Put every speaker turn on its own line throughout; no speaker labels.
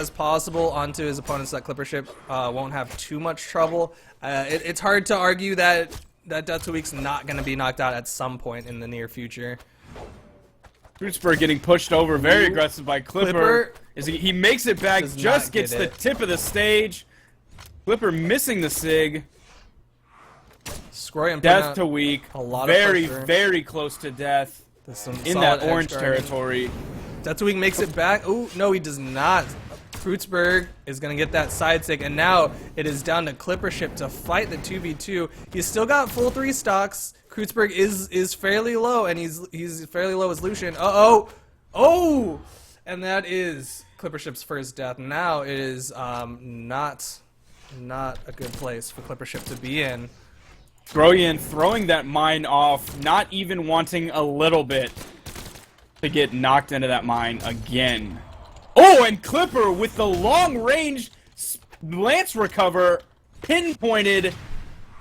as possible onto his opponents so that Clipper Ship won't have too much trouble. It's hard to argue that Death to Week's not going to be knocked out at some point in the near future.
Kreutzberg getting pushed over, very aggressive by Clipper. He makes it back, just gets the tip of the stage. Clipper missing the Sig.
Scroyan
Death to Weak, very,
pressure.
very close to death in that orange territory.
Death to Weak makes it back. Ooh, no, he does not. Kreutzberg is going to get that side Sig, and now it is down to Clipper Ship to fight the 2v2. He's still got full 3 stocks. Kreutzberg is fairly low, and he's fairly low as Lucian. Oh! And that is Clipper Ship's first death. Now it is not a good place for Clipper Ship to be in.
Scroyan throwing that mine off, not even wanting a little bit to get knocked into that mine again. Oh, and Clipper with the long-range lance recover, pinpointed,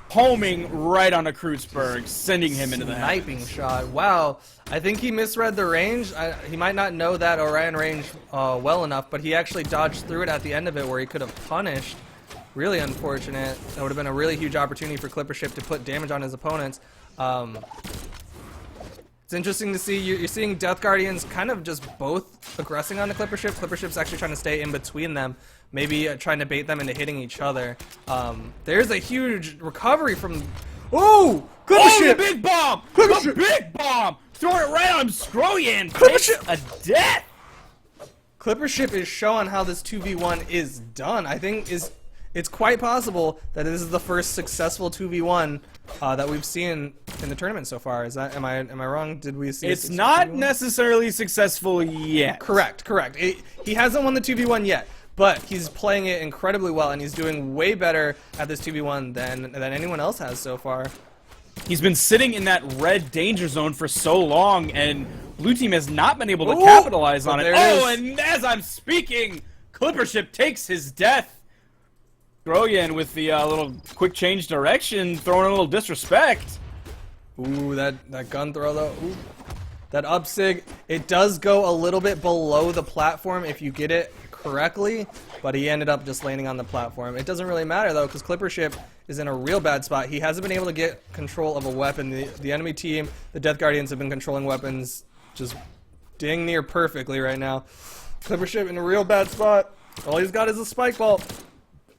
homing right on a Kreutzberg, sending him into the
sniping shot. Wow, I think he misread the range. He might not know that Orion range well enough, but he actually dodged through it at the end of it where he could have punished. Really unfortunate. That would have been a really huge opportunity for Clipper Ship to put damage on his opponents. It's interesting to see, you're seeing Death Guardians kind of just both aggressing on the Clipper Ship. Clipper Ship's actually trying to stay in between them, maybe trying to bait them into hitting each other. There's a huge recovery from... Oh! Clipper Ship!
The big bomb! The big bomb! Throwing it right on Scroyan!
Clipper Ship!
A death!
Clipper Ship is showing how this 2v1 is done. I think it's quite possible that this is the first successful 2v1 that we've seen in the tournament so far. Am I wrong? Did we see?
It's not necessarily successful yet.
Correct. He hasn't won the 2v1 yet, but he's playing it incredibly well, and he's doing way better at this 2v1 than anyone else has so far.
He's been sitting in that red danger zone for so long, and blue team has not been able to capitalize on it. Oh, and as I'm speaking, Clipper Ship takes his death. Scroyan with the little quick change direction, throwing a little disrespect.
Ooh, that gun throw though. Ooh. That up sig, it does go a little bit below the platform if you get it correctly, but he ended up just landing on the platform. It doesn't really matter though, because Clipper Ship is in a real bad spot. He hasn't been able to get control of a weapon. The enemy team, the Death Guardians, have been controlling weapons just dang near perfectly right now. Clipper Ship in a real bad spot. All he's got is a spike ball.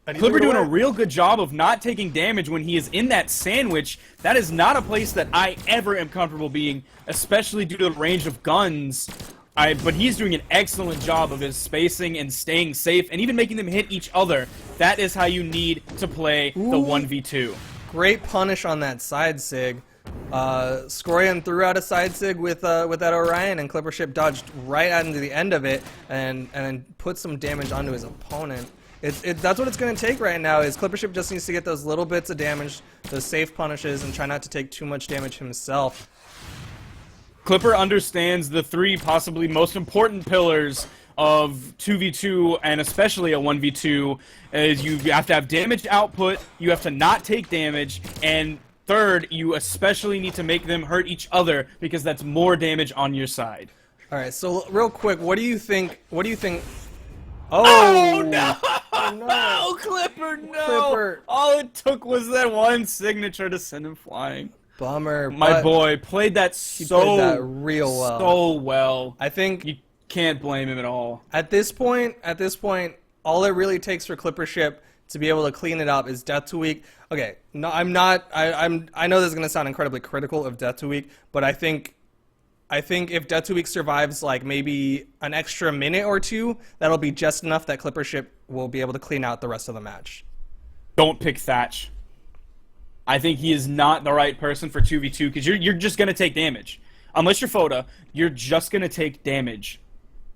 Clipper doing a real good job of not taking damage when he is in that sandwich. That is not a place that I ever am comfortable being, especially due to the range of guns. But he's doing an excellent job of his spacing and staying safe and even making them hit each other. That is how you need to play the 1v2.
Great punish on that side sig. Scroyan threw out a side sig with that Orion, and Clipper Ship dodged right out into the end of it and then put some damage onto his opponent. That's what it's going to take right now, is Clipper Ship just needs to get those little bits of damage, those safe punishes, and try not to take too much damage himself.
Clipper understands the 3 possibly most important pillars of 2v2, and especially a 1v2, is you have to have damage output, you have to not take damage, and third, you especially need to make them hurt each other, because that's more damage on your side.
Alright, so real quick, what do you think...
Oh no! No, Clipper, no!
Clipper.
All it took was that one signature to send him flying.
Bummer.
My boy played that
real well.
So well.
I think
you can't blame him at all.
At this point, all it really takes for Clipper Ship to be able to clean it up is Death to Weak. Okay, no, I know this is gonna sound incredibly critical of Death to Weak, but I think if Death to Weak survives like maybe an extra minute or two, that'll be just enough that Clipper Ship will be able to clean out the rest of the match.
Don't pick Thatch. I think he is not the right person for 2v2, because you're just going to take damage. Unless you're Foda, you're just going to take damage.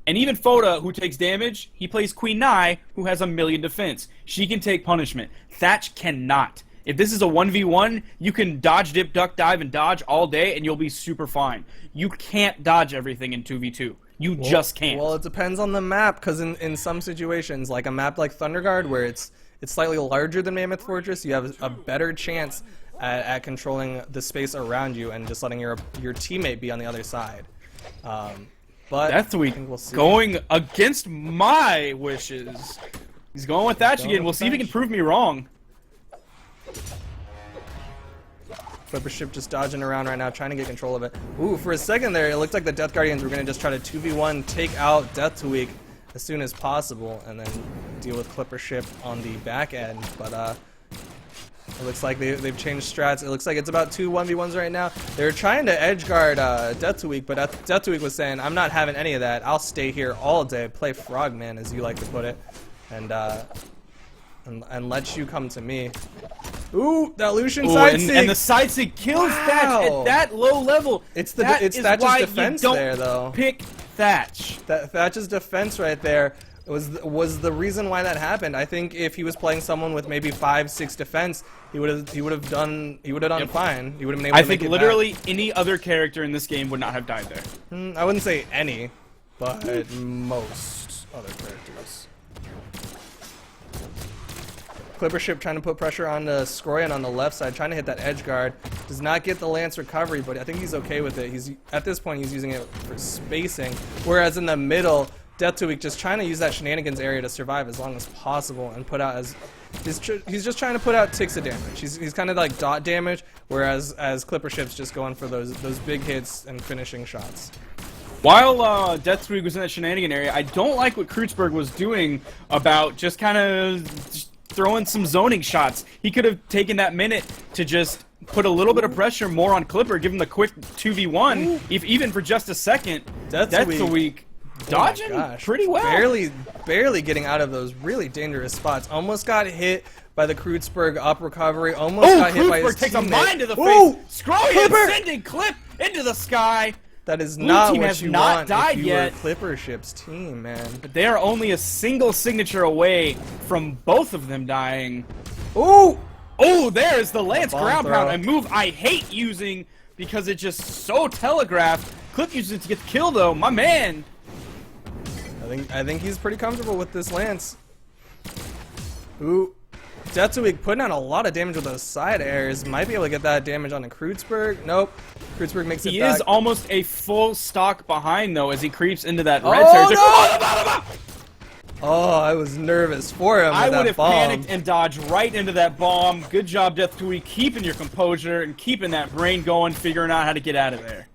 And even Foda, who takes damage, he plays Queen Nai, who has 1,000,000 defense. She can take punishment. Thatch cannot. If this is a 1v1, you can dodge, dip, duck, dive, and dodge all day, and you'll be super fine. You can't dodge everything in 2v2. You just can't.
Well, it depends on the map, because in some situations, like a map like Thunderguard, where it's slightly larger than Mammoth Fortress, you have a better chance at controlling the space around you and just letting your teammate be on the other side. but
Death
I
Week
think we'll see.
going against my wishes. He's going with Thatch
Going
again.
with
We'll see if he can
Thatch.
prove me wrong.
Clipper Ship just dodging around right now, trying to get control of it. Ooh, for a second there, it looked like the Death Guardians were going to just try to 2v1 take out Death to Week as soon as possible, and then deal with Clipper Ship on the back end. But it looks like they've changed strats. It looks like it's about 2 1v1s right now. They were trying to edge guard Death to Week, but Death to Week was saying, I'm not having any of that. I'll stay here all day, play Frogman, as you like to put it, and let you come to me. Ooh, that Lucian side seek.
And the side seek kills Thatch at that low level.
It's
Thatch's
defense
you don't
there, though.
Pick Thatch.
Thatch's defense right there was the reason why that happened. I think if he was playing someone with maybe 5-6 defense, he would have done fine. He would have been able
I
to
think
make it
literally
back.
any other character in this game would not have died there.
I wouldn't say any, but most other characters. Clipper Ship trying to put pressure on Scroyan on the left side, trying to hit that edge guard. Does not get the Lance recovery, but I think he's okay with it. He's at this point he's using it for spacing, whereas in the middle, Death to Week just trying to use that shenanigans area to survive as long as possible and put out as he's just trying to put out ticks of damage. He's kind of like dot damage, whereas Clipper Ship's just going for those big hits and finishing shots.
While Death Week was in that shenanigan area, I don't like what Kreutzberg was doing about just kind of throwing some zoning shots. He could have taken that minute to just put a little bit of pressure more on Clipper, give him the quick 2v1, even for just a second.
Death to Week
dodging pretty well.
Barely getting out of those really dangerous spots. Almost got hit by the Kreutzberg up recovery. Almost got hit by his
takes
teammate.
a mine to the
Ooh!
face. Scroyan sending Clip into the sky.
That is
Blue
not
team
what
has
you
not
want
died
if you
yet.
were Clipper Ship's team, man.
But they are only a single signature away from both of them dying.
Ooh!
Oh, there's the Lance
Bomb
ground
throw.
pound, a move I hate using because it's just so telegraphed. Clip uses it to get the kill, though. My man.
I think he's pretty comfortable with this Lance. Ooh. Death to Week putting out a lot of damage with those side airs. Might be able to get that damage on the Kreutzberg. Nope. Kreutzberg makes it
He
back.
is almost a full stock behind, though, as he creeps into that red
Oh,
territory.
no! Oh, I was nervous for him
I
with
would
that
have
bomb.
panicked and dodged right into that bomb. Good job, Death to Week, keeping your composure and keeping that brain going, figuring out how to get out of there.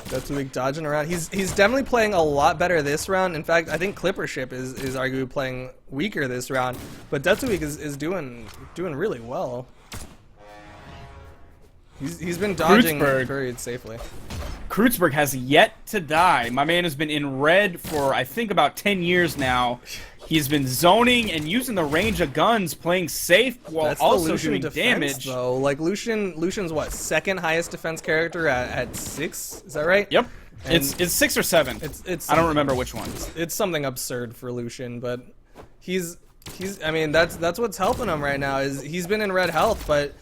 Death to Week dodging around. He's definitely playing a lot better this round. In fact, I think Clipper Ship is arguably playing weaker this round. But Death to Week is doing really well. He's been dodging
Kreutzberg.
very safely.
Kreutzberg has yet to die. My man has been in red for, I think, about 10 years now. He's been zoning and using the range of guns, playing safe while
That's the
also
Lucian
doing
defense,
damage.
though. Like Lucian's what, second highest defense character at 6? Is that right?
Yep.
And
It's 6 or 7.
It's
I don't remember which one.
It's something absurd for Lucian, but he's I mean that's what's helping him right now is he's been in red health, but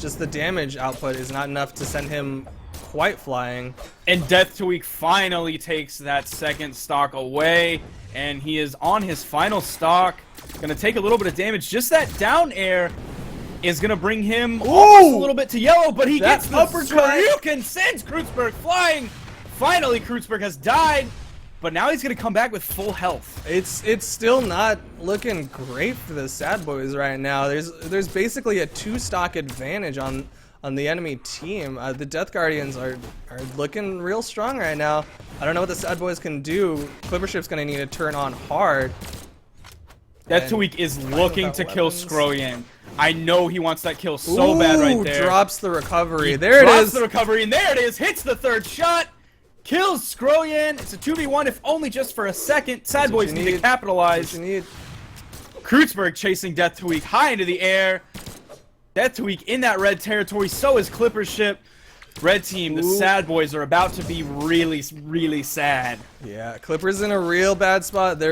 just the damage output is not enough to send him quite flying.
And Death to Week finally takes that second stock away, and he is on his final stock. Gonna take a little bit of damage. Just that down air is gonna bring him almost a little bit to yellow, but he
That
gets the
uppercut.
Shoryuken, sends Kreutzberg flying. Finally, Kreutzberg has died, but now he's gonna come back with full health.
It's still not looking great for the Sad Boys right now. There's basically a 2-stock advantage on the enemy team. The Death Guardians are looking real strong right now. I don't know what the Sad Boys can do. Clipper Ship's gonna need to turn on hard.
Death to Week is looking
without
to kill
weapons.
Scroyan. I know he wants that kill so bad right there.
Drops the recovery. There it
Drops
is.
the recovery, and there it is. Hits the third shot. Kills Scroyan. It's a 2v1, if only just for a second. Sad Boys need to capitalize.
What you need.
Kreutzberg chasing Death to Week high into the air. Death to Week in that red territory. So is Clipper Ship. Red team, the Sad Boys are about to be really, really sad.
Yeah, Clippers in a real bad spot.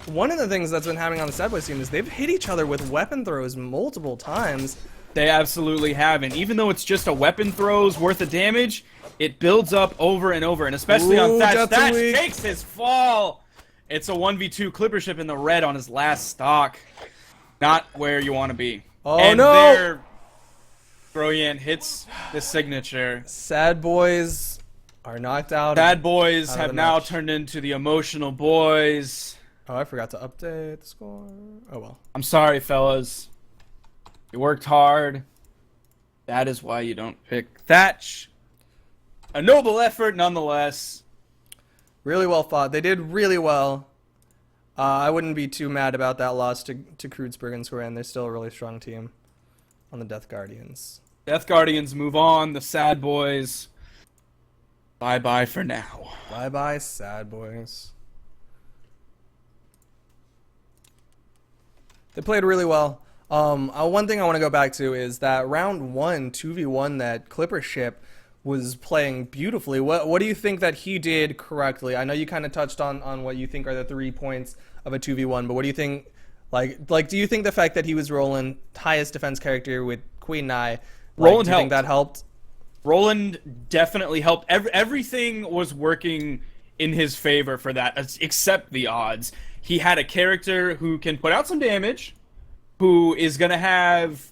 One of the things that's been happening on the Sad Boys team is they've hit each other with weapon throws multiple times.
They absolutely have, and even though it's just a weapon throw's worth of damage, it builds up over and over, and especially on Thatch.
Death to
Thatch
Week.
takes his fall. It's a 1v2 Clipper Ship in the red on his last stock. Not where you want to be.
Oh,
and
no.
Groyan hits the signature.
Sad boys are knocked out.
Bad boys
out of
have
the
now
match.
turned into the emotional boys.
Oh, I forgot to update the score. Oh well.
I'm sorry, fellas. You worked hard. That is why you don't pick Thatch. A noble effort, nonetheless.
Really well fought. They did really well. I wouldn't be too mad about that loss to Kreuzberg and Square, and they're still a really strong team on the Death Guardians.
Death Guardians move on. The sad boys. Bye-bye for now.
Bye-bye, sad boys. They played really well. One thing I want to go back to is that round 1, 2v1, that Clipper ship was playing beautifully. What do you think that he did correctly? I know you kind of touched on what you think are the 3 points of a 2v1, but what do you think? Like, do you think the fact that he was Roland, highest defense character with Queen Nai,
Roland
do you think
helped.
that helped?
Roland definitely helped. Everything was working in his favor for that, except the odds. He had a character who can put out some damage, who is going to have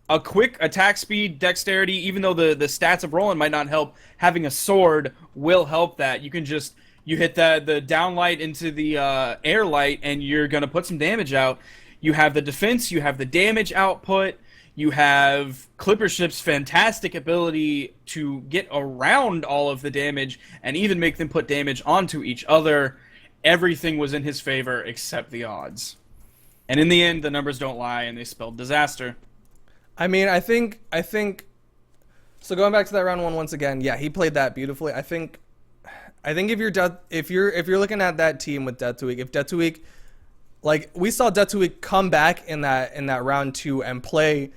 a quick attack speed, dexterity, even though the stats of Roland might not help. Having a sword will help that. You can just, you hit the down light into the air light, and you're going to put some damage out. You have the defense, you have the damage output, you have Clipper Ship's fantastic ability to get around all of the damage and even make them put damage onto each other. Everything was in his favor except the odds. And in the end, the numbers don't lie, and they spelled disaster.
I mean, I think. So going back to that round 1 once again, yeah, he played that beautifully. I think if you're looking at that team with Death to Week, if Death to Week, like we saw Death to Week come back in that round 2 and play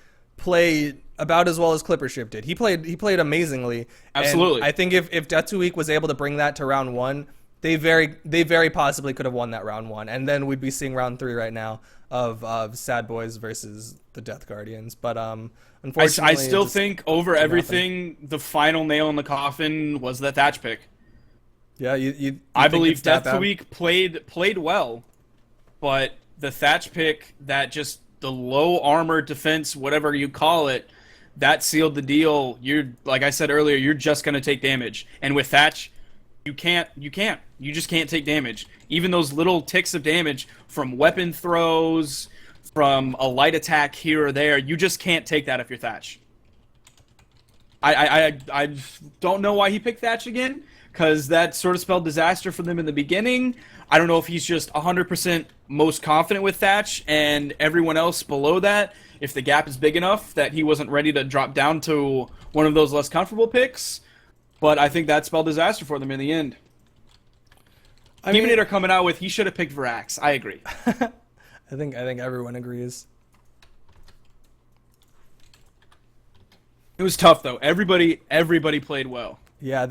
about as well as Clipper Ship did. He played amazingly.
Absolutely.
And I think if Death to Week was able to bring that to round 1, they very possibly could have won that round 1, and then we'd be seeing round 3 right now of Sad Boys versus the Death Guardians. But unfortunately,
I still
just
think over
nothing.
everything, the final nail in the coffin was the Thatch pick.
Yeah, you
I
think
believe
it's that
Death to
bad?
Week played well, but the Thatch pick, that just the low armor defense, whatever you call it, that sealed the deal. You're, like I said earlier, you're just gonna take damage, and with Thatch, you just can't take damage. Even those little ticks of damage from weapon throws, from a light attack here or there, you just can't take that if you're Thatch. I don't know why he picked Thatch again, because that sort of spelled disaster for them in the beginning. I don't know if he's just 100% most confident with Thatch, and everyone else below that, if the gap is big enough that he wasn't ready to drop down to one of those less comfortable picks. But I think that spelled disaster for them in the end.
I mean,
Demonator coming out with he should have picked Varax. I agree.
I think everyone agrees.
It was tough though. Everybody played well.
Yeah,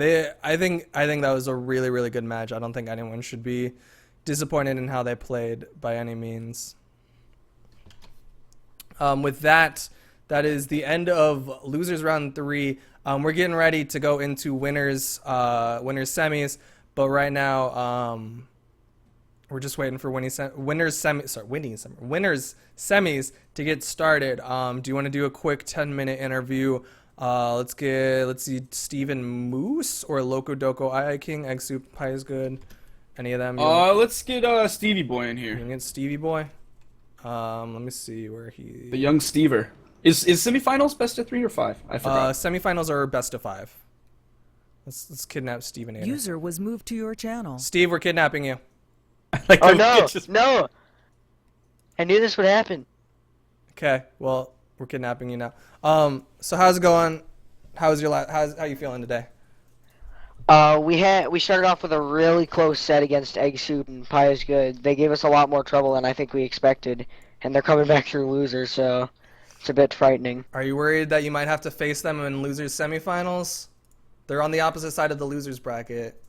I think that was a really, really good match. I don't think anyone should be disappointed in how they played by any means. With that is the end of losers round 3. We're getting ready to go into winners semis, but right now we're just waiting for winners semis to get started. Do you want to do a quick 10-minute interview? Let's see, Steven Moose or Loco Doco II King, Egg Soup Pie is good. Any of them?
Let's get Stevie Boy in
You
here.
can get Stevie Boy. Let me see where he.
The young Stever. Is semifinals best of 3 or 5? I forgot.
Semifinals are best of 5. Let's kidnap Steven.
User was moved to your channel.
Steve, we're kidnapping you.
Like,
Oh
the
no,
bitch just-
no! I knew this would happen.
Okay, well, we're kidnapping you now. So how's it going? How you feeling today?
We started off with a really close set against Egg Soup and Pie is Good. They gave us a lot more trouble than I think we expected, and they're coming back through losers, so it's a bit frightening.
Are you worried that you might have to face them in losers semifinals? They're on the opposite side of the losers bracket.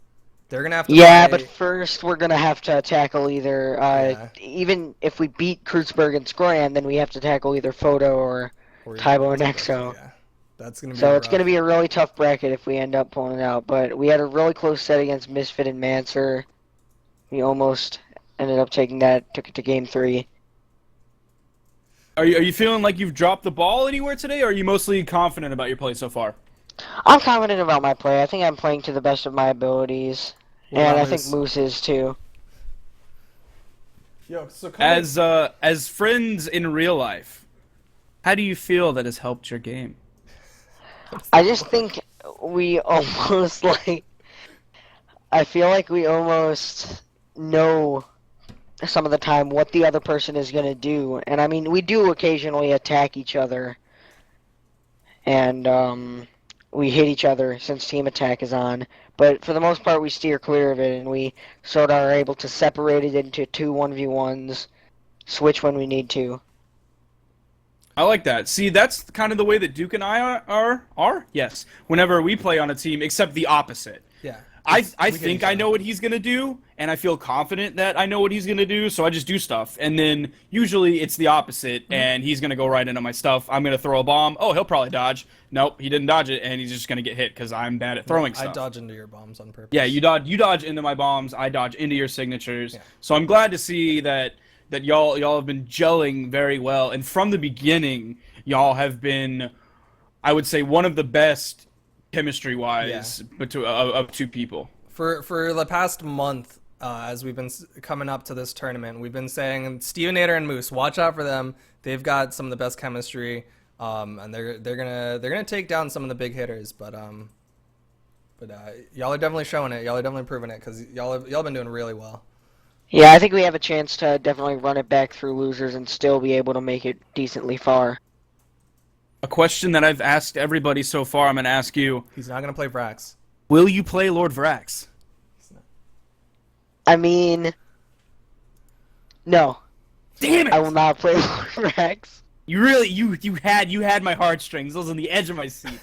They're gonna have to.
Yeah,
play-
but first we're gonna have to tackle either,
Yeah.
even if we beat Kreuzberg and Skroyan, then we have to tackle either Photo or Taibo or Nexo.
Yeah, that's gonna be.
So it's
rough.
going to be a really tough bracket if we end up pulling it out. But we had a really close set against Misfit and Mancer. We almost ended up taking that, took it to game 3.
Are you feeling like you've dropped the ball anywhere today, or are you mostly confident about your play so far?
I'm confident about my play. I think I'm playing to the best of my abilities,
What
and
about
I think
Moose?
Moose is too.
Yo, so
As friends in real life, how do you feel that has helped your game?
I just think we almost like. I feel like we almost know some of the time what the other person is going to do. And I mean, we do occasionally attack each other. And we hit each other since team attack is on. But for the most part, we steer clear of it, and we sort of are able to separate it into 2 1v1s, switch when we need to.
I like that. See, that's kind of the way that Duke and I are. Yes. Whenever we play on a team, except the opposite.
yeah.
I
We get
think
each
I
other.
know what he's gonna do, and I feel confident that I know what he's gonna do, so I just do stuff. And then usually it's the opposite, and he's gonna go right into my stuff. I'm gonna throw a bomb. Oh, he'll probably dodge. Nope, he didn't dodge it, and he's just gonna get hit because I'm bad at throwing
I
stuff.
dodge into your bombs on purpose.
Yeah, you dodge into my bombs. I dodge into your signatures.
Yeah.
So I'm glad to see that y'all have been gelling very well, and from the beginning, y'all have been, I would say, one of the best chemistry wise of 2 people.
For the past month, as we've been coming up to this tournament, we've been saying Stevenator and Moose, watch out for them. They've got some of the best chemistry, and they're gonna take down some of the big hitters. But y'all are definitely showing it. Y'all are definitely proving it because y'all been doing really well.
Yeah, I think we have a chance to definitely run it back through losers and still be able to make it decently far.
A question that I've asked everybody so far, I'm gonna ask you:
He's not gonna play Vrax.
will you play Lord Vrax?
I mean, no,
Damn it!
I will not play Lord Rex.
You really you had my heartstrings. Those on the edge of my seat.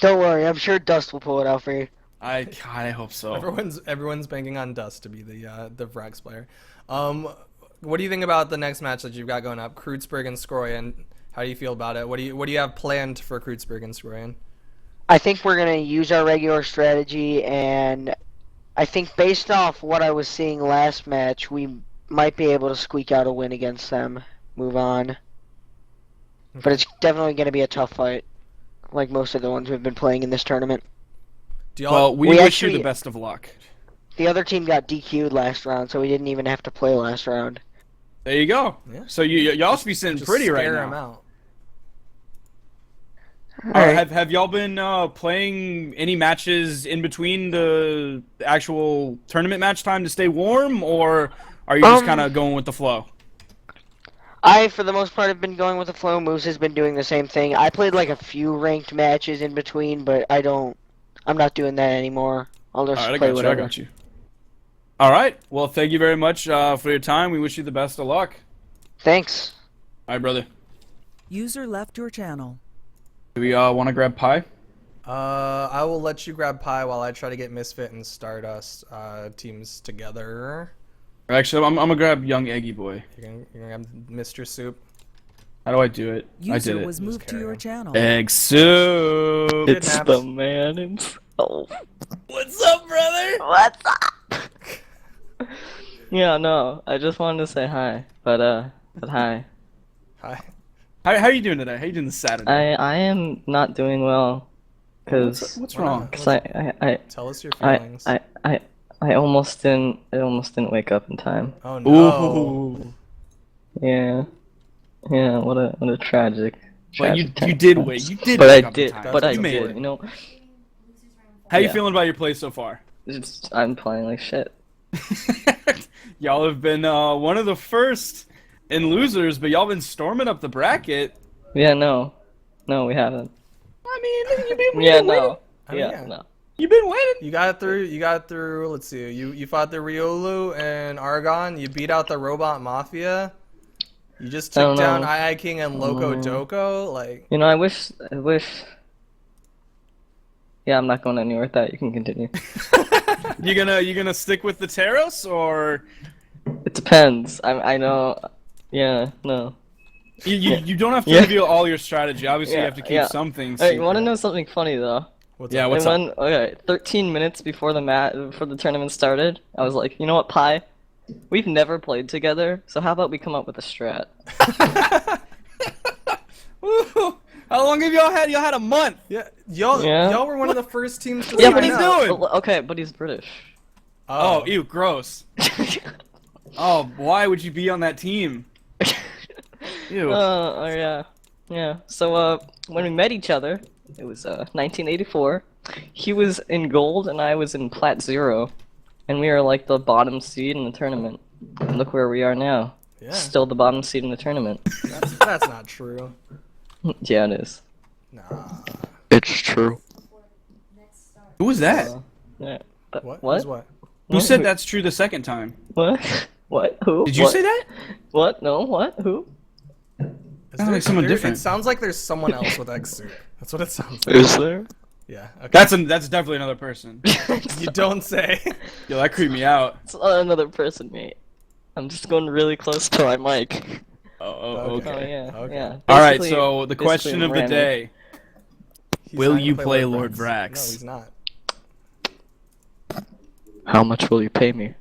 Don't worry, I'm sure Dust will pull it out for you.
God, I hope so.
Everyone's banking on Dust to be the Vrax player. What do you think about the next match that you've got going up, Kreutzberg and Skroyan? How do you feel about it? What do you have planned for Kreutzberg and Skroyan?
I think we're gonna use our regular strategy, and I think based off what I was seeing last match, we might be able to squeak out a win against them. Move on. But it's definitely gonna be a tough fight, like most of the ones we've been playing in this tournament.
Do y'all?
Well, we
We
wish you
actually-
the best of luck.
The other team got DQ'd last round, so we didn't even have to play last round.
There you go.
Yeah.
So y'all should be sitting
just
pretty right
scare
now.
him out.
Alright.
Have y'all been playing any matches in between the actual tournament match time to stay warm, or are you just kind of going with the flow?
I, for the most part, have been going with the flow. Moose has been doing the same thing. I played like a few ranked matches in between, but I'm not doing that anymore. I'll just
All right,
play
I
whatever.
got you. All right. Well, thank you very much for your time. We wish you the best of luck.
Thanks.
All right, brother.
User left your channel.
Do we want to grab pie?
I will let you grab Pie while I try to get Misfit and Stardust teams together.
Actually, I'm gonna grab young Eggy boy.
You're gonna grab Mr. Soup.
How do I do it? I
User
did it.
was moved to
carry
your
on.
channel.
Egg soup.
It's Kidnapped. the
man himself.
What's up, brother?
What's up? Yeah, no, I just wanted to say hi, but hi.
Hi.
How you doing today? How you doing this Saturday?
I am not doing well, cause
What's
Why
wrong?
not?
'cause I
Tell us your feelings.
I almost didn't wake up in time.
Oh no.
Ooh.
Yeah, what a tragic.
But you
tragic
did
time.
wait. You did.
But
wake
I
up in
did.
time.
But I
You made
did.
it.
You know,
How you
Yeah.
feeling about your play so far?
I'm playing like shit.
Y'all have been one of the first in losers, but y'all been storming up the bracket.
Yeah, no, we haven't.
I mean, you've been
Yeah,
winning.
no.
I mean,
Yeah,
yeah.
no.
You've been winning.
You got through. Let's see. You fought the Riolu and Argon. You beat out the Robot Mafia. You just
I
took
don't
down
know.
II King and Loco Doko. Like,
You know, I wish. Yeah, I'm not going anywhere with that. You can continue.
You gonna stick with the Taros, or
It depends. I know. Yeah, no.
you don't have to
Yeah.
reveal all your strategy. Obviously, you
Yeah,
have to keep
yeah.
some things.
Hey, you want to
secret.
know something funny though?
what's
Yeah,
up?
what's up?
Okay, 13 minutes before the tournament started, I was like, you know what, Pi? We've never played together, so how about we come up with a strat?
Woo! How long have y'all had? Y'all had a month.
Yeah, y'all
Yeah.
y'all were one of the first teams to
Yeah,
sign
what he's
up.
doing?
Okay, but he's British.
Oh, ew, gross. Oh, why would you be on that team? Ew.
Oh yeah, yeah. So when we met each other, it was 1984. He was in gold and I was in plat 0, and we were like the bottom seed in the tournament. And look where we are now.
Yeah,
Still the bottom seed in the tournament.
that's not true.
Yeah, it is.
Nah.
It's true.
Who was that?
Yeah. But
What?
What?
Who's what?
Who said that's true the second time?
What? What? Who?
Did you
What?
say that?
What? No. What? Who?
Is
Sounds like someone
It
different.
sounds like there's someone else with egg soup. That's what it sounds like.
Is there?
Yeah. Okay.
That's definitely another person.
You don't say.
Yo, that creeped me out.
It's not another person, mate. I'm just going really close to my mic.
Oh,
Okay.
Oh yeah.
Okay.
Yeah.
All right,
Basically-
so the question
basically
of the
Remy.
day:
He's
Will
not gonna
you play Lord
No,
Vrax?
he's not.
How much will you pay me?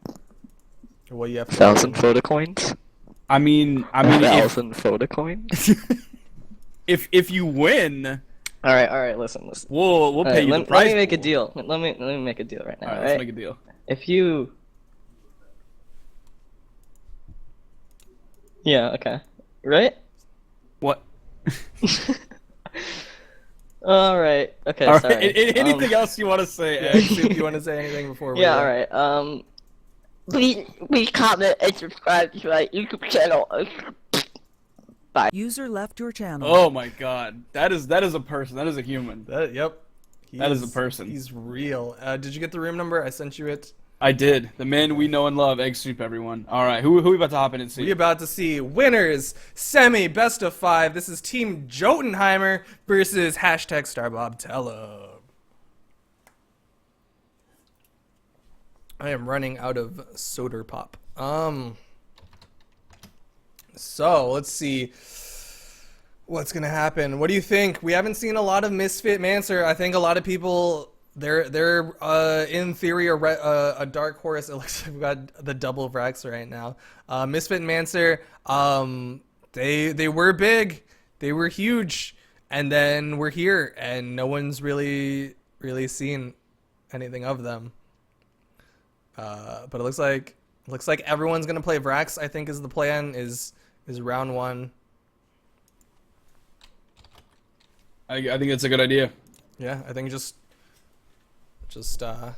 Well, you have to.
1,000 photo coins?
I mean, if,
1,000 photo coins?
if you win,
All right. Listen.
we'll
All
pay
right,
you the
let
prize
me make a
pool.
deal. Let me make a deal right now.
All right,
All
let's
right?
make a deal.
If you. Yeah. Okay. Right.
What?
All right. Okay.
All right.
Sorry.
Anything else you want to say?
Yeah,
Ed?
see if you want to say anything before we.
Yeah. All right. Please comment and subscribe to my YouTube channel.
User left your channel.
Oh my God, that is a person. That is a human.
Yep.
That is a
He's-
person.
He's real. Did you get the room number? I sent you it.
I did. The man we know and love, Egg Soup. Everyone. All right, who we about to hop in and see?
We about to see winners semi best of 5. This is Team Jotunheimer versus hashtag StarbobTellum. I am running out of soda pop. So let's see what's gonna happen. What do you think? We haven't seen a lot of Misfit Mancer. I think a lot of people they're in theory a dark horse. It looks like we've got the double Vrax right now. Misfit Mancer, they were big, they were huge, and then we're here, and no one's really seen anything of them. But it looks like everyone's gonna play Vrax. I think is the plan. Is round 1.
I think that's a good idea.
Yeah, I think just 4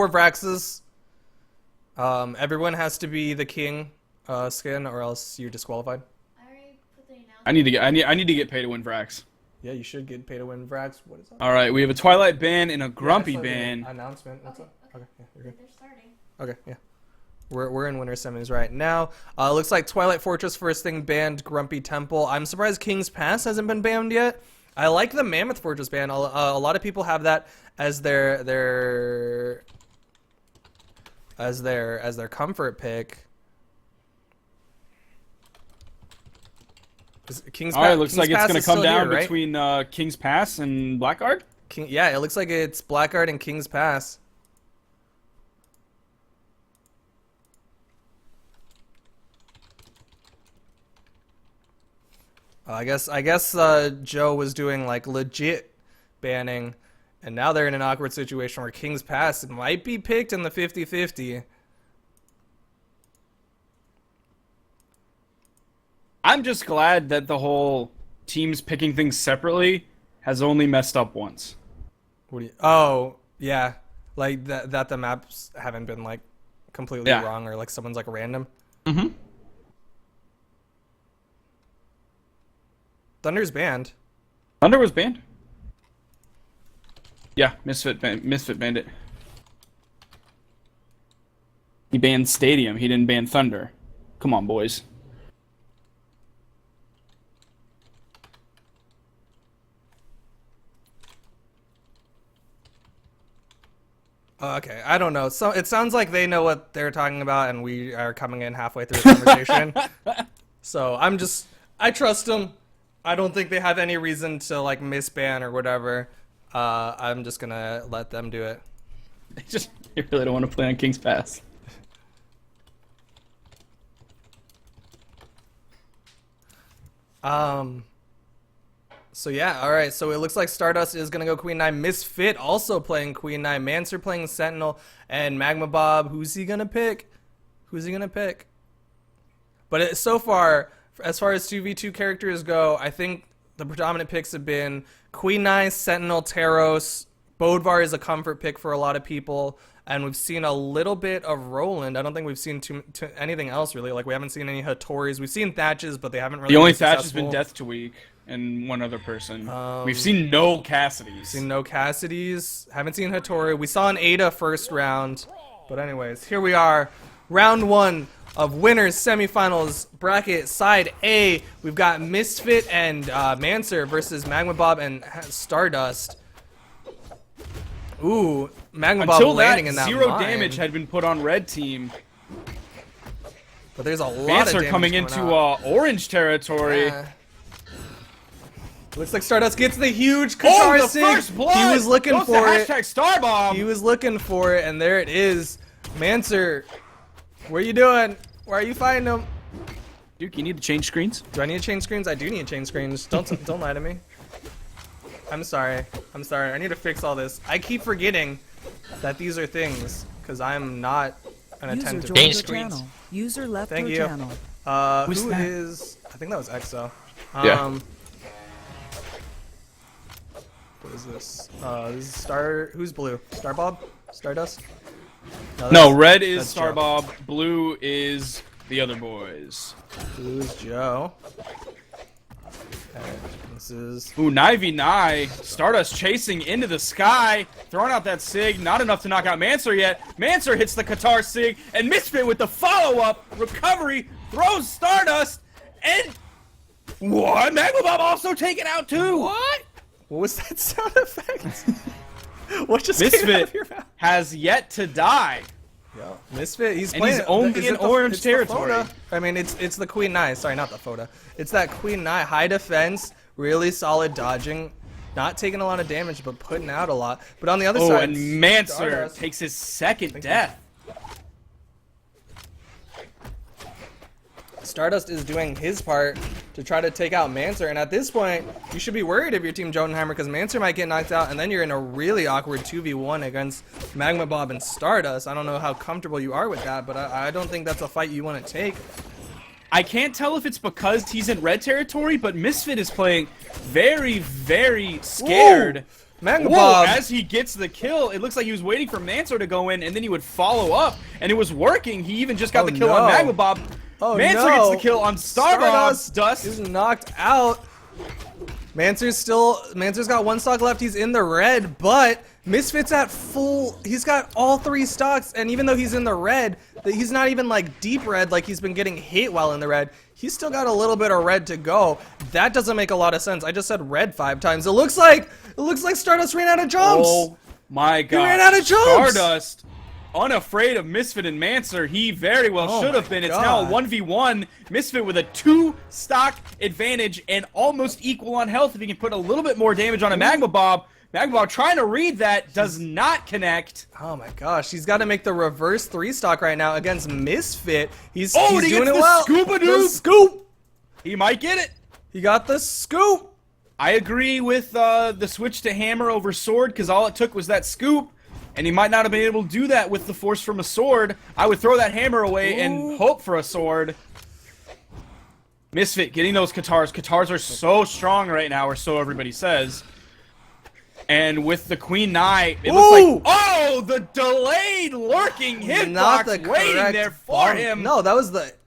Vraxes. Everyone has to be the king skin, or else you're disqualified.
I already put the announcement.
I need to get paid to win Vrax.
Yeah, you should get paid to win Vrax. What is that?
All right, we have a Twilight ban and a Grumpy
Yeah, I saw the
ban.
announcement. That's
Okay,
okay. Yeah, you're good.
They're starting.
Okay, yeah. We're in winter semis right now. Looks like Twilight Fortress first thing banned Grumpy Temple. I'm surprised King's Pass hasn't been banned yet. I like the Mammoth Fortress ban. A lot of people have that as their comfort pick. King's
All right,
Pass,
looks
King's
like it's
Pass
gonna
is
come
still
down
here, right?
between King's Pass and Blackguard.
Yeah, it looks like it's Blackguard and King's Pass. I guess Joe was doing like legit banning, and now they're in an awkward situation where King's Pass might be picked in the 50-50.
I'm just glad that the whole teams picking things separately has only messed up once.
What do you? Oh, yeah, like that the maps haven't been like completely
Yeah.
wrong, or like someone's like random.
Mm-hmm.
Thunder's banned.
Thunder was banned. Yeah, Misfit Bandit. He banned Stadium. He didn't ban Thunder. Come on, boys.
Okay, I don't know. So it sounds like they know what they're talking about, and we are coming in halfway through the conversation. So I trust them. I don't think they have any reason to like misban or whatever. I'm just gonna let them do it.
You really don't want to play on King's Pass.
So yeah, all right. So it looks like Stardust is gonna go Queen Nine. Misfit also playing Queen Nine. Mancer playing Sentinel, and Magma Bob. Who's he gonna pick? Who's he gonna pick? But so far, as far as 2v2 characters go, I think the predominant picks have been Queen Nine, Sentinel, Taros. Bodvar is a comfort pick for a lot of people, and we've seen a little bit of Roland. I don't think we've seen anything else really. Like we haven't seen any Hattoris. We've seen Thatches, but they haven't really.
The only
been
Thatch has been
successful.
Death to Week and one other person. We've seen no Cassidy's.
Seen no Cassidy's. Haven't seen Hattori. We saw an Ada first round. But anyways, here we are. Round 1 of winners semifinals bracket side A. We've got Misfit and Mancer versus Magma Bob and Stardust. Ooh, Magma Bob
Until
landing
that,
in that
0
mine.
damage had been put on red team.
But there's a lot of
Mancer
damage
coming into
out.
orange territory.
Yeah. Looks like Stardust gets the huge
Oh,
Qatar
the
sig.
first blood!
He was looking
Goes to
for it.
hashtag Starbomb.
He was looking for it, and there it is. Mancer, what are you doing? Why are you fighting him?
Duke, you need to change screens?
Do I need to change screens? I do need to change screens. Don't lie to me. I'm sorry. I'm sorry. I need to fix all this. I keep forgetting that these are things because I'm not an
User
attentive.
joined
Change
your
screens.
channel. User left
Thank
your
you.
channel.
Who's
Who
that?
is? I think that was EXO.
Yeah.
What is this? This is Star. Who's blue? Star Bob? Stardust?
No,
that's-
red is
that's Joe.
Starbob, blue is the other boys.
Blue is Joe. Okay, this is.
Ooh, 9v9. Stardust chasing into the sky, throwing out that Sig. Not enough to knock out Mancer yet. Mancer hits the Qatar Sig, and Misfit with the follow-up recovery throws Stardust, and what? Magma Bob also taken out too. What?
What was that sound effect? What just came out of
Misfit
your mouth?
has yet to die.
Yo, Misfit, he's
And
playing.
he's only
is
in
it the-
orange
it's the
territory.
Foda. I mean, it's the Queen Nine. Sorry, not the Foda. It's that Queen Nine. High defense, really solid dodging, not taking a lot of damage, but putting out a lot. But on the other
Oh,
side,
and Mancer
Stardust-
takes his second death.
Stardust is doing his part to try to take out Mancer, and at this point, you should be worried if you're Team Jotunheimer because Mancer might get knocked out, and then you're in a really awkward 2v1 against Magma Bob and Stardust. I don't know how comfortable you are with that, but I don't think that's a fight you want to take.
I can't tell if it's because he's in red territory, but Misfit is playing very, very scared.
Ooh, Magma
Whoa,
Bob.
as he gets the kill, it looks like he was waiting for Mancer to go in, and then he would follow up, and it was working. He even just got
Oh,
the kill
no.
on Magma Bob.
Oh,
Mancer
no.
gets the kill on Stardust.
is knocked out. Mancer's got 1 stock left. He's in the red, but Misfit's at full. He's got all 3 stocks, and even though he's in the red, he's not even like deep red, like he's been getting hit while in the red. He's still got a little bit of red to go. That doesn't make a lot of sense. I just said red 5 times. It looks like Stardust ran out of jumps.
Oh my god.
ran out of jumps.
Stardust, unafraid of Misfit and Mancer, he very well
Oh
should have
my
been. It's now a
God.
1v1. Misfit with a 2 stock advantage and almost equal on health if he can put a little bit more damage on a Magma Bob. Magma Bob trying to read that, does not connect.
Oh my gosh, he's got to make the reverse 3 stock right now against Misfit. He's
Oh,
he's
and he
doing
gets
it
the
well.
scoop-a-doop.
The scoop.
He might get it.
He got the scoop.
I agree with the switch to hammer over sword because all it took was that scoop. And he might not have been able to do that with the force from a sword. I would throw that hammer away
Ooh.
and hope for a sword. Misfit getting those Qatars. Qatars are so strong right now, or so everybody says. And with the Queen Nai, it looks
Ooh.
like... Oh, the delayed lurking
Not
hitbox
the
waiting
correct
there for
bomb.
him.
No, it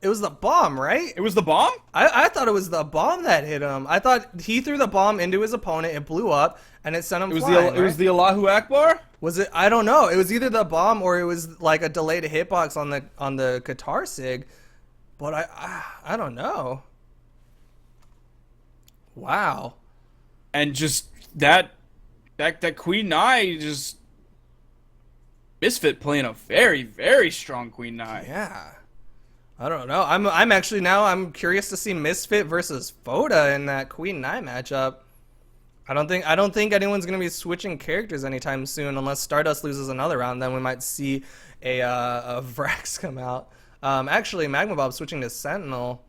was the bomb, right?
It was the bomb?
I thought it was the bomb that hit him. I thought he threw the bomb into his opponent, it blew up, and it sent him
It was
flying,
it was
right?
the Allahu Akbar?
Was it? I don't know. It was either the bomb or it was like a delayed hitbox on the Qatar Sig, but I don't know. Wow.
And just that Queen Nai just Misfit playing a very, very strong Queen Nai.
Yeah. I don't know. I'm actually now I'm curious to see Misfit versus Foda in that Queen Nai matchup. I don't think anyone's gonna be switching characters anytime soon unless Stardust loses another round. Then we might see a Vrax come out. Actually, Magma Bob switching to Sentinel.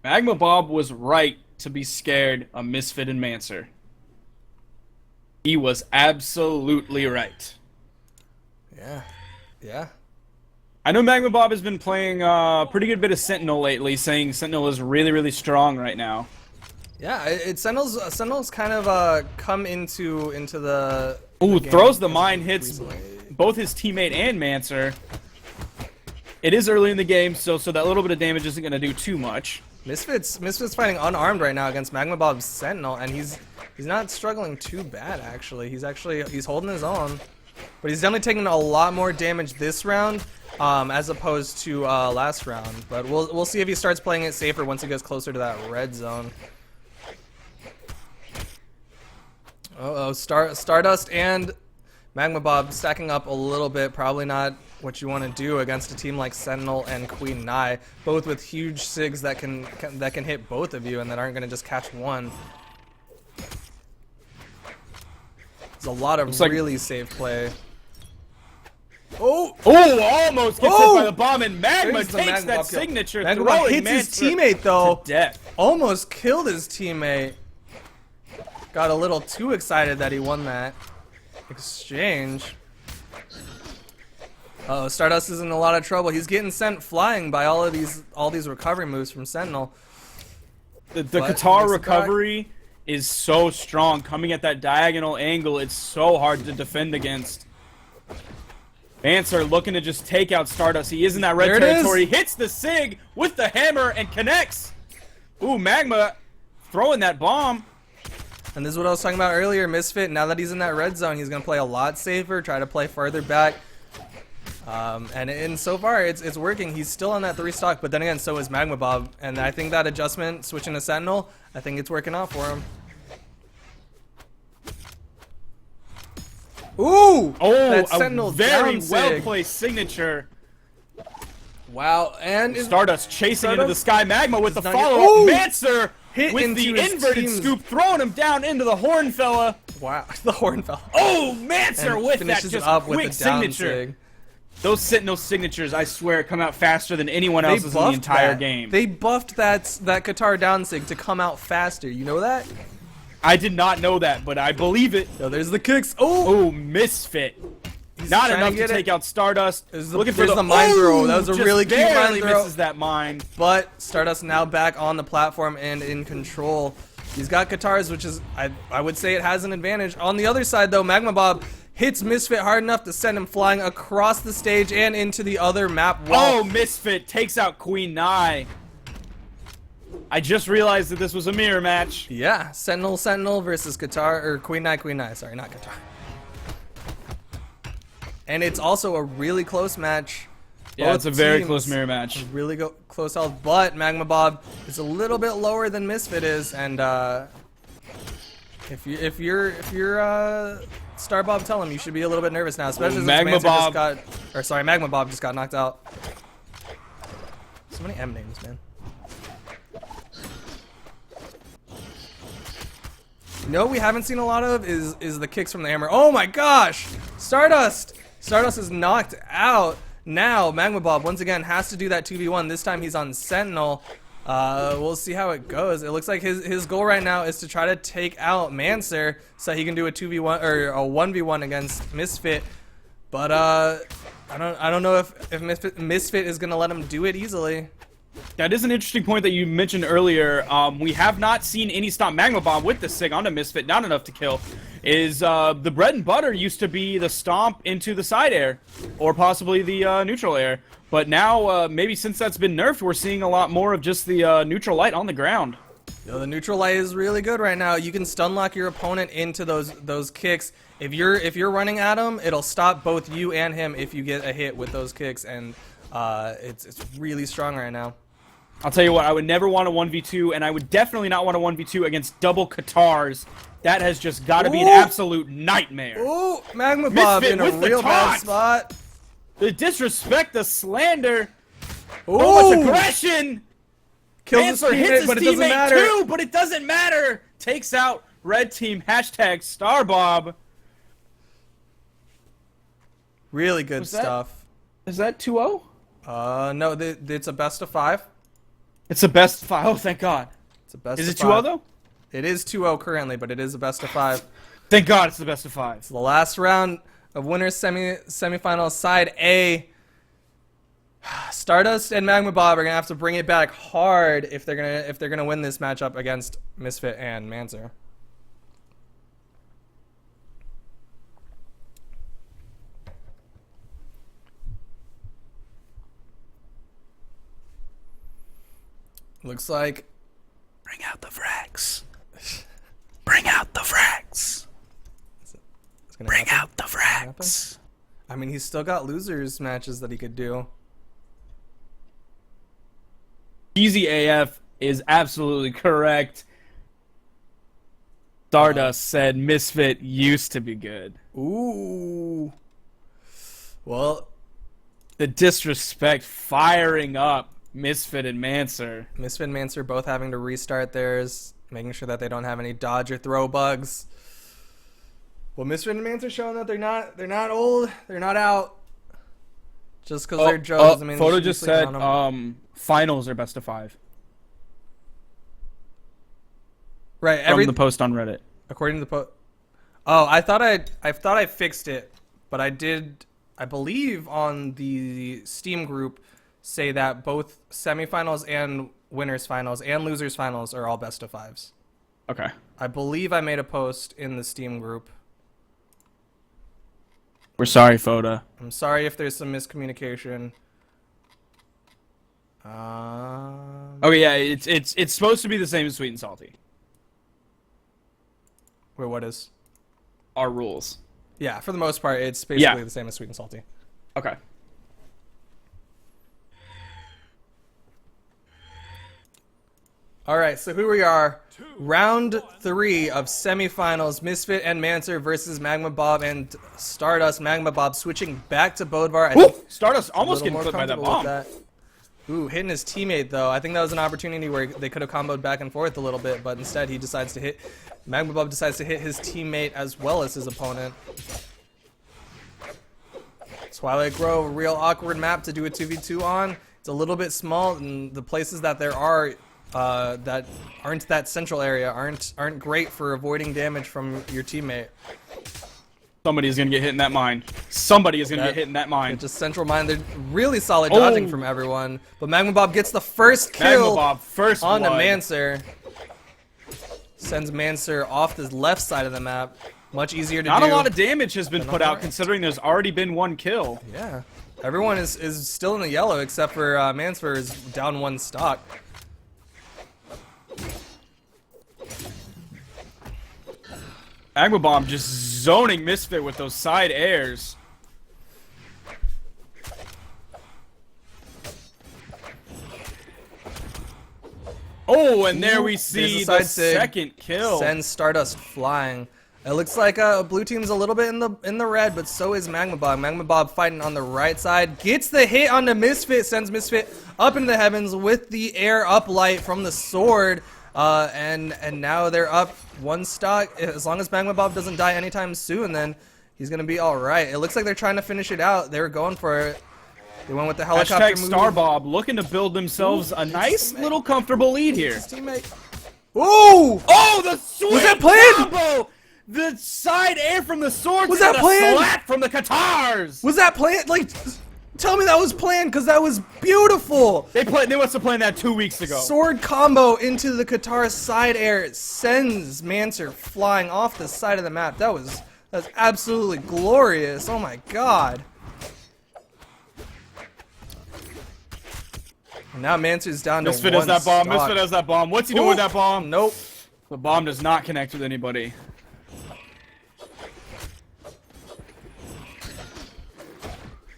Magma Bob was right to be scared of Misfit and Mancer. He was absolutely right.
Yeah. Yeah.
I know Magma Bob has been playing a pretty good bit of Sentinel lately, saying Sentinel is really, really strong right now.
Yeah, Sentinel's kind of come into the
Ooh,
game
throws the mine, hits
recently.
both his teammate and Mancer. It is early in the game, so that little bit of damage isn't going to do too much.
Misfit's fighting unarmed right now against Magma Bob's Sentinel, and he's not struggling too bad actually. He's holding his own, but he's definitely taking a lot more damage this round as opposed to last round. But we'll see if he starts playing it safer once he gets closer to that red zone. Uh-oh, Stardust and Magma Bob stacking up a little bit. Probably not what you want to do against a team like Sentinel and Queen Nai, both with huge SIGs that can hit both of you and that aren't going to just catch one. There's a lot of really safe play. Oh!
Oh, almost gets hit by the bomb, and Magma
There's the
takes
Magma
that
Bob kill.
signature,
Magma Bob
throwing
hits his
Mancer
teammate though.
to death.
Almost killed his teammate. Got a little too excited that he won that exchange. Uh-oh, Stardust is in a lot of trouble. He's getting sent flying by all these recovery moves from Sentinel.
The
But
Qatar
misses
recovery is so strong. Coming at that diagonal angle, it's so hard to defend against. Mancer looking to just take out Stardust. He is in that red
There it
territory.
is.
Hits the SIG with the hammer and connects. Ooh, Magma throwing that bomb.
And this is what I was talking about earlier. Misfit, now that he's in that red zone, he's going to play a lot safer, try to play further back. And so far, it's working. He's still on that 3 stock, but then again, so is Magma Bob. And I think that adjustment, switching to Sentinel, I think it's working out for him. Ooh!
Oh,
that
a
Sentinel
very
down sig.
well-placed signature.
Wow, and
Stardust chasing into the sky. Magma with the
not get-
follow-up.
Ooh!
Mancer
Hit
with
into
the
his
inverted
team's-
scoop, throwing him down into the horn fella.
Wow, the horn fell.
Oh, Mancer
And
with that
finishes
just
it up
quick
with the down
signature.
sig.
Those Sentinel signatures, I swear, come out faster than anyone else's in the
buffed
entire
that.
game.
They buffed that Qatar down sig to come out faster. You know that?
I did not know that, but I believe it.
No, there's the kicks. Oh,
Oh, Misfit. Not
trying to
enough to
get it.
take out Stardust.
There's
Looking for
there's
the,
the mine throw. That was a
just
really cute mine
barely
throw.
misses that mine.
But Stardust now back on the platform and in control. He's got Qatars, which is, I would say it has an advantage. On the other side, though, Magma Bob hits Misfit hard enough to send him flying across the stage and into the other map wall.
Oh, Misfit takes out Queen Nai. I just realized that this was a mirror match.
Yeah, Sentinel versus Qatar, or Queen Nai, sorry, not Qatar. And it's also a really close match.
Yeah,
Both
it's a very
teams
close mirror match.
really close health, but Magma Bob is a little bit lower than Misfit is, and if you're Star Bob, tell him you should be a little bit nervous now, especially since
Magma Bob
Magma Bob just got knocked out. So many M names, man. You know what we haven't seen a lot of is the kicks from the hammer. Oh my gosh! Stardust is knocked out. Now Magma Bob once again has to do that 2v1. This time he's on Sentinel. We'll see how it goes. It looks like his goal right now is to try to take out Mancer so he can do a 2v1 or a 1v1 against Misfit. But I don't know if Misfit is gonna let him do it easily.
That is an interesting point that you mentioned earlier. We have not seen any stop Magma Bomb with the SIG onto Misfit, not enough to kill. The bread and butter used to be the stomp into the side air, or possibly the neutral air. But now, maybe since that's been nerfed, we're seeing a lot more of just the neutral light on the ground.
Yo, the neutral light is really good right now. You can stun lock your opponent into those kicks. If you're running at him, it'll stop both you and him if you get a hit with those kicks, and it's really strong right now.
I'll tell you what, I would never want a 1v2, and I would definitely not want a 1v2 against double Qatars. That has just got to be an
Ooh.
absolute nightmare.
Ooh, Magma Bob
Misfit
in a
with the
real bad
taunt.
spot.
The disrespect, the slander,
Ooh,
so much aggression.
kills his
Mancer hits
teammate,
his
but it doesn't
teammate
matter.
too, but it doesn't matter. Takes out red team, hashtag StarBob.
Really good
Was that-
stuff.
Is that 2-0?
No, it's a best of 5.
It's the best 5. Oh, thank God.
It's a best
Is
of
it 2-0
5.
though?
It is 2-0 currently, but it is a best of 5.
Thank God it's the best of 5.
The last round of winners semifinals, side A. Stardust and Magma Bob are gonna have to bring it back hard if they're gonna win this matchup against Misfit and Mancer. Looks like
Bring out the frags. Bring out the frags.
it's gonna
Bring
happen.
out the frags.
I mean, he's still got losers matches that he could do.
Easy AF is absolutely correct. Stardust said Misfit used to be good.
Ooh. Well,
The disrespect firing up Misfit and Mancer.
Misfit and Mancer both having to restart theirs, making sure that they don't have any dodge or throw bugs. Well, Misfit and Mancer showing that they're not old, they're not out. Just because they're Joe doesn't mean they
Photo
should be
just
sleeping
said
on 'em.
finals are best of 5
Right,
from the post on Reddit.
according to the post. Oh, I thought I fixed it, but I believe on the Steam group say that both semifinals and winners finals and losers finals are all best of 5s.
Okay.
I believe I made a post in the Steam group.
We're sorry, Photo.
I'm sorry if there's some miscommunication.
Okay, yeah, it's supposed to be the same as Sweet and Salty.
Wait, what is?
Our rules.
Yeah, for the most part, it's basically the same as Sweet and Salty.
Okay.
All right, so here we are. Round 3 of semifinals. Misfit and Mancer versus Magma Bob and Stardust. Magma Bob switching back to Bodvar. I
Woo!
think
Stardust
a
almost
little
getting
more
clipped by that
comfortable
bomb.
with that. Ooh, hitting his teammate, though. I think that was an opportunity where they could have comboed back and forth a little bit, but instead he decides to hit... Magma Bob decides to hit his teammate as well as his opponent. Twilight Grove, a real awkward map to do a 2v2 on. It's a little bit small, and the places that there are that aren't that central area aren't great for avoiding damage from your teammate.
Somebody is gonna get hit in that mine. Somebody is gonna
That-
get hit in that mine.
It's just central mine. They're really solid dodging
Oh.
from everyone, but Magma Bob gets the first
Magma
kill
Bob, first
on the
blood.
Mancer. Sends Mancer off the left side of the map. Much easier to
Not
do.
a lot of damage has been
Then
put
on the
out,
right.
considering there's already been 1 kill.
Yeah. Everyone is still in the yellow except for Mancer is down 1 stock.
Magma Bomb just zoning Misfit with those side airs. Oh, and there we
There's
see
a side
the
sig.
second kill.
Sends Stardust flying. It looks like blue team's a little bit in the red, but so is Magma Bob. Magma Bob fighting on the right side. Gets the hit on the Misfit, sends Misfit up into the heavens with the air uplight from the sword. And now they're up 1 stock. As long as Magma Bob doesn't die anytime soon, then he's gonna be alright. It looks like they're trying to finish it out. They were going for it. They went with the helicopter
Hashtag
move.
Starbob looking to build themselves a nice little comfortable lead here.
His teammate. Ooh!
Oh, the sweet
Was that planned?
combo! The side air from the swords
Was
and
that
the
planned?
slap from the Katars!
Was that planned? Like, tell me that was planned, because that was beautiful!
They must have planned that 2 weeks ago.
Sword combo into the Qatar side air. It sends Mancer flying off the side of the map. That was absolutely glorious. Oh my god. And now Mancer's down to
Misfit
1
has that bomb.
stock.
Misfit has that bomb. What's he doing with that bomb?
Nope.
The bomb does not connect with anybody.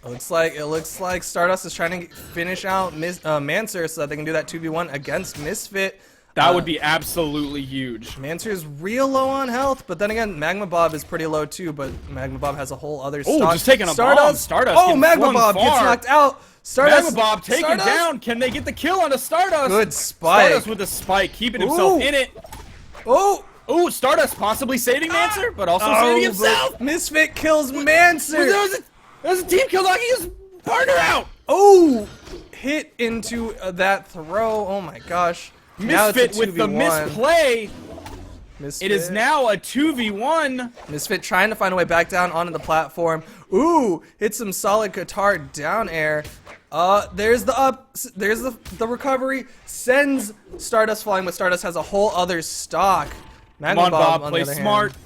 It looks like Stardust is trying to finish out Mancer so that they can do that 2v1 against Misfit.
That would be absolutely huge.
Mancer is real low on health, but then again, Magma Bob is pretty low too, but Magma Bob has a whole other
Oh,
stock.
just taking a bomb. Stardust
Oh,
getting
Magma
flung
Bob gets
far.
knocked out. Stardust.
Magma Bob taken
Stardust?
down. Can they get the kill on a Stardust?
Good spike.
Stardust with the spike, keeping himself
Ooh.
in it.
Oh!
Ooh, Stardust possibly saving Mancer, but also saving himself.
but Misfit kills Mancer.
There was a team kill knocking his partner out.
Oh! Hit into that throw. Oh my gosh. Now it's a
Misfit with the
2v1.
misplay.
Misfit.
It is now a 2v1.
Misfit trying to find a way back down onto the platform. Ooh, hit some solid Qatar down air. There's the up, there's the recovery. Sends Stardust flying, but Stardust has a whole other stock.
Come
Magma
on, Bob,
on
play
the other
smart.
hand.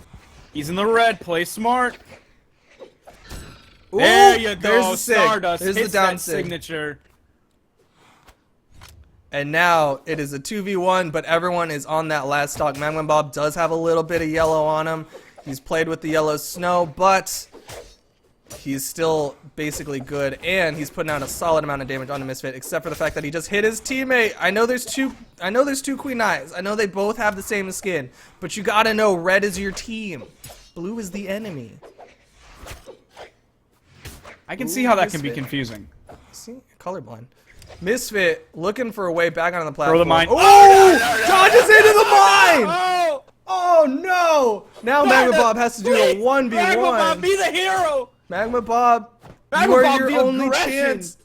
He's in the red, play smart.
Ooh,
There you go,
there's the sig.
Stardust
There's the
hits
down
that
sig.
signature.
And now it is a 2v1, but everyone is on that last stock. Magma Bob does have a little bit of yellow on him. He's played with the yellow snow, but he's still basically good, and he's putting out a solid amount of damage on the Misfit, except for the fact that he just hit his teammate. I know there's two Queen Eyes. I know they both have the same skin, but you gotta know red is your team. Blue is the enemy.
I can see how that can be
Misfit.
confusing.
See? Colorblind. Misfit looking for a way back onto the platform.
Throw the mine.
Oh! Dodges into the mine!
Oh!
Oh no! Now Magma Bob has to do a 1v1.
Magma Bob, be the hero!
Magma Bob,
Magma
you are
Bob,
your
the
only
aggression.
chance.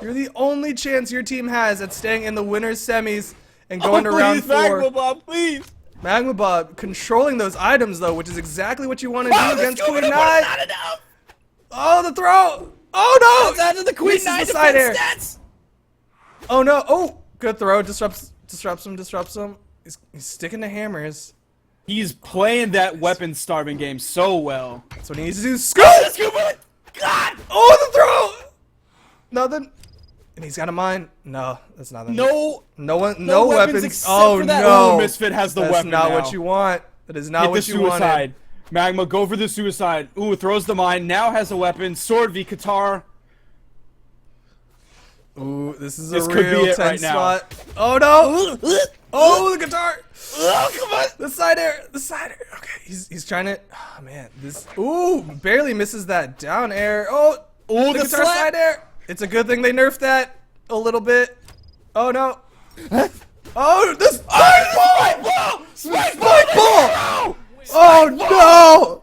You're the only chance your team has at staying in the winner's semis and going to round
please, Magma
4.
Bob, please!
Magma Bob controlling those items though, which is exactly what you want to
Oh,
do
the
against
Scooby-Doo
Queen
was
Knight.
not enough!
Oh, the throw! Oh no!
That's the Queen
Misses
Knight
the side air.
defense stats!
Oh no! Oh, good throw. Disrupts him. He's sticking to hammers.
He's playing that weapon-starving game so well.
That's what he needs to do. Scoop!
God!
Oh, the throw! Nothing. And he's got a mine. No, that's nothing.
No,
No one.
no
No
weapons
weapons.
except
Oh
for that.
no!
Ooh, Misfit has the
That's
weapon
not
now.
what you want. That is not
Hit
what
the
you wanted.
suicide. Magma, go for the suicide. Ooh, throws the mine. Now has a weapon. Sword v Qatar.
Ooh, this is
This
a
could be
real
it
tense
right now.
spot. Oh no! Oh, the guitar!
Oh, come on!
The side air! The side air! Okay, he's trying to. Oh man, this. Ooh, barely misses that down air. Oh,
Ooh,
the
the
guitar
slap.
side air. It's a good thing they nerfed that a little bit. Oh no! Oh, this spike ball!
Spike
ball! Oh no!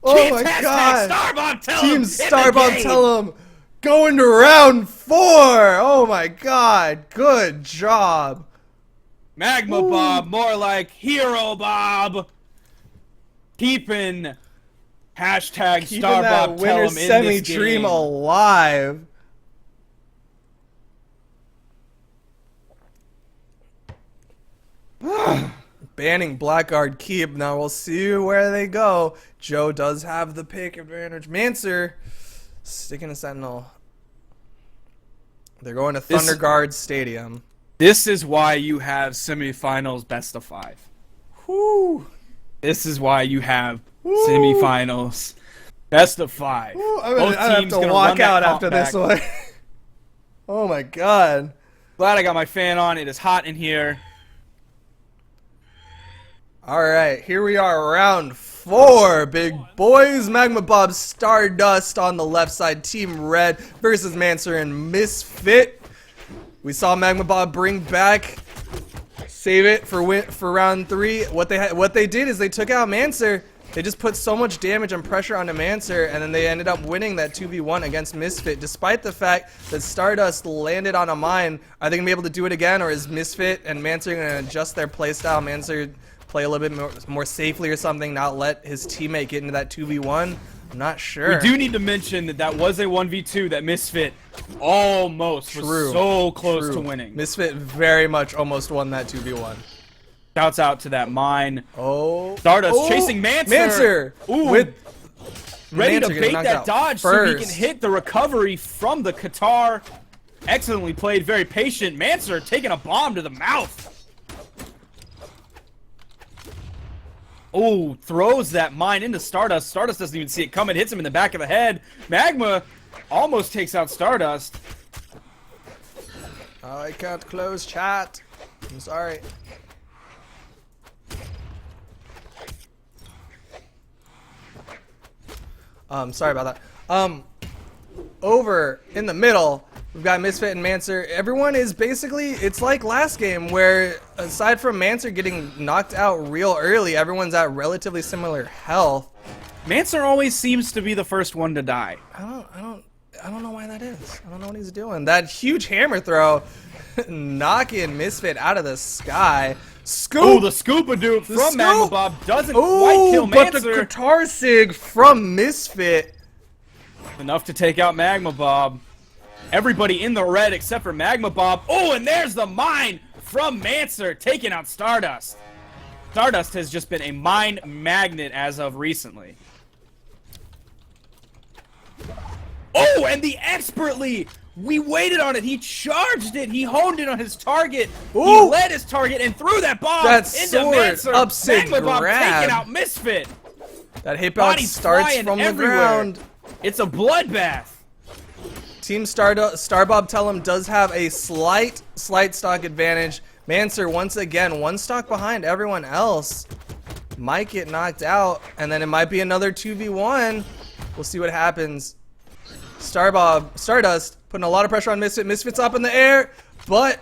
Oh my god!
Starbomb, tell
Team
him,
Starbomb, tell him. Going to round 4. Oh my god! Good job.
Magma Bob, more like Hero Bob. Keeping hashtag
Keeping that
Starbob tell
winner
him in
semi
this
dream
game.
alive. Banning Blackguard Keep. Now we'll see where they go. Joe does have the pick advantage. Mancer sticking to Sentinel. They're going to
This-
Thunder Guard Stadium.
This is why you have semifinals best of 5.
Whoo!
This is why you have
Woo.
semifinals best of 5.
Ooh, I'm
Both
gonna have
teams
to
gonna
walk
run that
out
comp
after this
back.
one. Oh my god.
Glad I got my fan on. It is hot in here.
Alright, here we are, round 4, big boys. Magma Bob Stardust on the left side, Team Red versus Mancer and Misfit. We saw Magma Bob bring back, save it for round 3. What they did is they took out Mancer. They just put so much damage and pressure onto Mancer, and then they ended up winning that 2v1 against Misfit, despite the fact that Stardust landed on a mine. Are they going to be able to do it again, or is Misfit and Mancer going to adjust their playstyle? Mancer play a little bit more safely or something, not let his teammate get into that 2v1? I'm not sure.
We do need to mention that that was a 1v2 that Misfit almost was so close to winning.
Misfit very much almost won that 2v1.
Shouts out to that mine.
Oh.
Stardust chasing Mancer.
Mancer!
Ooh.
With
Ready
Mancer
to
getting
bait
knocked
that
out
dodge so he can
first.
hit the recovery from the Qatar. Excellently played, very patient. Mancer taking a bomb to the mouth. Oh, throws that mine into Stardust. Stardust doesn't even see it coming. Hits him in the back of the head. Magma almost takes out Stardust.
I can't close chat. I'm sorry. Sorry about that. Over in the middle, we've got Misfit and Mancer. Everyone is basically, it's like last game where aside from Mancer getting knocked out real early, everyone's at relatively similar health.
Mancer always seems to be the first one to die.
I don't know why that is. I don't know what he's doing. That huge hammer throw, knocking Misfit out of the sky. Scoop.
Oh, the Scoopadoo from
scoop.
Magma Bob doesn't quite kill
but the
Mancer.
guitar sig from Misfit.
Enough to take out Magma Bob. Everybody in the red except for Magma Bob. Oh, and there's the mine from Mancer taking out Stardust. Stardust has just been a mine magnet as of recently. Oh, and the expertly, we waited on it. He charged it. He honed it on his target.
Ooh.
He led his target and threw that bomb
That
into
sword
Mancer.
up sig
Magma Bob
grab.
taking out Misfit.
That hitbox
Bodies
starts
flying
from the
everywhere.
ground.
It's a bloodbath.
Team Starbob Tellum does have a slight stock advantage. Mancer once again 1 stock behind everyone else. Might get knocked out, and then it might be another 2v1. We'll see what happens. Stardust putting a lot of pressure on Misfit. Misfit's up in the air, but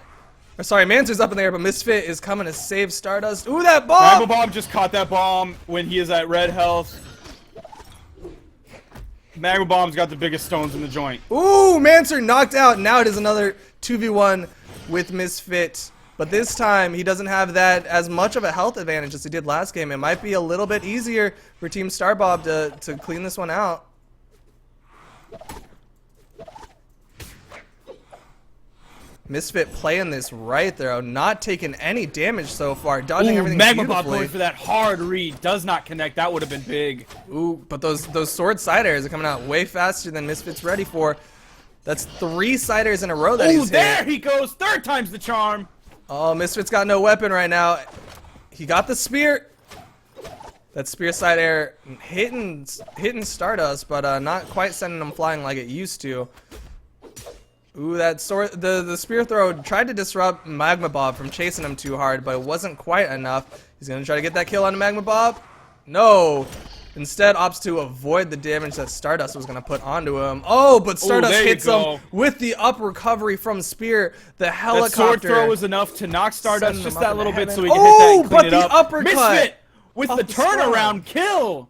Mancer's up in the air, but Misfit is coming to save Stardust. Ooh, that bomb!
Magma Bob just caught that bomb when he is at red health. Magma Bomb's got the biggest stones in the joint.
Ooh, Mancer knocked out. Now it is another 2v1 with Misfit. But this time, he doesn't have that as much of a health advantage as he did last game. It might be a little bit easier for Team Starbob to clean this one out. Misfit playing this right there, not taking any damage so far, dodging
Ooh,
everything
Magma Bob
beautifully.
going for that hard read. Does not connect. That would have been big.
Ooh, but those sword side airs are coming out way faster than Misfit's ready for. That's 3 side airs in a row that
Ooh,
he's
there
hit.
he goes. 3rd time's the charm.
Oh, Misfit's got no weapon right now. He got the spear. That spear side air hitting Stardust, but not quite sending him flying like it used to. Ooh, that sword, the spear throw tried to disrupt Magma Bob from chasing him too hard, but it wasn't quite enough. He's gonna try to get that kill on Magma Bob. No. Instead, opts to avoid the damage that Stardust was gonna put onto him. Oh, but Stardust
there you
hits him
go.
with the up recovery from spear. The
That
helicopter.
sword throw was enough to knock Stardust
Send him
just
up
that
into
little bit
heaven.
so he can
Oh,
hit that and
but
clean it
the
up.
uppercut
Misfit with
off
the
the spot.
turnaround kill.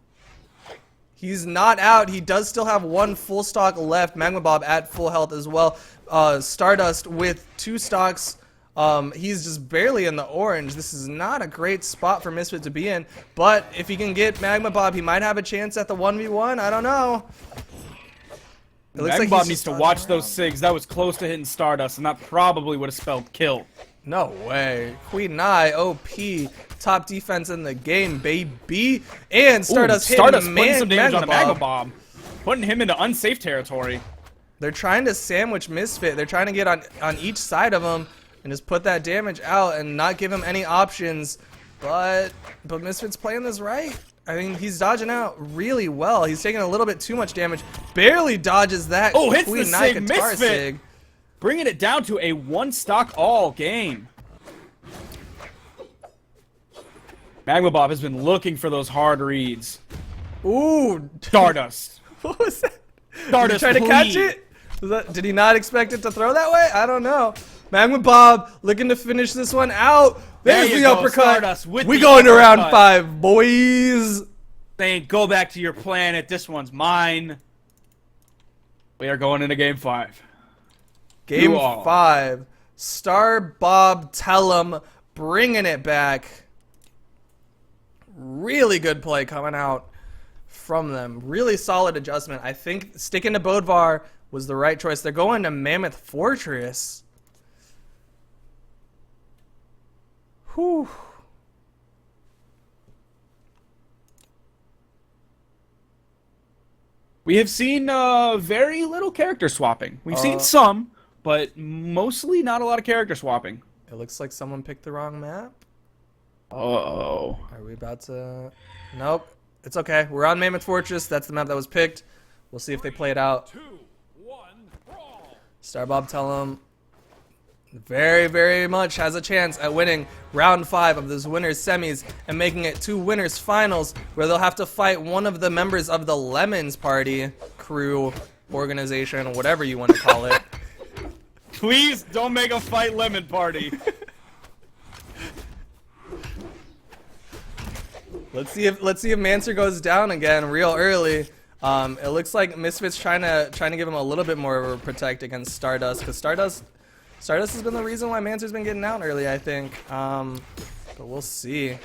He's not out. He does still have 1 full stock left. Magma Bob at full health as well. Stardust with 2 stocks. He's just barely in the orange. This is not a great spot for Misfit to be in. But if he can get Magma Bob, he might have a chance at the 1v1. I don't know. It looks
Magma
like
Bob
he's
needs
just
to
dodging
watch those
around.
SIGs. That was close to hitting Stardust, and that probably would have spelled kill.
No way. Queen Nai, OP, top defense in the game, baby. And Stardust
Ooh, Stardust
hitting
putting some damage on a Magma
Bob.
Bob. Putting him into unsafe territory.
They're trying to sandwich Misfit. They're trying to get on each side of him and just put that damage out and not give him any options. But Misfit's playing this right. I mean, he's dodging out really well. He's taking a little bit too much damage. Barely dodges that.
Oh, hits the
Queen Nai
Sig,
guitar
Misfit.
sig.
Bringing it down to a 1-stock all game. Magma Bob has been looking for those hard reads.
Ooh.
Stardust.
What was that?
Stardust,
Did he try to catch
please.
it? Did he not expect it to throw that way? I don't know. Magma Bob looking to finish this one out. There's
There you
the
go,
uppercut.
Stardust with
We
the
going to round
uppercut.
5, boys.
Saying, go back to your planet. This one's mine. We are going into game 5.
Game
You all.
5. Starbob Tellum bringing it back. Really good play coming out from them. Really solid adjustment. I think sticking to Bodvar was the right choice. They're going to Mammoth Fortress. Whew.
We have seen very little character swapping. We've seen some, but mostly not a lot of character swapping.
It looks like someone picked the wrong map.
Uh-oh.
Are we about to... Nope. It's okay. We're on Mammoth Fortress. That's the map that was picked. We'll see if they play it out. Starbob Tellum very, very much has a chance at winning round 5 of this winners semis and making it to winners finals, where they'll have to fight one of the members of the Lemons Party crew, organization, whatever you want to call it.
Please don't make a fight lemon party.
Let's see if Mancer goes down again real early. It looks like Misfit's trying to give him a little bit more of a protect against Stardust, because Stardust has been the reason why Mancer's been getting out early, I think. But we'll see.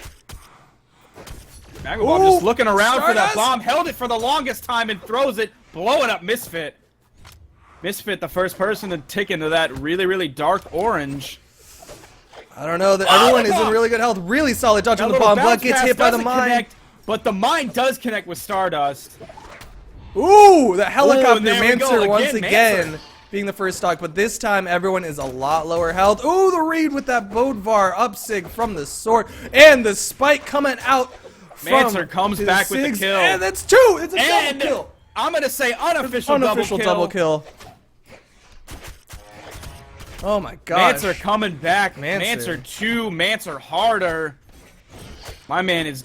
Magmabob
Ooh,
just looking around for that
Stardust!
bomb, held it for the longest time and throws it, blowing up Misfit. Misfit, the first person to tick into that really, really dark orange.
I don't know. Everyone
the
is in
bomb!
really good health. Really solid dodge
That
on the
little
bomb, but
bounce
gets
pass
hit by the
doesn't
mine.
connect, but the mine does connect with Stardust.
Ooh, the helicopter
there we go,
Mancer once
again,
again
Mancer.
being the first stock, but this time everyone is a lot lower health. Ooh, the read with that Bodvar upsig from the sword, and the spike coming out from
Mancer comes
his
back with the
Sigs,
kill.
and that's two. It's a
And
double kill.
I'm gonna say unofficial,
Unofficial double kill. Oh my gosh.
Mancer coming back.
Mancer.
Mancer 2, Mancer harder. My man is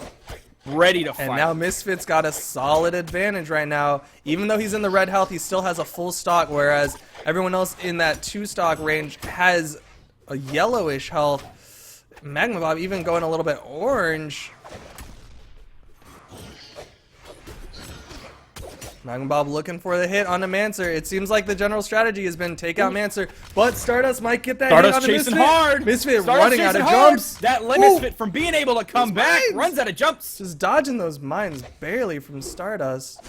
ready to fight.
And now Misfit's got a solid advantage right now. Even though he's in the red health, he still has a full stock, whereas everyone else in that 2-stock range has a yellowish health. Magmabob even going a little bit orange. Magmabob looking for the hit on the Mancer. It seems like the general strategy has been take out Mancer, but Stardust might get that hit
Stardust
on the
chasing
Misfit.
hard.
Misfit
Stardust
running out of
chasing hard.
jumps.
That
Ooh.
Misfit from being able to come
Those
back
mines.
runs out of jumps.
Just dodging those mines barely from Stardust.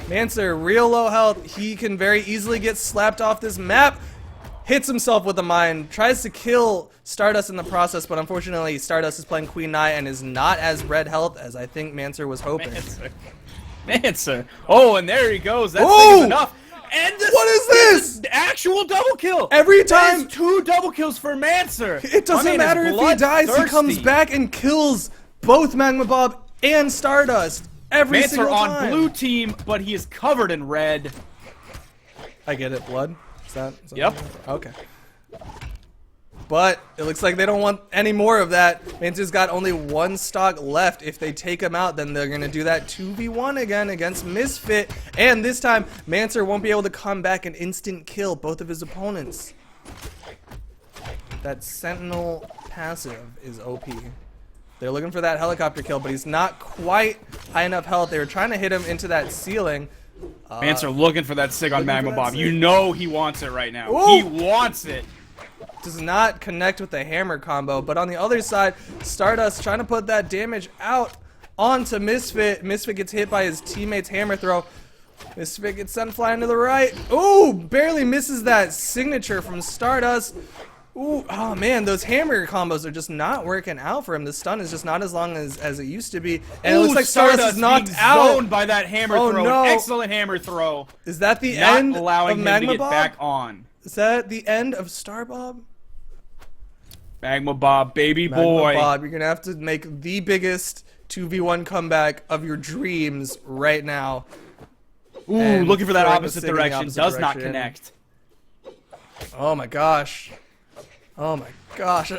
Mancer, real low health. He can very easily get slapped off this map. Hits himself with a mine. Tries to kill Stardust in the process, but unfortunately Stardust is playing Queen Nai and is not as red health as I think Mancer was hoping.
Mancer. Oh, and there he goes. That
Ooh.
thing is enough. And
What is this?
The actual double kill.
Every
That
time-
is 2 double kills for Mancer.
It doesn't matter if he dies, he comes back and kills both Magmabob and Stardust. Every
Mancer
single
on
time.
blue team, but he is covered in red.
I get it, blood. Is that
Yep.
Okay. But it looks like they don't want any more of that. Mancer's got only 1 stock left. If they take him out, then they're going to do that 2v1 again against Misfit. And this time, Mancer won't be able to come back and instant kill both of his opponents. That Sentinel passive is OP. They're looking for that helicopter kill, but he's not quite high enough health. They were trying to hit him into that ceiling.
Mancer looking for that sig on
looking for that
Magmabob.
sig.
You know he wants it right now.
Ooh.
He wants it.
Does not connect with the hammer combo, but on the other side, Stardust trying to put that damage out onto Misfit. Misfit gets hit by his teammate's hammer throw. Misfit gets sent flying to the right. Ooh, barely misses that signature from Stardust. Ooh, oh man, those hammer combos are just not working out for him. The stun is just not as long as it used to be. And it looks like Stardust is knocked
being
out.
zoned by that hammer
Oh,
throw.
no.
An excellent hammer throw.
Is that the
Not
end
allowing
of
him to get
Magmabob?
back on.
Is that the end of Starbob?
Magmabob, baby boy.
Bob, you're gonna have to make the biggest 2v1 comeback of your dreams right now.
Ooh,
And
looking for that
throwing the
opposite
sig in the
direction.
opposite
Does not
direction.
connect.
Oh my gosh. Oh my gosh.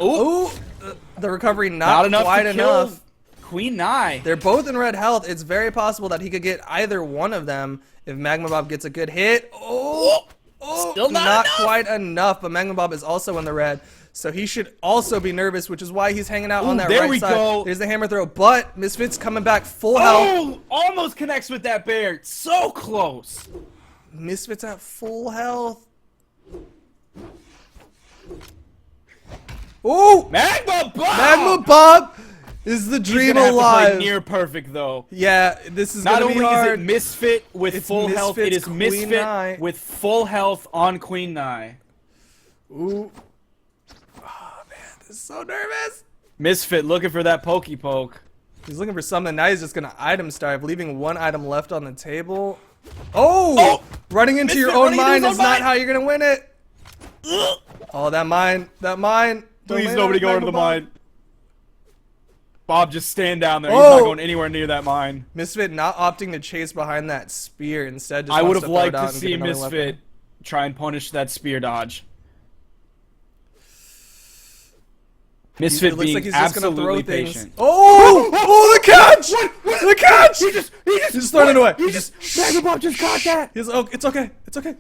Ooh.
The recovery
Not
not
enough
quite
to kill
enough.
Queen Nai.
They're both in red health. It's very possible that he could get either one of them if Magmabob gets a good hit.
Still not enough.
quite enough, but Magmabob is also in the red. So he should also be nervous, which is why he's hanging out on that
there
right
we
side.
go.
There's the hammer throw, but Misfit's coming back full health.
Oh, almost connects with that bear. So close.
Misfit's at full health. Ooh!
Magma Bob.
Magmabob is the
He's
dream
gonna have to play
alive.
near perfect though.
Yeah, this is
Not
gonna be
only is
hard.
it Misfit with
It's
full health, it
Misfit's
is
Queen
Misfit
Nai.
with full health on Queen Nai.
Ooh. Oh man, this is so nervous.
Misfit looking for that pokey poke.
He's looking for something. Now he's just gonna item starve, leaving 1 item left on the table. Oh! Running into your
Misfit
own
running into
mine
his
is
own
not
mine.
how you're gonna win it. Oh, that mine. Don't
Please,
land
nobody
on
go into the
Magmabob.
mine. Bob, just stand down there. He's
Oh.
not going anywhere near that mine.
Misfit not opting to chase behind that spear. Instead, just
I would
wants
have
to throw it
liked
out
to
and
see
get another weapon.
Misfit try and punish that spear dodge. Misfit
It looks
being
like he's just gonna throw
absolutely
things.
patient.
Oh! Oh, the catch! The catch!
He
He's throwing it away.
He just Magmabob just caught that.
It's okay. It's okay.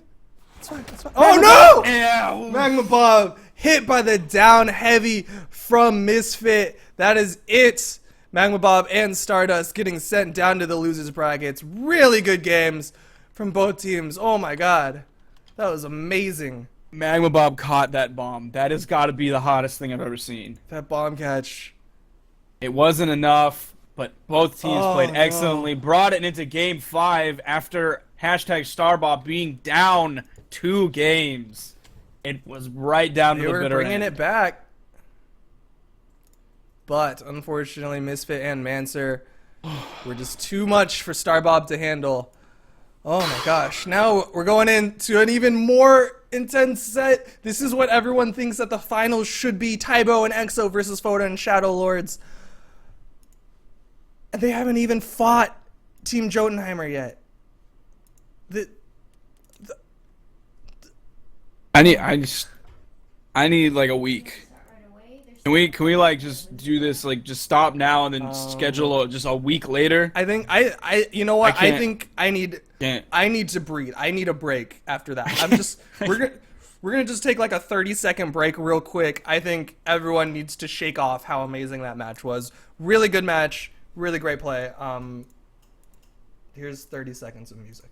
It's fine. It's fine. Oh no!
Ew.
Magmabob hit by the down heavy from Misfit. That is it. Magma Bob and Stardust getting sent down to the losers brackets. Really good games from both teams. Oh my god. That was amazing.
Magma Bob caught that bomb. That has got to be the hottest thing I've ever seen.
That bomb catch.
It wasn't enough, but both teams
Oh,
played
no.
excellently. Brought it into Game 5 after #StarBob being down 2 games. It was right down
They
to the
were
bitter
bringing
end.
it back. But unfortunately, Misfit and Mancer were just too much for Starbob to handle. Oh my gosh. Now we're going into an even more intense set. This is what everyone thinks that the finals should be. Tybo and EXO versus Foda and Shadow Lords. And they haven't even fought Team Jotunheimer yet.
I need like a week. Can we like just do this, like just stop now and then schedule just a week later?
I think you know what?
I
I
can't-
think I need to breathe. I need a break after that. I'm just we're gonna just take like a 30-second break real quick. I think everyone needs to shake off how amazing that match was. Really good match, really great play. Here's 30 seconds of music.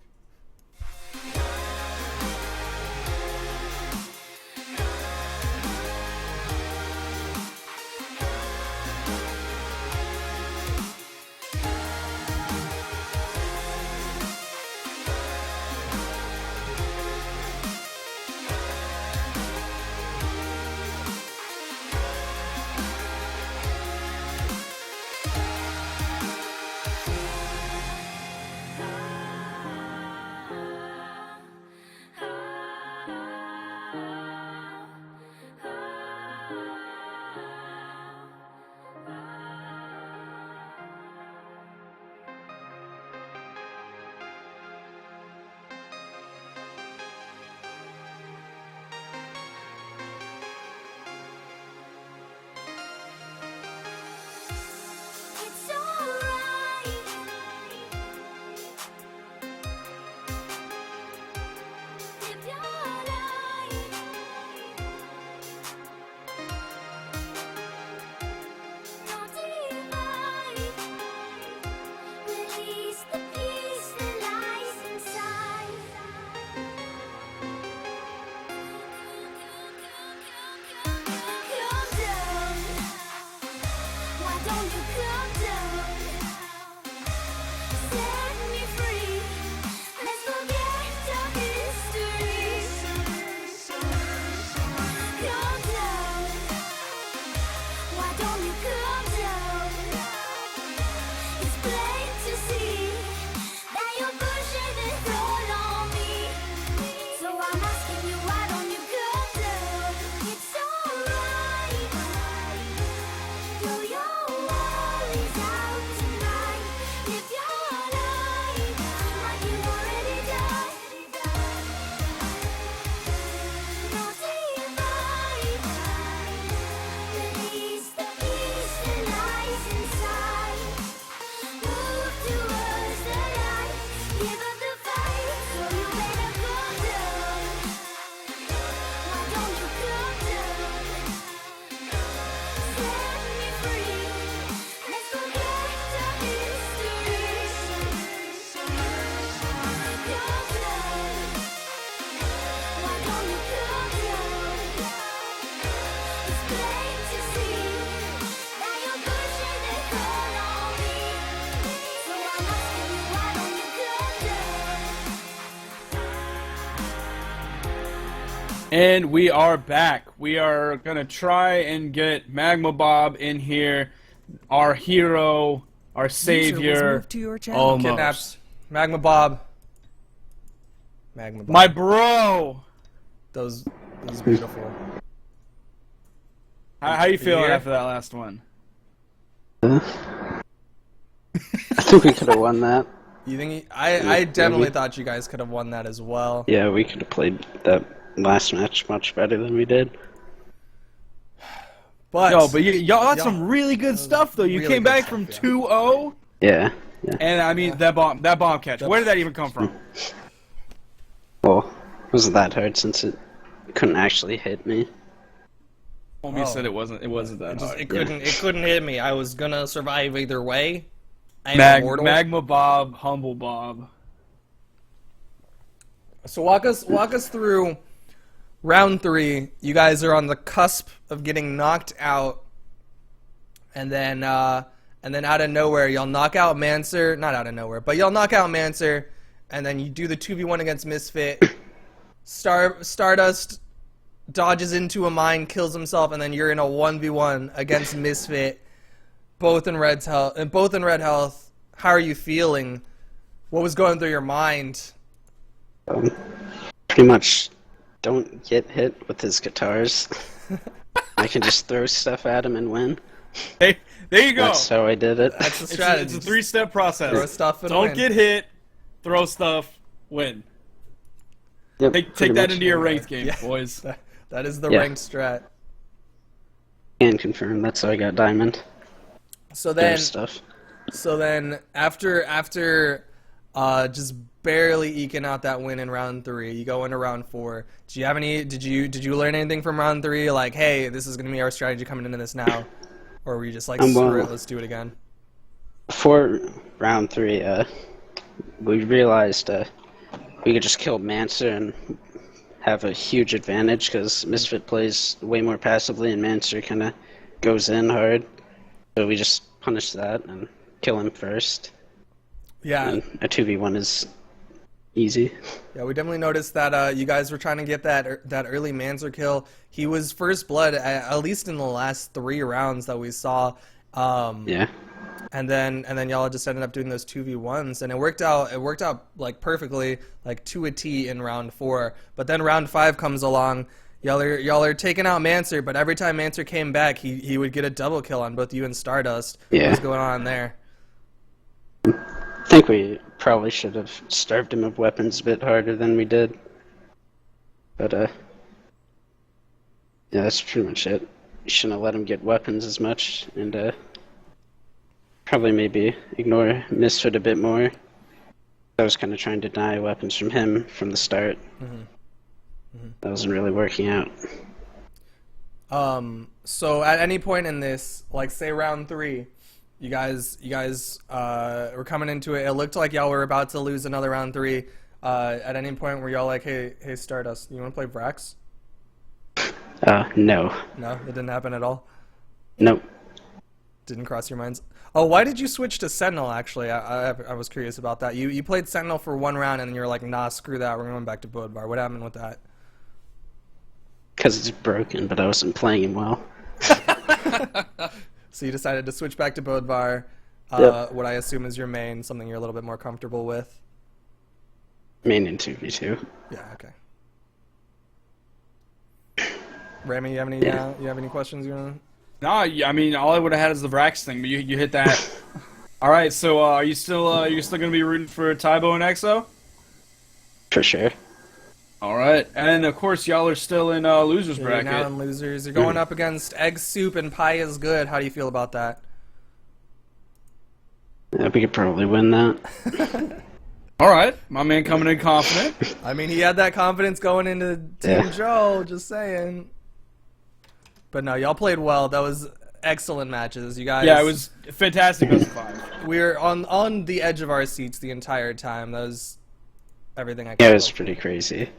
It's alright. Live your life. Don't divide. Release the peace that lies inside. Calm down. Why don't you calm down? Set me free. Let's forget our history. Calm down. Why don't you calm down? It's plain to see that you're pushing it all on me. So I'm asking you, why don't you calm down? It's alright. Throw your worries out tonight. Live your life like you already died. No divide. Release the peace that lies inside. Move towards the light. Give up the fight, so you better calm down. Why don't you calm down? Set me free. Let's forget our history. Calm down. Why don't you calm down? It's plain to see that you're pushing it all on me. So I'm asking you, why don't you calm down?
And we are back. We are gonna try and get Magma Bob in here, our hero, our
User was
savior.
moved to your channel.
Almost.
Kidnaps. Magma Bob. Magma Bob.
My bro.
That was beautiful.
How you feeling
Yeah.
after that last one?
I think we could have won that.
You think I definitely
maybe.
thought you guys could have won that as well.
Yeah, we could have played that last match much better than we did.
But
No, but y'all got
Y'all-
some really good stuff though. You
really
came
good
back
stuff,
from
yeah.
2-0,
Yeah, yeah.
and I mean that bomb catch. Where did that even come from?
Well, it wasn't that hard since it couldn't actually hit me.
Homie
Oh.
said it wasn't that
It, just,
hard.
it couldn't hit me. I was gonna survive either way. I am immortal.
Magma Bob, Humble Bob.
So walk us through round 3. You guys are on the cusp of getting knocked out, and then out of nowhere y'all knock out Mancer. Not out of nowhere, but y'all knock out Mancer, and then you do the 2v1 against Misfit. Stardust dodges into a mine, kills himself, and then you're in a 1v1 against Misfit. Both in red health. How are you feeling? What was going through your mind?
Pretty much don't get hit with his guitars. I can just throw stuff at him and win.
Hey, there you go.
That's how I did it.
That's the
It's
strategy.
a 3-step process.
Throw stuff and
Don't
win.
get hit, throw stuff, win.
Yep,
Take
pretty
that
much.
into your ranked game,
Yeah.
boys.
That is the
Yeah.
ranked strat.
Can confirm. That's how I got diamond.
So
Their
then,
stuff.
after just barely eking out that win in round 3, you go into round 4. Do you have any? Did you learn anything from round 3? Like, hey, this is gonna be our strategy coming into this now, or were you just like, screw it, let's do it again?
Before round 3, we realized we could just kill Mancer and have a huge advantage because Misfit plays way more passively and Mancer kind of goes in hard. So we just punish that and kill him first.
Yeah,
And a 2v1 is easy.
yeah, we definitely noticed that you guys were trying to get that early Manzer kill. He was first blood at least in the last 3 rounds that we saw.
Yeah.
And then y'all just ended up doing those 2v1s, and it worked out like perfectly, like to a T in round 4. But then round 5 comes along, y'all are taking out Mancer, but every time Mancer came back, he would get a double kill on both you and Stardust.
Yeah.
What's going on there?
I think we probably should have starved him of weapons a bit harder than we did. But, yeah, that's pretty much it. We shouldn't have let him get weapons as much, and, probably maybe ignore Misfit a bit more. I was kind of trying to deny weapons from him from the start. That wasn't really working out.
So at any point in this, like say round 3, you guys were coming into it. It looked like y'all were about to lose another round 3. At any point were y'all like, hey Stardust, you want to play Vrax?
No.
No, it didn't happen at all.
Nope.
Didn't cross your minds. Oh, why did you switch to Sentinel? Actually, I was curious about that. You played Sentinel for 1 round and then you're like, nah, screw that. We're going back to Bodvar. What happened with that?
Because it's broken, but I wasn't playing him well.
So you decided to switch back to Bodvar.
Yep.
What I assume is your main, something you're a little bit more comfortable with.
Main in 2v2.
Yeah. Okay. Rami, you have any questions you want?
No, I mean, all I would have had is the Vrax thing, but you hit that. All right, so are you still gonna be rooting for Tybo and EXO?
For sure.
All right, and of course y'all are still in losers
You're
bracket.
now in losers. You're going up against Egg Soup and Pie is Good. How do you feel about that?
Yeah, we could probably win that.
All right, my man coming in confident.
I mean, he had that confidence going into Team
Yeah.
Joe. Just saying. But no, y'all played well. That was excellent matches. You guys.
Yeah, it was fantastic as a 5.
We were on the edge of our seats the entire time. That was everything I could.
Yeah, it was
hope.
pretty crazy.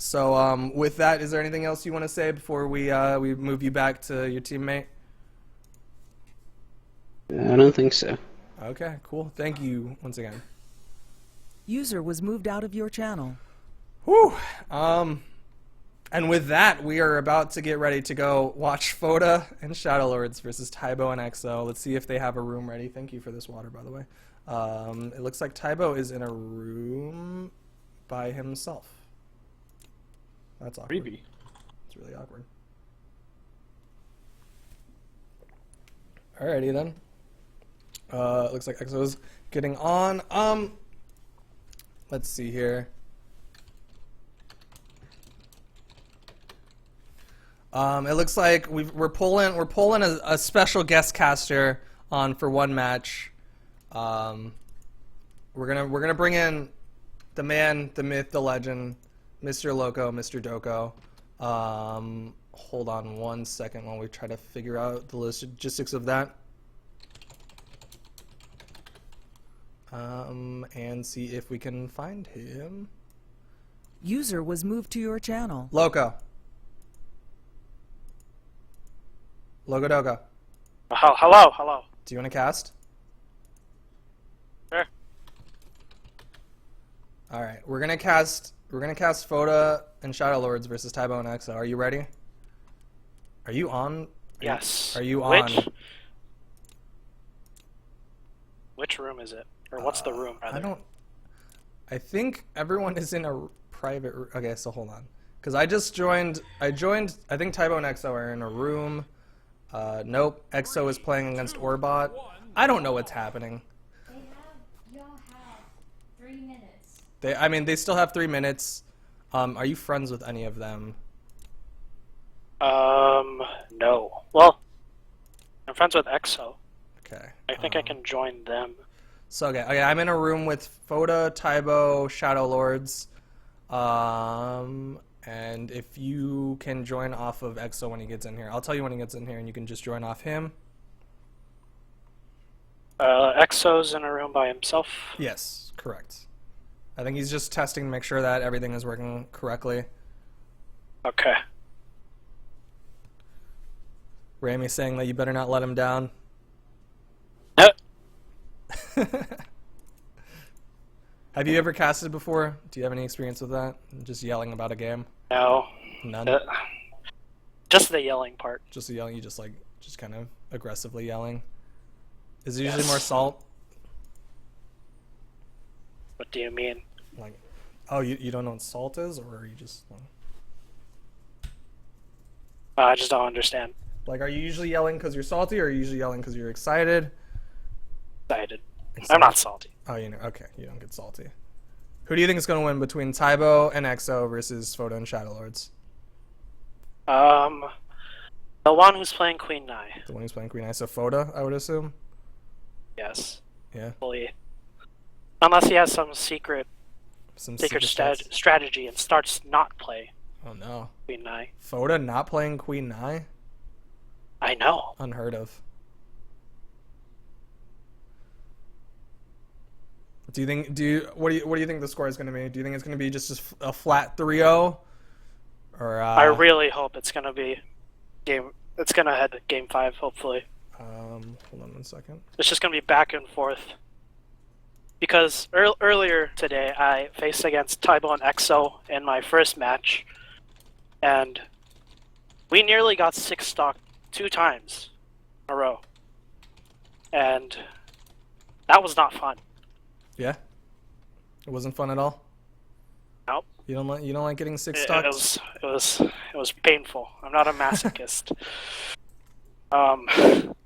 So, with that, is there anything else you want to say before we move you back to your teammate?
I don't think so.
Okay, cool. Thank you once again.
User was moved out of your channel.
Whew. And with that, we are about to get ready to go watch Foda and Shadowlords versus Tybo and EXO. Let's see if they have a room ready. Thank you for this water, by the way. It looks like Tybo is in a room by himself. That's awkward.
Creepy.
It's really awkward. Alrighty then. Looks like EXO's getting on. Let's see here. It looks like we're pulling a special guest caster on for 1 match. We're gonna bring in the man, the myth, the legend, Mr. Loco, Mr. Doko. hold on 1 second while we try to figure out the logistics of that. And see if we can find him.
User was moved to your channel.
Loco. Logo Dogo.
Hello.
Do you want to cast?
Sure.
Alright, we're gonna cast Foda and Shadow Lords versus Tybo and Exo. Are you ready? Are you on?
Yes.
Are you on?
Which room is it? Or what's the room, rather?
I think everyone is in a private room. Okay, so hold on. Because I joined, I think Tybo and Exo are in a room. Nope, Exo is playing against Orbot. I don't know what's happening.
Y'all have 3 minutes.
They still have 3 minutes. Are you friends with any of them?
No. Well, I'm friends with EXO.
Okay.
I think I can join them.
So okay, I'm in a room with Foda, Tybo, Shadow Lords, and if you can join off of EXO when he gets in here, I'll tell you when he gets in here, and you can just join off him.
EXO's in a room by himself.
Yes, correct. I think he's just testing to make sure that everything is working correctly.
Okay.
Rami's saying that you better not let him down. Have you ever casted before? Do you have any experience with that? Just yelling about a game?
No.
None?
Just the yelling part.
Just yelling? You just kind of aggressively yelling? Is it usually
Yes.
more salt?
What do you mean?
Like, oh, you don't know what salt is? Or are you just...
I just don't understand.
Like, are you usually yelling because you're salty, or are you usually yelling because you're excited?
Excited. I'm not salty.
Oh, okay, you don't get salty. Who do you think is going to win between Tybo and EXO versus Foda and Shadow Lords?
The one who's playing Queen Nai.
The one who's playing Queen Eye, so Foda, I would assume?
Yes.
Yeah.
Fully. Unless he has some secret
Some
stats. Strategy and starts not play
Oh no.
Queen Nai.
Foda not playing Queen Nai?
I know.
Unheard of. What do you think the score is going to be? Do you think it's going to be just a flat 3-0? Or
I really hope it's gonna be it's gonna head to game 5, hopefully.
hold on 1 second.
It's just gonna be back and forth. Because earlier today I faced against Tybo and EXO in my first match, and we nearly got 6 stock 2 times in a row. And that was not fun.
Yeah? It wasn't fun at all?
Nope.
You don't like getting 6
It
stocks?
was painful. I'm not a masochist. And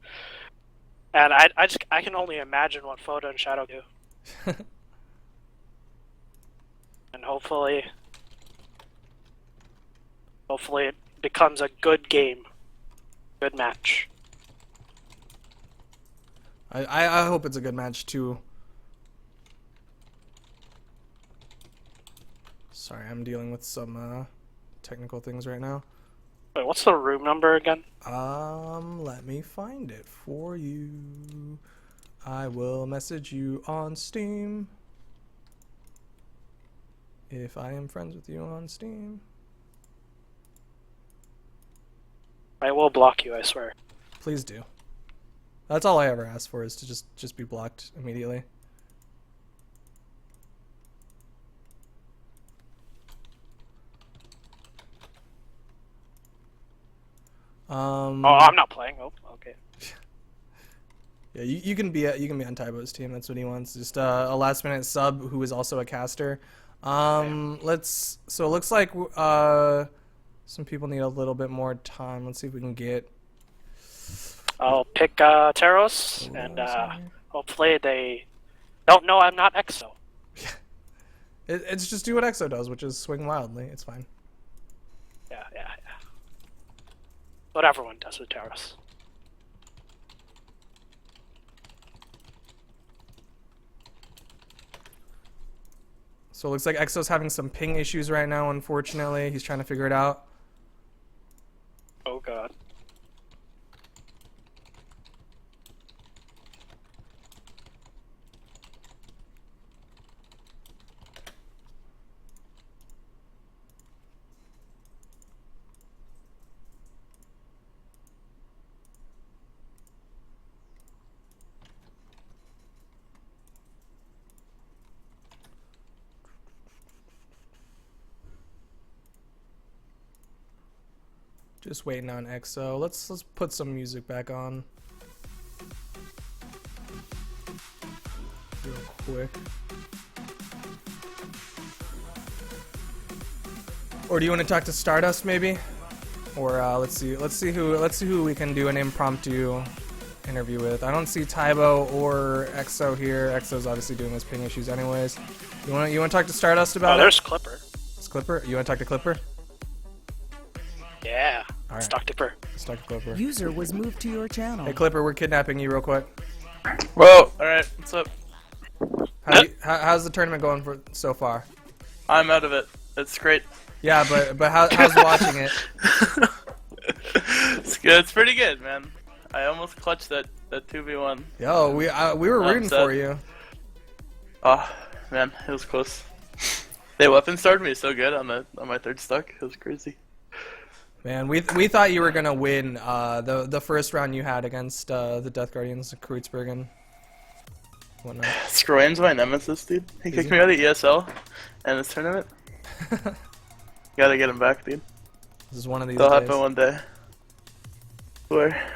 I can only imagine what Foda and Shadow do. And hopefully it becomes a good game. Good match.
I hope it's a good match too. Sorry, I'm dealing with some technical things right now.
Wait, what's the room number again?
Let me find it for you. I will message you on Steam. If I am friends with you on Steam.
I will block you, I swear.
Please do. That's all I ever ask for, is to just be blocked immediately.
Oh, I'm not playing. Oh, okay.
Yeah, you can be on Tybo's team. That's what he wants. Just a last minute sub who is also a caster. So it looks like some people need a little bit more time. Let's see if we can get.
I'll pick Taros, and hopefully they don't know I'm not EXO.
It's just do what EXO does, which is swing wildly. It's fine.
Yeah. What everyone does with Taros.
So it looks like EXO's having some ping issues right now, unfortunately. He's trying to figure it out.
Oh god.
Just waiting on EXO. Let's put some music back on. Real quick. Or do you want to talk to Stardust maybe? Or let's see who we can do an impromptu interview with. I don't see Tybo or EXO here. EXO's obviously doing his ping issues anyways. You want to talk to Stardust about
Oh, there's Clipper.
It's Clipper? You want to talk to Clipper?
Yeah.
All
Let's
right.
talk to Clipper.
Let's talk to Clipper.
User was moved to your channel.
Hey Clipper, we're kidnapping you real quick.
Whoa, alright, what's up?
How's the tournament going for so far?
I'm out of it. It's great.
Yeah, but how's watching it?
It's good. It's pretty good, man. I almost clutched that 2v1.
Yo, we were
I'm
rooting
set.
for you.
Oh, man, it was close. They weapon started me so good on my third stock. It was crazy.
Man, we thought you were gonna win the first round you had against the Death Guardians, Kreuzberg and whatnot.
Scroyan's my nemesis, dude. He kicked me out of ESL and this tournament. Gotta get him back, dude.
This is one of these
That'll
days.
happen one day. Where?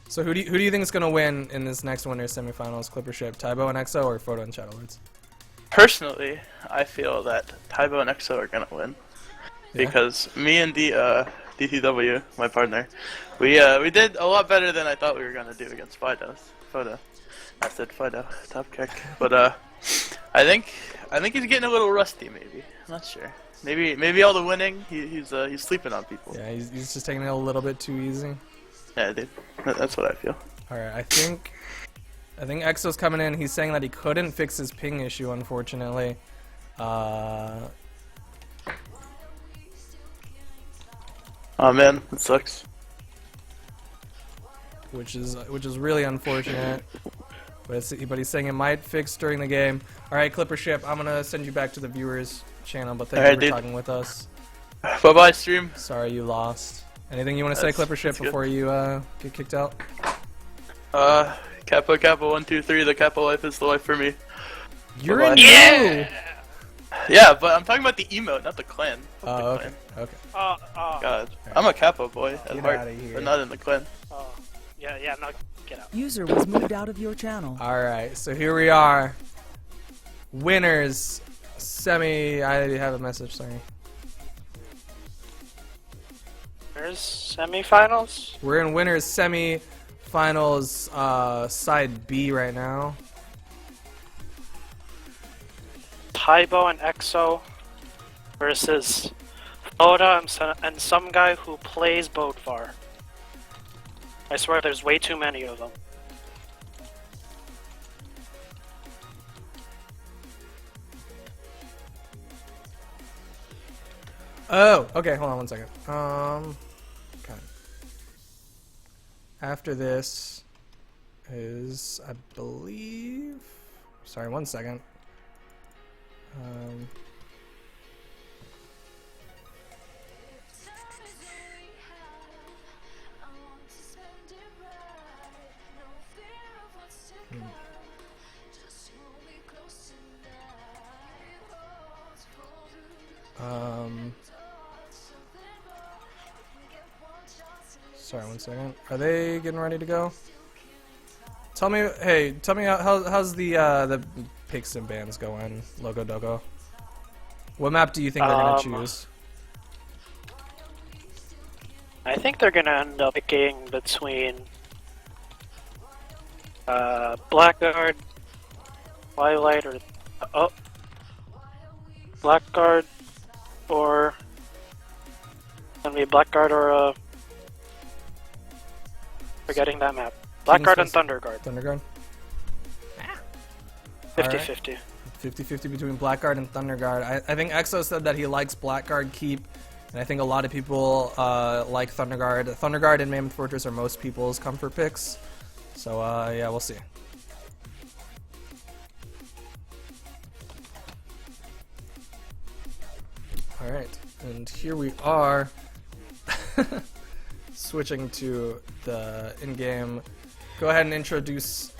So who do you think is gonna win in this next Winners semifinals? Clippership, Tybo and EXO, or Photo and Shadowlords?
Personally, I feel that Tybo and EXO are gonna win.
Yeah?
Because me and DTW, my partner, we did a lot better than I thought we were gonna do against Photo. I said Photo, top kick. But I think he's getting a little rusty. Maybe I'm not sure. Maybe all the winning, he's sleeping on people.
Yeah, he's just taking it a little bit too easy.
Yeah, dude. That's what I feel.
All right, I think EXO's coming in. He's saying that he couldn't fix his ping issue, unfortunately.
Oh man, it sucks.
Which is really unfortunate. But he's saying it might fix during the game. All right, Clippership, I'm gonna send you back to the viewers channel, but thank you for
dude.
talking with us.
Bye bye, stream.
Sorry you lost. Anything you want to say, Clippership,
that's good.
before you get kicked out?
Kappa 1 2 3. The Kappa life is the life for me.
You're
Bye-bye.
in
Yeah!
Yeah, but I'm talking about the emote, not the clan. Fuck the
Oh, okay.
clan.
Okay.
God, I'm a Kappa boy at
Get
heart,
outta here.
but not in the clan.
Yeah, no, get out.
User was moved out of your channel.
All right, so here we are. Winners semi. I have a message. Sorry.
There's semifinals.
We're in winners semi-finals side B right now.
Tybo and EXO versus Oda and some guy who plays Bodvar. I swear there's way too many of them.
Oh, okay. Hold on one second. Okay. After this is, I believe. Sorry, one second. Sorry, one second. Are they getting ready to go? Tell me how's the picks and bans going, Logo Dogo? What map do you think they're gonna choose?
I think they're gonna end up picking between Blackguard, Twilight, or Blackguard, or gonna be Blackguard or forgetting that map. Blackguard and Thunderguard.
Thunderguard?
50-50.
50-50 between Blackguard and Thunderguard. I think EXO said that he likes Blackguard Keep And I think a lot of people like Thunderguard. Thunderguard and Mammoth Fortress are most people's comfort picks. So yeah, we'll see. Alright, and here we are switching to the in-game. Go ahead and introduce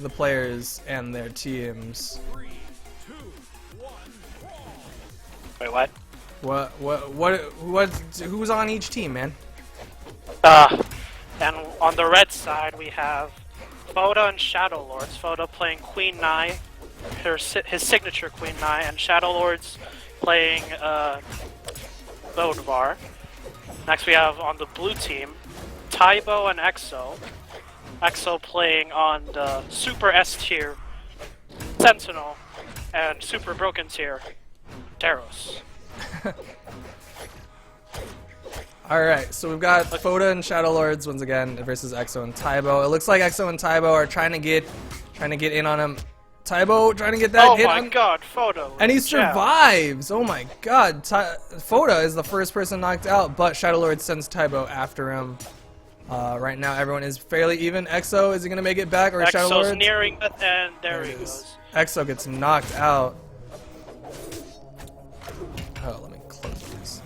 the players and their teams.
Wait, what?
Who's on each team, man?
And on the red side we have Foda and Shadow Lords. Foda playing Queen Nai, his signature Queen Nai, and Shadow Lords playing Bodvar. Next we have on the blue team Taibo and Exo. Exo playing on the Super S tier Sentinel and Super Broken tier Teros.
Alright, so we've got Foda and Shadow Lords once again versus Exo and Taibo. It looks like Exo and Taibo are trying to get in on him. Taibo trying to get that hit
Oh my
on,
god, Foda!
and he
Jab.
survives! Oh my god, Foda is the first person knocked out, but Shadow Lord sends Taibo after him. Right now everyone is fairly even. Exo, is he gonna make it back, or Shadow Lord?
Exo's nearing it, and there he goes.
Exo gets knocked out. Oh, let me close this.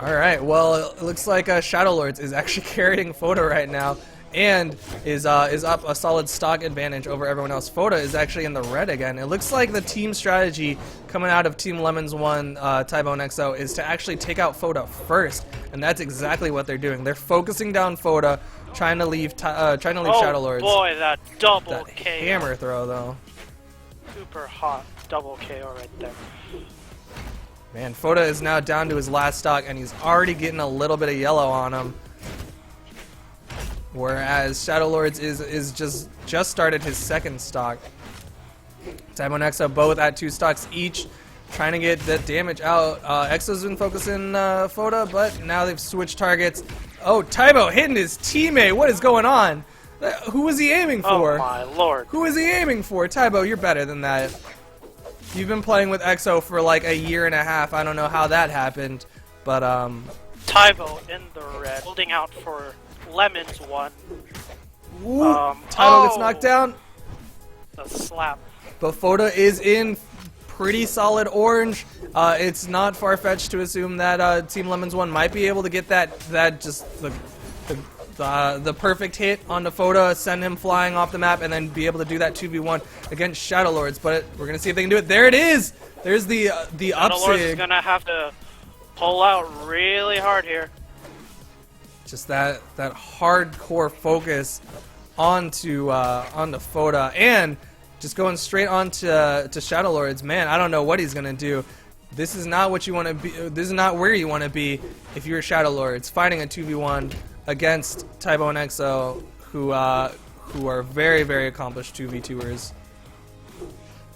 Alright, well, it looks like Shadow Lords is actually carrying Foda right now, and is up a solid stock advantage over everyone else. Foda is actually in the red again. It looks like the team strategy coming out of Team Lemons 1, Taibo and Exo, is to actually take out Foda first, and that's exactly what they're doing. They're focusing down Foda, trying to leave Shadow Lords.
Oh boy, that double
That
KO.
hammer throw, though.
Super hot double KO right there.
Man, Foda is now down to his last stock, and he's already getting a little bit of yellow on him. Whereas Shadow Lords is just started his second stock. Taibo and Exo both at 2 stocks each, trying to get that damage out. Exo's been focusing Foda, but now they've switched targets. Oh, Taibo hitting his teammate. What is going on? Who was he aiming for?
Oh my lord.
Who is he aiming for? Taibo, you're better than that. You've been playing with Exo for like a year and a half. I don't know how that happened, but
Taibo in the red, holding out for Lemons 1.
Ooh, Taibo gets knocked down.
The slap.
But Foda is in pretty solid orange. It's not far-fetched to assume that Team Lemons 1 might be able to get that just the perfect hit onto Foda, send him flying off the map, and then be able to do that 2v1 against Shadow Lords. But we're gonna see if they can do it. There it is. There's the
Shadow Lords is
upsig.
gonna have to pull out really hard here.
Just that hardcore focus onto Foda, and just going straight onto Shadow Lords. Man, I don't know what he's gonna do. This is not what you want to be. This is not where you want to be if you're Shadow Lords fighting a 2v1 against Taibo and Exo, who are very, very accomplished 2v2ers.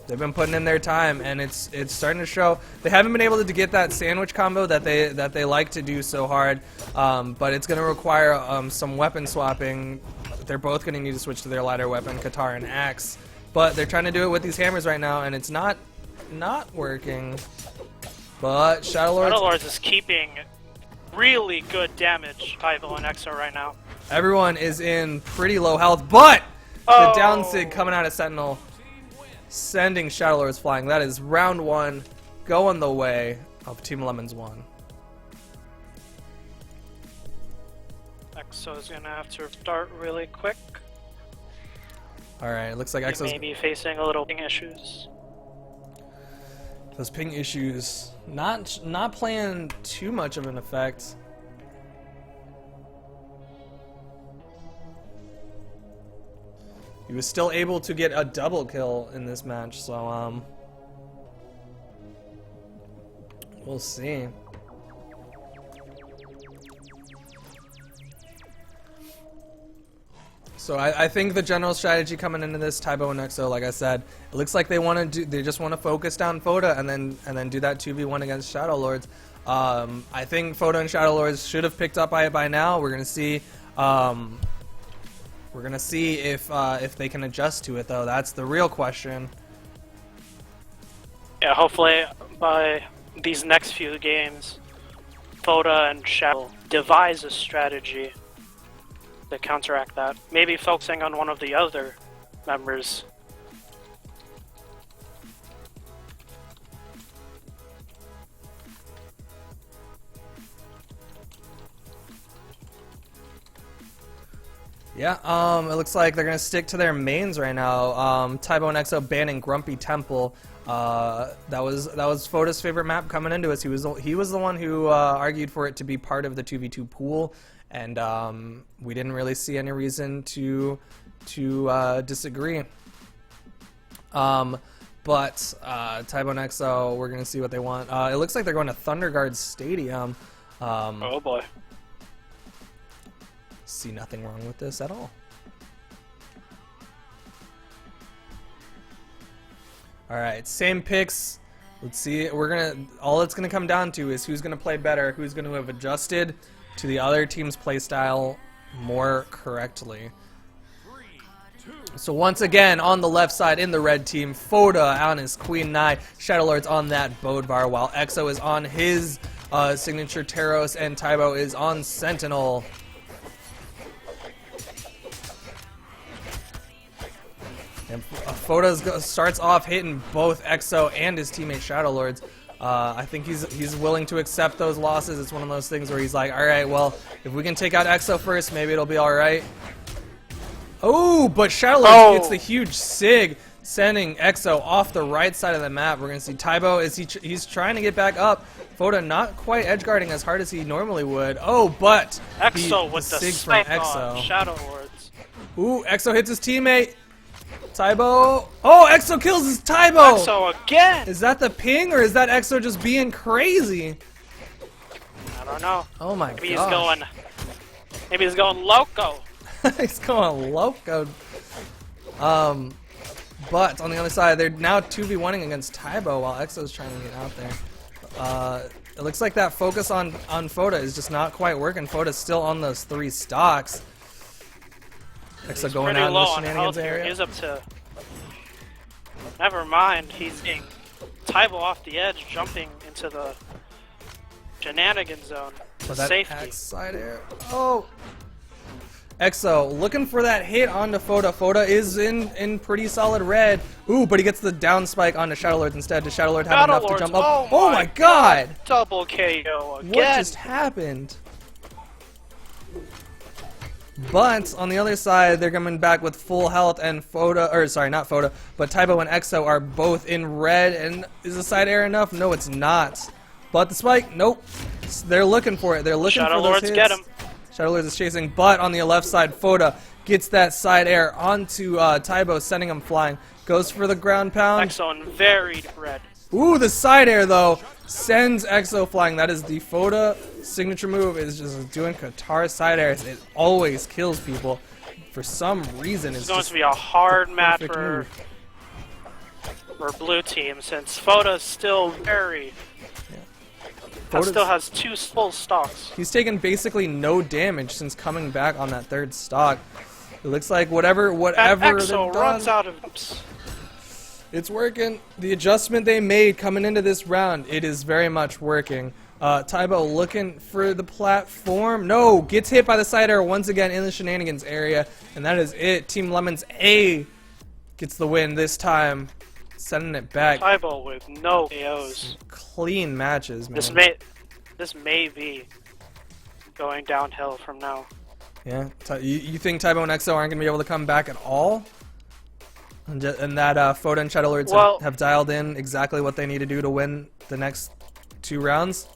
They've been putting in their time, and it's starting to show. They haven't been able to get that sandwich combo that they like to do so hard, but it's going to require some weapon swapping. They're both going to need to switch to their lighter weapon, Katar and Axe, but they're trying to do it with these hammers right now, and it's not working. But Shadow Lords
is keeping really good damage, Taibo and Exo right now.
Everyone is in pretty low health, but the down sig coming out of Sentinel, sending Shadow Lords flying. That is round 1 going the way of Team Lemons 1.
Exo's gonna have to start really quick.
Alright, it looks like
He
Exo's
may be facing a little ping issues.
those ping issues not playing too much of an effect. He was still able to get a double kill in this match, so we'll see. So I think the general strategy coming into this, Taibo and Exo, like I said, it looks like they just want to focus down Foda and then do that 2v1 against Shadow Lords. I think Foda and Shadow Lords should have picked up by now. We're gonna see. We're gonna see if they can adjust to it, though. That's the real question.
Yeah, hopefully by these next few games, Foda and Shadow devise a strategy to counteract that. Maybe focusing on one of the other members.
Yeah, it looks like they're gonna stick to their mains right now. Tybo and Exo banning Grumpy Temple. That was Foda's favorite map coming into us. He was the one who argued for it to be part of the 2v2 pool, and we didn't really see any reason to disagree. But Tybo and Exo, we're gonna see what they want. It looks like they're going to Thunderguard Stadium.
Oh boy.
See nothing wrong with this at all. Alright, same picks. Let's see. All it's gonna come down to is who's gonna play better, who's gonna have adjusted to the other team's playstyle more correctly. So once again, on the left side in the red team, Foda on his Queen Nai, Shadowlord's on that Bodvar, while Exo is on his signature Taros, and Tybo is on Sentinel. And Foda starts off hitting both Exo and his teammate Shadowlords. I think he's willing to accept those losses. It's one of those things where he's like, all right, well, if we can take out Exo first, maybe it'll be all right. Oh, but Shadowlords gets the huge sig, sending Exo off the right side of the map. We're gonna see Tybo he's trying to get back up. Foda not quite edgeguarding as hard as he normally would. Oh, but
Exo with the
sig from
spike on
Exo.
Shadowlords.
Ooh, Exo hits his teammate. Tybo. Oh, Exo kills his Tybo.
Exo again.
Is that the ping, or is that Exo just being crazy?
I don't know.
Oh my
Maybe
gosh.
Maybe he's going loco.
He's going loco. But on the other side, they're now 2v1ing against Tybo while Exo's trying to get out there. It looks like that focus on Foda is just not quite working. Foda's still on those 3 stocks. Exo going
pretty
out in
low
the
on
shenanigans
health here.
area.
He's up to. Never mind. He's getting Tybo off the edge, jumping into the shenanigan zone.
But that
Safety.
axe side air. Oh. Exo looking for that hit onto Foda. Foda is in pretty solid red. Ooh, but he gets the down spike onto Shadowlord instead. Does Shadowlord have enough to
Shadowlords,
jump up?
oh
my god!
Double KO again.
What just happened? But on the other side, they're coming back with full health, and Foda, or sorry, not Foda, but Tybo and Exo are both in red. And is the side air enough? No, it's not. But the spike, nope. They're looking for it. They're looking for those
Shadowlords
hits.
get him.
Shadowlords is chasing, but on the left side, Foda gets that side air onto Tybo, sending him flying. Goes for the ground pound.
Exo in very red.
Ooh, the side air though sends Exo flying. That is the Foda signature move. Is just doing Qatar side airs. It always kills people. For some reason,
It's going to be a hard match for blue team since Foda's still very. Still has 2 full stocks.
He's taken basically no damage since coming back on that 3rd stock. It looks like whatever
And
they've
Exo
done,
runs out of oops.
it's working. The adjustment they made coming into this round, it is very much working. Tybo looking for the platform. No, gets hit by the side air once again in the shenanigans area, and that is it. Team Lemons A gets the win this time, sending it back.
Tybo with no KOs.
Clean matches, man.
This may be going downhill from now.
Yeah, you think Tybo and Exo aren't going to be able to come back at all? And that Foda and Shadowlords have dialed in exactly what they need to do to win the next 2 rounds?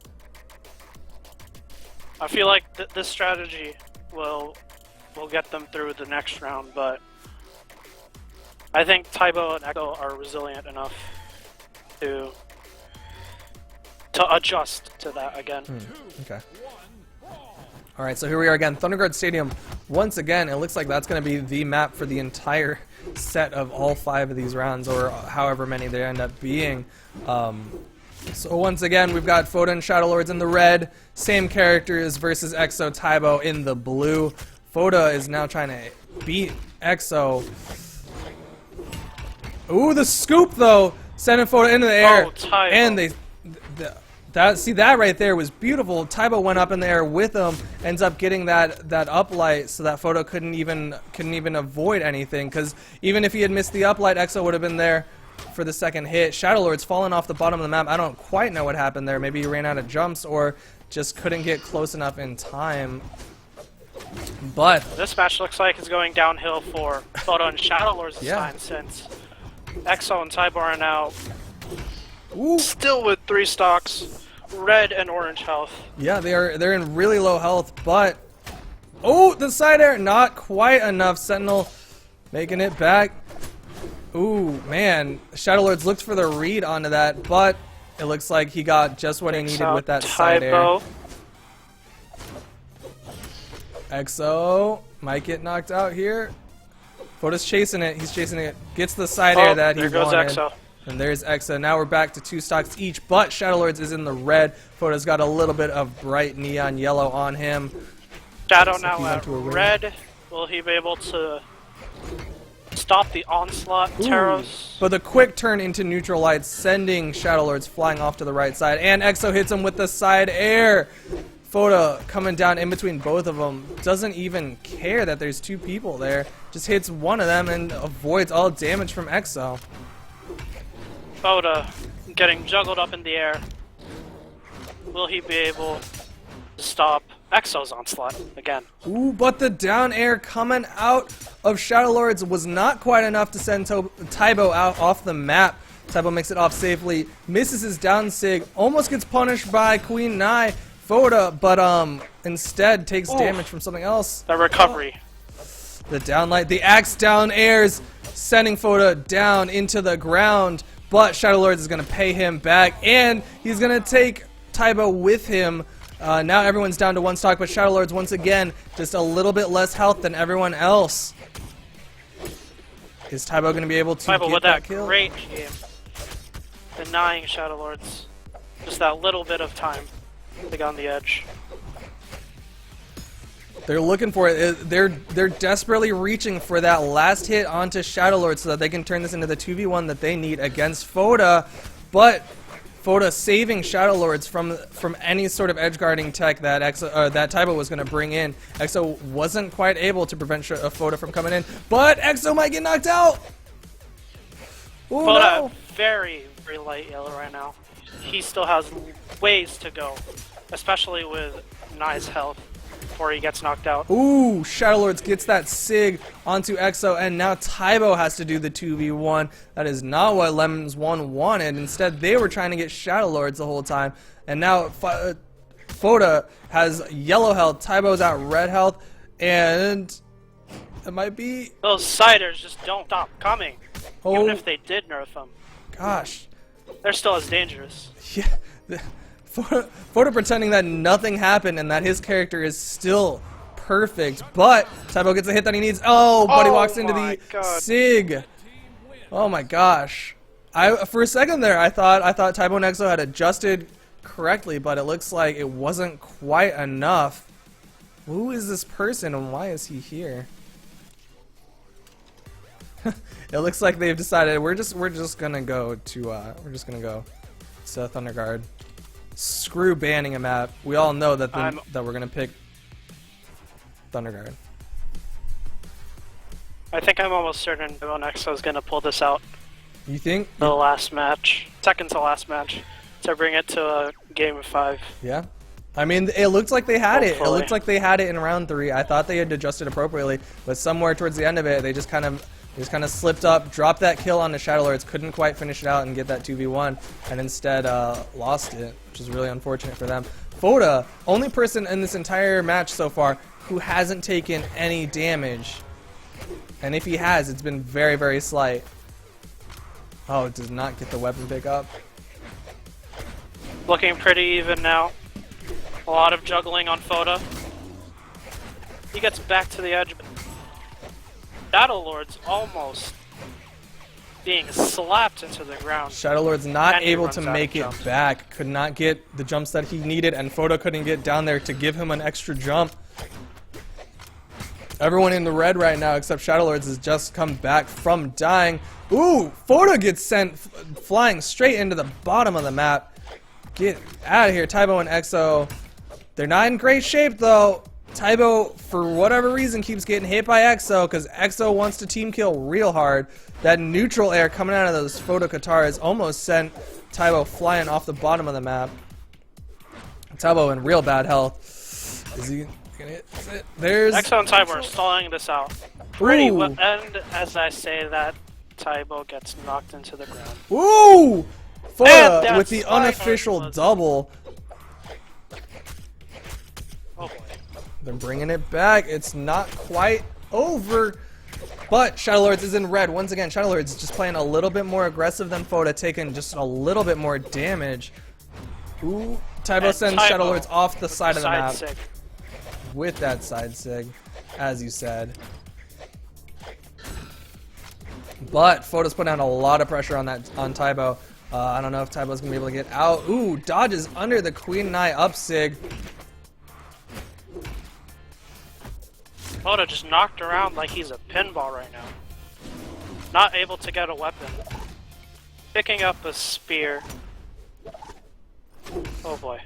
I feel like this strategy will get them through the next round, but I think Tybo and Exo are resilient enough to adjust to that again.
Okay. Alright, so here we are again. Thunderguard Stadium. Once again, it looks like that's going to be the map for the entire set of all 5 of these rounds, or however many they end up being. So once again, we've got Foda and Shadowlords in the red. Same characters versus Exo Tybo in the blue. Foda is now trying to beat Exo. Ooh, the scoop though! Sending Foda into the air.
Oh, Tybo.
And that right there was beautiful. Taibo went up in the air with him, ends up getting that uplight, so that Photo couldn't even avoid anything. Because even if he had missed the uplight, Exo would have been there for the second hit. Shadow Lord's fallen off the bottom of the map. I don't quite know what happened there. Maybe he ran out of jumps or just couldn't get close enough in time. But
This match looks like it's going downhill for Photo and Shadow Lords this
Yeah.
time, since Exo and Taibo are now
ooh,
still with 3 stocks, red and orange health.
yeah, they're in really low health. But oh, the side air, not quite enough. Sentinel making it back. Ooh, man, Shadow Lords looked for the read onto that, but it looks like he got just what he needed
So
with that side air.
Taibo,
Exo might get knocked out here. Photo's chasing it. He's chasing it. Gets the side air that he
there goes
wanted.
Exo.
And there's Exo. Now we're back to 2 stocks each, but Shadow Lords is in the red. Photo's got a little bit of bright neon yellow on him.
Shadow
Looks like he
now
went
at
to a win.
red. Will he be able to stop the onslaught? Taros.
But the quick turn into neutral light, sending Shadow Lords flying off to the right side. And Exo hits him with the side air. Photo coming down in between both of them. Doesn't even care that there's 2 people there. Just hits one of them and avoids all damage from Exo.
Photo getting juggled up in the air. Will he be able to stop Exo's onslaught again?
Ooh, but the down air coming out of Shadow Lords was not quite enough to send Taibo out off the map. Taibo makes it off safely, misses his down sig, almost gets punished by Queen Nai. Photo, but instead takes damage from something else.
The recovery.
The downlight, the axe down airs, sending Photo down into the ground. But Shadow Lords is going to pay him back, and he's going to take Taibo with him. Now everyone's down to 1 stock, but Shadow Lords once again just a little bit less health than everyone else. Is Taibo going to be able to
Taibo
get
with
that
that
kill?
great game, denying Shadow Lords just that little bit of time to get on the edge.
They're looking for it. They're desperately reaching for that last hit onto Shadow Lord so that they can turn this into the 2v1 that they need against Foda. But Foda saving Shadow Lords from any sort of edge guarding tech that that Taibo was going to bring in. Exo wasn't quite able to prevent Foda from coming in, but Exo might get knocked out. Ooh,
Foda
no.
very, very light yellow right now. He still has ways to go, especially with Nai's health before he gets knocked out.
Ooh, Shadow Lords gets that Sig onto Exo, and now Taibo has to do the 2v1. That is not what Lemons 1 wanted. Instead, they were trying to get Shadow Lords the whole time. And now Foda has yellow health, Taibo's at red health, and it might be...
Those siders just don't stop coming.
Oh,
Even if they did nerf them,
gosh.
they're still as dangerous.
Yeah, Foda pretending that nothing happened and that his character is still perfect, but Taibo gets the hit that he needs. Oh, but he walks into
my
the
God.
Sig. Oh my gosh. For a second there, I thought Taibo and Exo had adjusted correctly, but it looks like it wasn't quite enough. Who is this person and why is he here? It looks like they've decided we're just gonna go to Thunder Guard. Screw banning a map. We all know that that we're gonna pick Thunder Guard.
I think I'm almost certain Exo is gonna pull this out.
You think?
The last match, second to last match, to bring it to a game of 5.
Yeah. I mean, it looked like they had it. It
Hopefully.
looked like they had it in round 3. I thought they had adjusted appropriately, but somewhere towards the end of it, they just kind of slipped up, dropped that kill on the Shadow Lords, couldn't quite finish it out and get that 2v1, and instead lost it, which is really unfortunate for them. Foda, only person in this entire match so far who hasn't taken any damage. And if he has, it's been very, very slight. Oh, it does not get the weapon pickup.
Looking pretty even now. A lot of juggling on Foda. He gets back to the edge. Shadow Lord's almost being slapped into the ground.
Shadow Lord's not
And he
able
runs
to
out of
make it
jumps.
back. Could not get the jumps that he needed, and Foda couldn't get down there to give him an extra jump. Everyone in the red right now, except Shadow Lords, has just come back from dying. Ooh, Foda gets sent flying straight into the bottom of the map. Get out of here, Tybo and Exo. They're not in great shape though. Tybo, for whatever reason, keeps getting hit by Exo because Exo wants to team kill real hard. That neutral air coming out of those Photo Katars almost sent Tybo flying off the bottom of the map. Tybo in real bad health. Is he gonna hit it? There's
Exo and Tybo are stalling this out. Pretty
Ooh.
well, and as I say that, Tybo gets knocked into the ground.
Ooh!
And
Foda
that's
with the
why
unofficial
Arsenal is-
double.
Oh boy.
They're bringing it back. It's not quite over. But Shadowlords is in red. Once again, Shadowlords just playing a little bit more aggressive than Foda, taking just a little bit more damage. Ooh, Tybo
And
sends
Tybo
Shadowlords off the
with
side of the map.
sig.
With that side sig, as you said. But Foda's putting down a lot of pressure on Tybo. I don't know if Tybo's gonna be able to get out. Ooh, dodges under the Queen and I up sig.
Oda just knocked around like he's a pinball right now. Not able to get a weapon. Picking up a spear. Oh boy.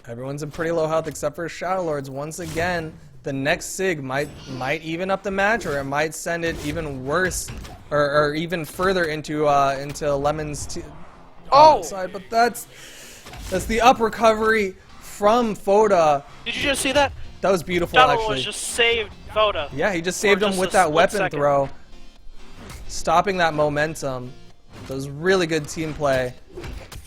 Everyone's in pretty low health except for Shadowlords. Once again, the next sig might even up the match, or it might send it even worse, or even further into Lemon's side. But that's the up recovery from Foda.
Did you just see that?
That was beautiful,
Shadow
actually.
was just saved Foda.
Yeah, he just saved him
just
with
a
that
split
weapon
second.
throw, stopping that momentum. That was really good team play.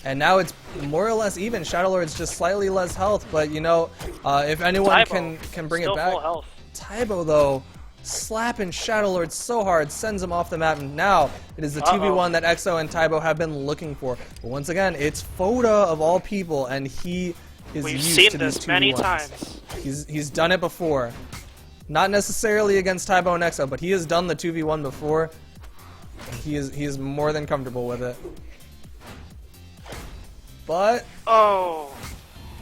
And now it's more or less even. Shadowlord's just slightly less health, but you know, if anyone
Tybo,
can bring
still
it back.
full health.
Tybo though, slapping Shadowlord so hard, sends him off the map. And now it is the 2v1 that Exo and Tybo have been looking for. But once again, it's Foda of all people, and he is
We've
used
seen
to
this
these 2v1s.
many times.
He's done it before. Not necessarily against Tybo and Exo, but he has done the 2v1 before. He is more than comfortable with it. But
Oh.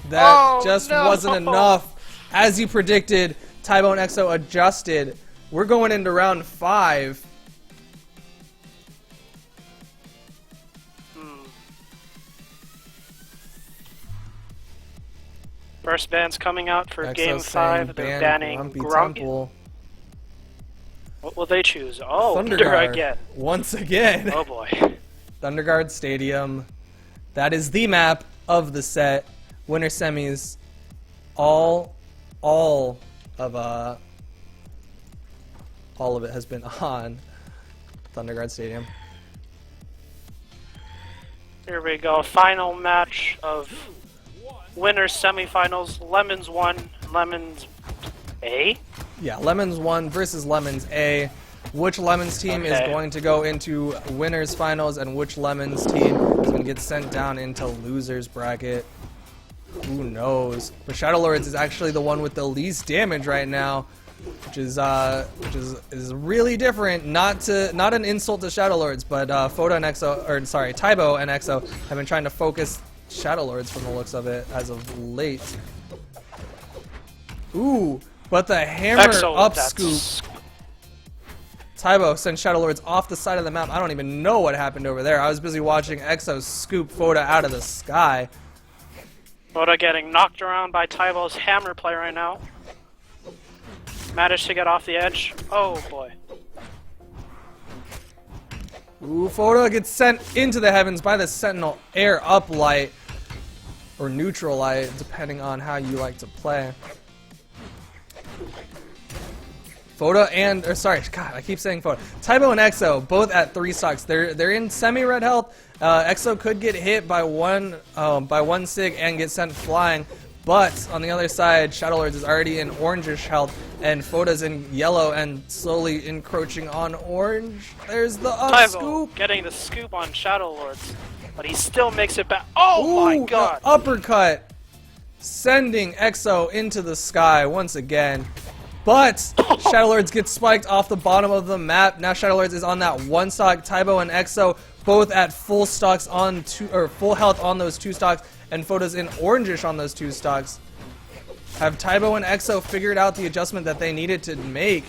that just
no.
wasn't enough. As you predicted, Tybo and Exo adjusted. We're going into round 5.
First band's coming out for
Exo
game
saying
5. They're
ban
banning
Grumpy
Grumpy.
Temple.
What will they choose? Oh,
Thunder
Thunder
Guard.
again.
Once again.
Oh boy.
Thunder Guard Stadium. That is the map of the set. Winter semis. All of it has been on Thunder Guard Stadium.
Here we go. Final match of winners semifinals. Lemons 1, Lemons A.
Yeah, Lemons 1 versus Lemons A. Which Lemons team is
Okay.
going to go into winners finals, and which Lemons team is going to get sent down into losers bracket? Who knows? But Shadowlords is actually the one with the least damage right now, which is really different. Not an insult to Shadowlords, but Foda and Exo, or sorry, Tybo and Exo have been trying to focus Shadowlords from the looks of it as of late. Ooh, but the hammer
Exo,
up
that's-
scoop. Tybo sent Shadowlords off the side of the map. I don't even know what happened over there. I was busy watching Exo scoop Foda out of the sky.
Foda getting knocked around by Tybo's hammer play right now. Managed to get off the edge. Oh boy.
Ooh, Foda gets sent into the heavens by the Sentinel air up light, or neutral light, depending on how you like to play. Foda and, or sorry, God, I keep saying Foda. Tybo and Exo, both at 3 stocks. They're in semi-red health. Exo could get hit by one sig and get sent flying. But on the other side, Shadowlords is already in orangish health, and Foda's in yellow and slowly encroaching on orange. There's the up
Tybo
scoop.
getting the scoop on Shadowlords, but he still makes it back. Oh my
Ooh,
god!
the uppercut, sending Exo into the sky once again. But Shadowlords get spiked off the bottom of the map. Now Shadowlords is on that 1 stock. Tybo and Exo both at full stocks on full health on those 2 stocks, and Foda's in orangish on those 2 stocks. Have Tybo and Exo figured out the adjustment that they needed to make?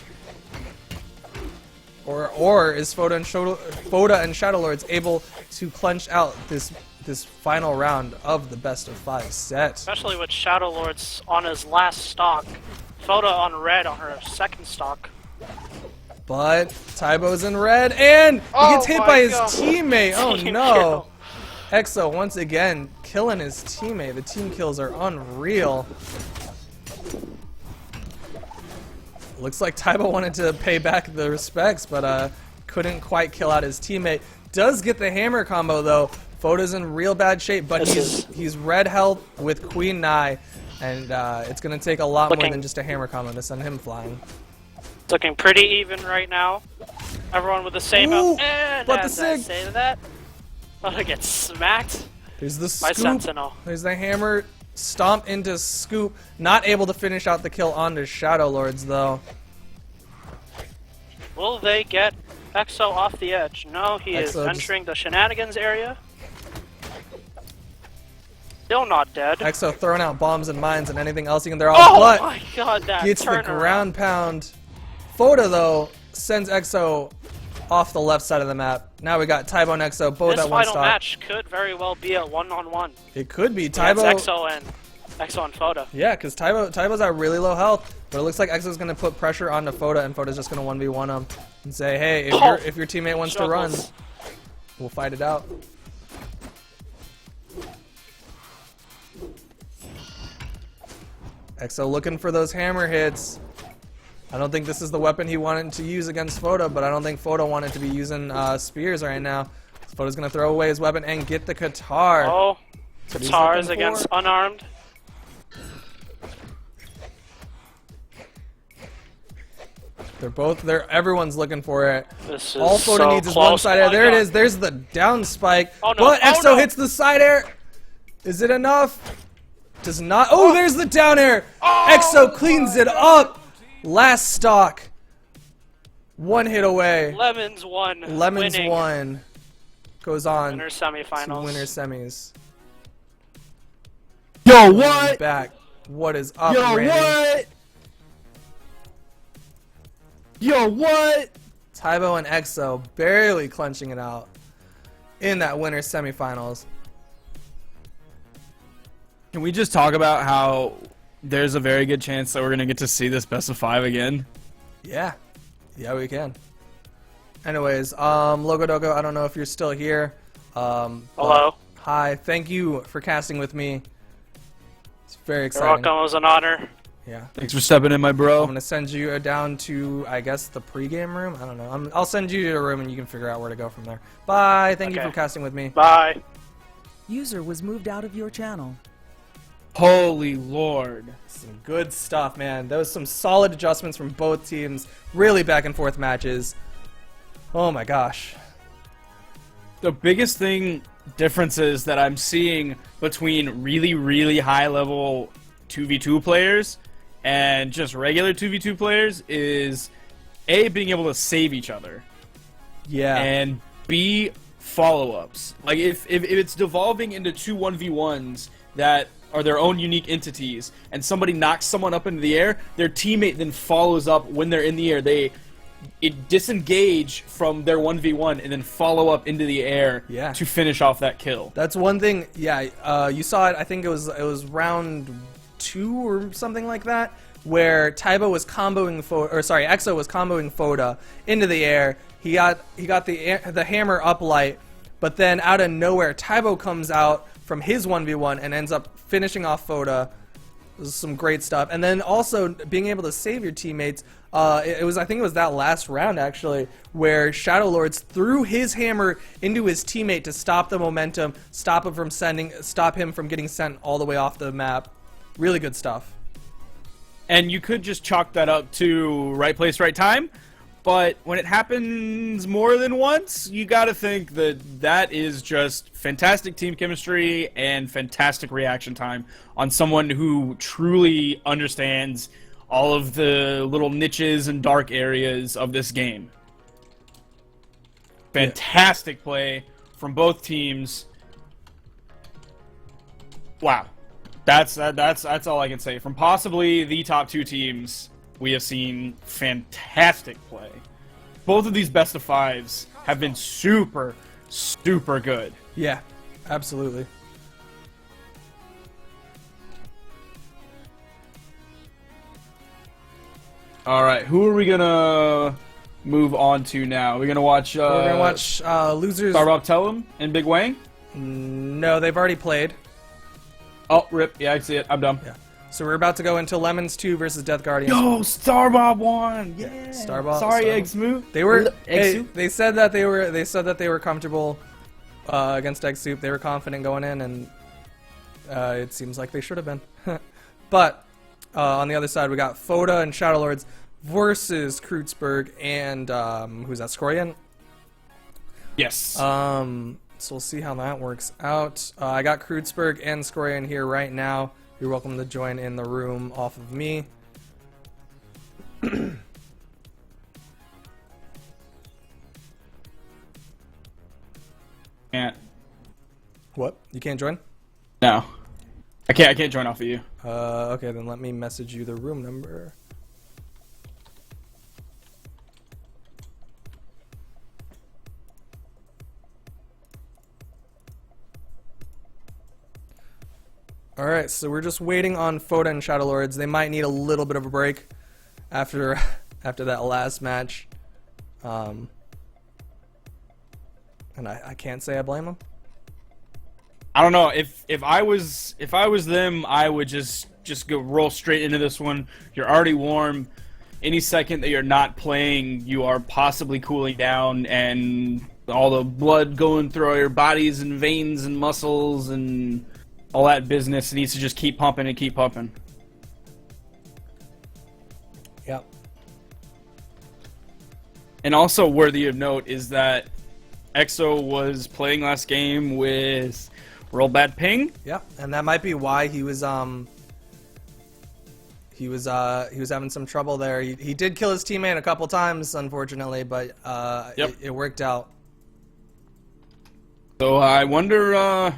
Or is Foda and Shadowlords able to clinch out this final round of the best of 5 set.
Especially with Shadow Lords on his last stock. Photo on red on her second stock.
But Tybo's in red, and he gets hit
my
by his
God.
teammate. Oh
Team
no!
kill.
Exo once again killing his teammate. The team kills are unreal. Looks like Tybo wanted to pay back the respects, but couldn't quite kill out his teammate. Does get the hammer combo though. Photo's in real bad shape, but he's red health with Queen Nai, and it's gonna take a lot more than just a hammer combo to send him flying.
It's looking pretty even right now. Everyone with the same
Ooh,
and
but the
as I
sig.
say that, Photo gets smacked
There's the
by
scoop.
Sentinel.
There's the hammer stomp into Scoop. Not able to finish out the kill onto Shadow Lords though.
Will they get Exo off the edge? No, he is
Exo just-
entering the shenanigans area. Still not dead.
Exo throwing out bombs and mines and anything else he can throw
Oh
out, but
my god, that
gets the
turnaround.
ground pound. Photo though sends Exo off the left side of the map. Now we got Tybo and Exo both
This
at one
final
stock.
match could very well be a one-on-one.
It could be
That's
Tybo.
Exo and Photo.
Yeah, because Tybo's at really low health, but it looks like Exo's gonna put pressure onto Photo, and Photo's just gonna 1v1 him and say, hey, if your teammate wants to run,
Struggles.
we'll fight it out. Exo looking for those hammer hits. I don't think this is the weapon he wanted to use against Photo, but I don't think Photo wanted to be using spears right now. Photo's gonna throw away his weapon and get the Qatar.
Oh,
what he's
Qatar is
looking
against
for.
unarmed.
Everyone's looking for it.
This is
All Photo
so
needs is
close.
one side
Oh
air.
my
There it
God.
is. There's the down spike.
Oh, no.
But
Oh,
Exo
no.
hits the side air. Is it enough? Does not. Oh, there's the down air. Exo cleans it up. Last stock. One hit away.
Lemons won.
Lemons
winning.
won. Goes on
Winner
to
semifinals.
winner semis.
Yo, what?
Back. What is up,
Yo,
Randy?
what? Yo, what?
Tybo and Exo barely clenching it out in that winner semifinals.
Can we just talk about how there's a very good chance that we're gonna get to see this best of 5 again?
Yeah. Yeah, we can. Anyways, Logo Dogo, I don't know if you're still here. But
Hello.
Hi, thank you for casting with me. It's very
You're
exciting.
welcome. It was an honor.
Yeah.
Thanks for stepping in, my
I'm
bro.
gonna send you down to, I guess, the pregame room. I don't know. I'll send you to a room and you can figure out where to go from there. Bye. Thank you
Okay.
for casting with me.
Bye.
User was moved out of your channel.
Holy lord.
Some good stuff, man. There was some solid adjustments from both teams. Really back and forth matches. Oh my gosh.
The biggest differences that I'm seeing between really, really high level 2v2 players and just regular 2v2 players is A, being able to save each other,
Yeah.
and B, follow-ups. Like if it's devolving into two 1v1s that are their own unique entities and somebody knocks someone up into the air, their teammate then follows up when they're in the air. They disengage from their 1v1 and then follow up into the air
Yeah.
to finish off that kill.
That's one thing. Yeah, you saw it. I think it was round 2 or something like that, where Tybo was comboing Exo was comboing Foda into the air. He got the hammer up light, but then out of nowhere, Tybo comes out from his 1v1 and ends up finishing off Foda. This is some great stuff. And then also being able to save your teammates. I think it was that last round actually, where Shadow Lords threw his hammer into his teammate to stop the momentum, stop him from getting sent all the way off the map. Really good stuff.
And you could just chalk that up to right place, right time. But when it happens more than once, you gotta think that is just fantastic team chemistry and fantastic reaction time on someone who truly understands all of the little niches and dark areas of this game. Fantastic play from both teams. Wow. That's all I can say. From possibly the top two teams, we have seen fantastic play. Both of these best of 5s have been super, super good.
Yeah, absolutely.
All right, who are we gonna move on to now? We're gonna watch.
We're gonna watch losers.
Starbuck Tellum and Big Wang.
No, they've already played.
Oh, rip. Yeah, I see it. I'm done.
Yeah. So we're about to go into Lemons 2 versus Death Guardians.
Yo, Starbob won. Yeah.
Starbob.
Sorry,
Starbob.
Egg Smooth.
They were.
Egg Soup?
They said that they were. They said that they were comfortable against Egg Soup. They were confident going in, and it seems like they should have been. But on the other side, we got Foda and Shadow Lords versus Kreutzberg and who's that? Skorian.
Yes.
So we'll see how that works out. I got Kreutzberg and Skorian here right now. You're welcome to join in the room off of me.
Can't.
What? You can't join?
No. I can't join off of you.
Okay, then let me message you the room number. Alright, so we're just waiting on Foda and Shadow Lords. They might need a little bit of a break after that last match. And I can't say I blame them.
I don't know if I was them, I would just go roll straight into this one. You're already warm. Any second that you're not playing, you are possibly cooling down, and all the blood going through all your bodies and veins and muscles and all that business needs to just keep pumping and keep pumping.
Yep.
And also worthy of note is that EXO was playing last game with real bad ping.
Yep, and that might be why he was having some trouble there. He did kill his teammate a couple times, unfortunately, but
Yep.
it worked out.
So I wonder,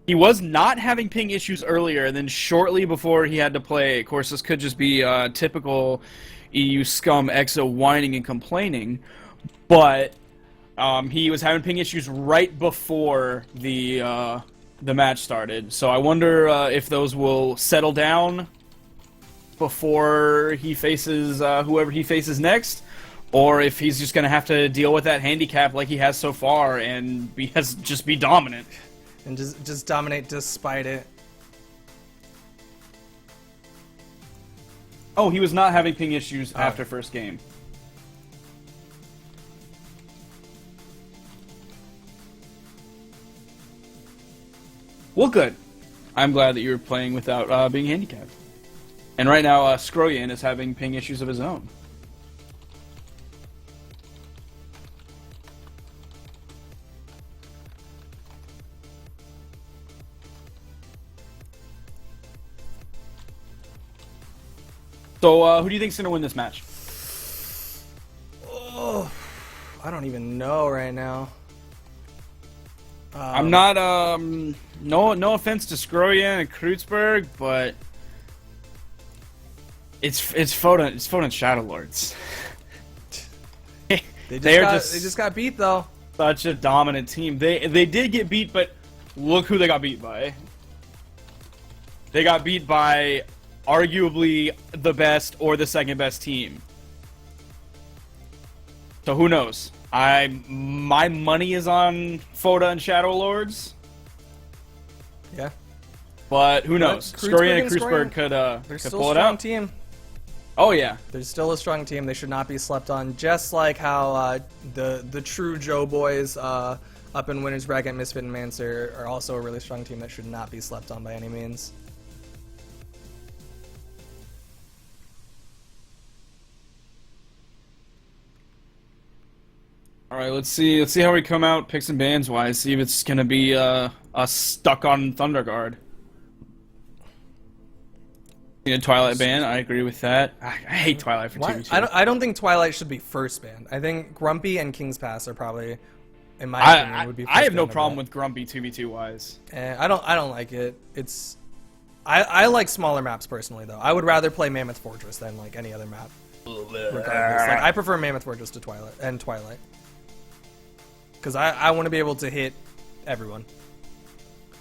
he was not having ping issues earlier, and then shortly before he had to play, of course this could just be typical EU scum EXO whining and complaining, but he was having ping issues right before the match started. So I wonder if those will settle down before he faces whoever he faces next, or if he's just going to have to deal with that handicap like he has so far and just be dominant.
And just dominate despite it.
Oh, he was not having ping issues after first game. Well, good. I'm glad that you were playing without being handicapped. And right now, Skroyan is having ping issues of his own. So, who do you think's going to win this match?
Oh, I don't even know right now.
I'm not, no offense to Skroyan and Kreutzberg, but it's Foda and Shadow Lords.
They just got beat though.
Such a dominant team. They did get beat, but look who they got beat by. They got beat by arguably the best or the second best team. So who knows? My money is on Foda and Shadow Lords.
Yeah.
But who knows? Skorian and Kreutzberg
They're
could
still
pull
a
it
strong
out.
team.
Oh yeah.
They're still a strong team. They should not be slept on. Just like how the true Joe boys up in Winners Bracket, Misfit and Mancer are also a really strong team that should not be slept on by any means.
All right, let's see how we come out picks and bans wise. See if it's gonna be a stuck on Thunder Guard. A Twilight ban, I agree with that. I hate Twilight for
Why?
2v2.
I don't think Twilight should be first banned. I think Grumpy and King's Pass are probably, in my opinion, would be.
I have no
first
problem
banned
with Grumpy 2v2 wise.
I don't like it. It's I like smaller maps personally though. I would rather play Mammoth Fortress than like any other map. Regardless, like I prefer Mammoth Fortress to Twilight. because I want to be able to hit everyone.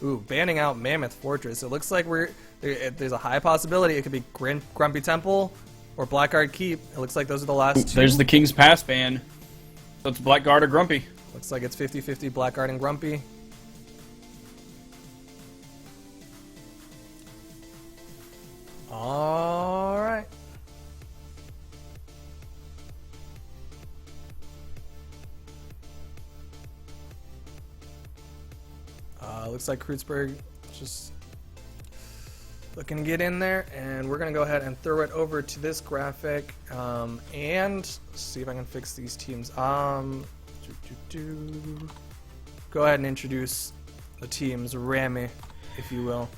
Ooh, banning out Mammoth Fortress. It looks like there's a high possibility it could be Grumpy Temple or Blackguard Keep. It looks like those are the last two.
There's the King's Pass ban. So it's Blackguard or Grumpy.
Looks like it's 50-50 Blackguard and Grumpy. Alright. Looks like Kreutzberg just looking to get in there, and we're going to go ahead and throw it over to this graphic and see if I can fix these teams. Go ahead and introduce the teams, Rami, if you will.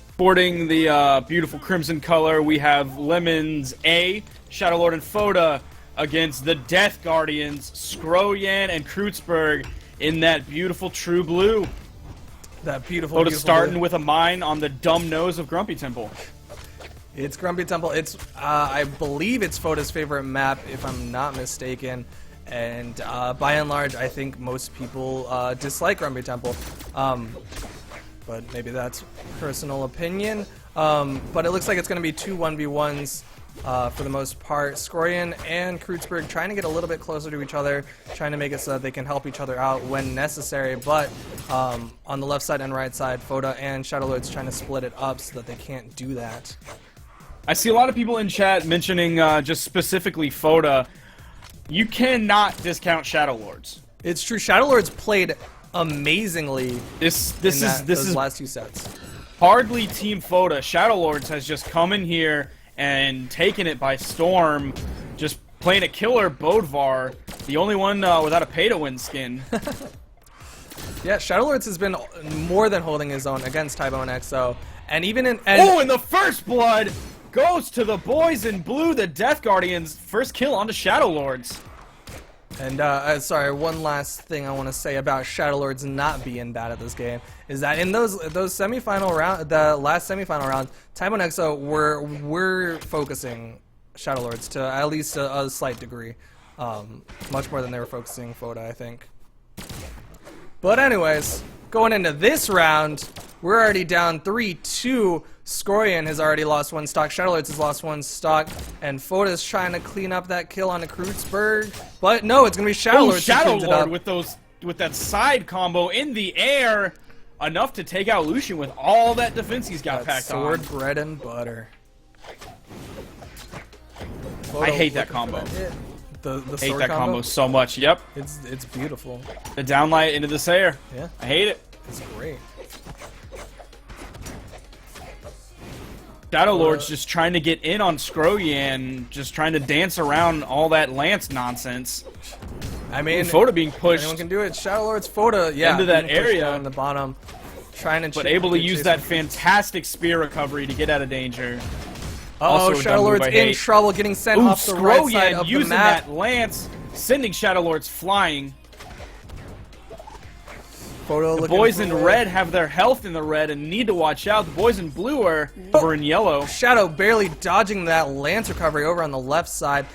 Sporting the beautiful crimson color, we have Lemons A, Shadowlord and Foda against the Death Guardians, Skroyan and Kreutzberg in that beautiful true blue.
That beautiful,
Foda
beautiful
starting
blue.
with a mine on the dumb nose of Grumpy Temple.
It's Grumpy Temple. It's I believe it's Foda's favorite map, if I'm not mistaken. And by and large, I think most people dislike Grumpy Temple. But maybe that's personal opinion. But it looks like it's going to be two 1v1s for the most part. Skroyan and Kreutzberg trying to get a little bit closer to each other, trying to make it so that they can help each other out when necessary. But on the left side and right side, Foda and Shadowlord's trying to split it up so that they can't do that.
I see a lot of people in chat mentioning just specifically Foda. You cannot discount Shadowlords.
It's true. Shadowlord's played amazingly those last two sets.
Hardly Team Foda. Shadowlords has just come in here and taken it by storm, just playing a killer Bodvar, the only one without a pay-to-win skin.
Yeah, Shadowlords has been more than holding his own against Tybo and EXO, and even in
and the first blood goes to the boys in blue, the Death Guardians. First kill onto Shadowlords.
And sorry, one last thing I want to say about Shadowlords not being bad at this game is that in those semifinal round, the last semifinal round, Tybo and EXO were focusing Shadowlords to at least a slight degree, much more than they were focusing Foda, I think. But anyways, going into this round, we're already down 3-2. Skroyan has already lost one stock, Shadowlords has lost one stock, and Foda's trying to clean up that kill on the Kreutzberg. But no, it's gonna be Shadowlords who cleans it up.
Shadowlord with that side combo in the air, enough to take out Lucian with all that defense he's got packed
sword
on.
bread and butter.
I hate that combo.
The
Hate
sword
that combo so much. Yep.
It's beautiful.
The downlight into this air.
Yeah.
I hate it.
It's great.
Shadowlord's just trying to get in on Skroyan, just trying to dance around all that Lance nonsense.
I mean,
Foda being pushed.
Anyone can do it. Shadowlord's Foda, yeah,
into that
being pushed
area
down the bottom, trying to.
But able to use that fantastic spear recovery to get out of danger.
Oh,
Also a dumb move
Shadowlord's
I
in
hate.
trouble, getting sent
Ooh,
off the right side
Skroyan
of the
using
map.
that lance, sending Shadowlords flying.
Foda
The
looking
boys
for
in
a way.
red have their health in the red and need to watch out. The boys in blue are over in yellow.
Shadow barely dodging that lance recovery over on the left side.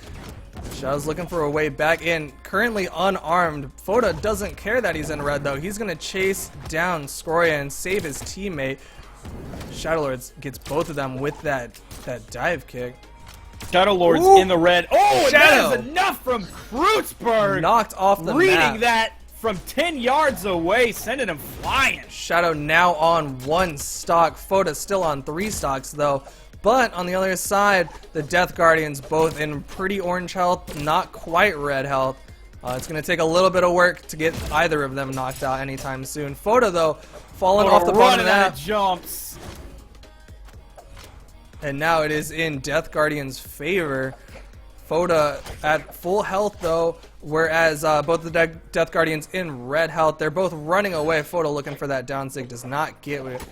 Shadow's looking for a way back in. Currently unarmed. Foda doesn't care that he's in red though. He's gonna chase down Skroyan and save his teammate. Shadowlords gets both of them with that dive kick.
Shadowlord's
Ooh.
in the red. Oh, and
Shadow.
that is enough from Kreutzberg.
Knocked off the
Reading
map.
that from 10 yards away, sending him flying.
Shadow now on 1 stock. Foda still on 3 stocks though. But on the other side, the Death Guardians both in pretty orange health, not quite red health. It's going to take a little bit of work to get either of them knocked out anytime soon. Foda though, falling off the bottom of
Running out
that.
of jumps.
And now it is in Death Guardian's favor. Foda at full health though, whereas both the Death Guardians in red health. They're both running away. Foda looking for that down sig, does not get it.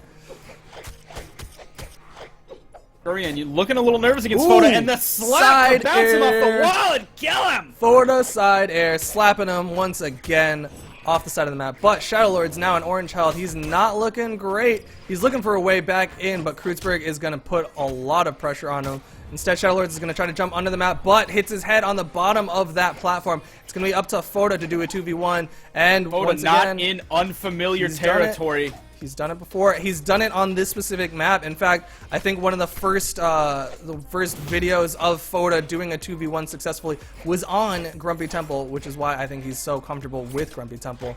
Skroyan, you looking a little nervous against
Ooh,
Foda, and the slap
side
to bounce him off
air.
the wall and kill him.
Foda side air, slapping him once again. off the side of the map. But Shadow Lord's now in orange health. He's not looking great. He's looking for a way back in, but Kreutzberg is going to put a lot of pressure on him. Instead, Shadow Lords is going to try to jump under the map, but hits his head on the bottom of that platform. It's going to be up to Foda to do a 2v1. And
Foda
once
not
again,
in unfamiliar
he's done it.
territory.
He's done it before. He's done it on this specific map. In fact, I think one of the first videos of Foda doing a 2v1 successfully was on Grumpy Temple, which is why I think he's so comfortable with Grumpy Temple.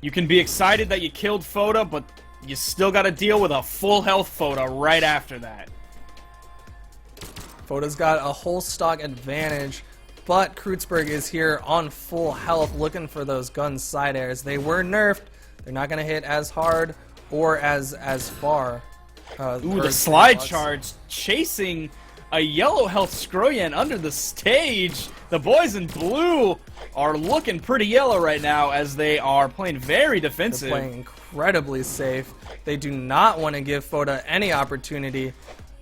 You can be excited that you killed Foda, but you still got to deal with a full health Foda right after that.
Foda's got a whole stock advantage, but Kreutzberg is here on full health looking for those gun side airs. They were nerfed. They're not going to hit as hard or as far.
Ooh, the slide charge chasing a yellow health Skroyan under the stage. The boys in blue are looking pretty yellow right now as they are playing very defensive.
They're playing incredibly safe. They do not want to give Foda any opportunity.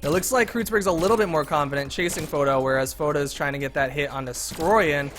It looks like Kreutzberg's a little bit more confident chasing Foda, whereas Foda is trying to get that hit onto Skroyan.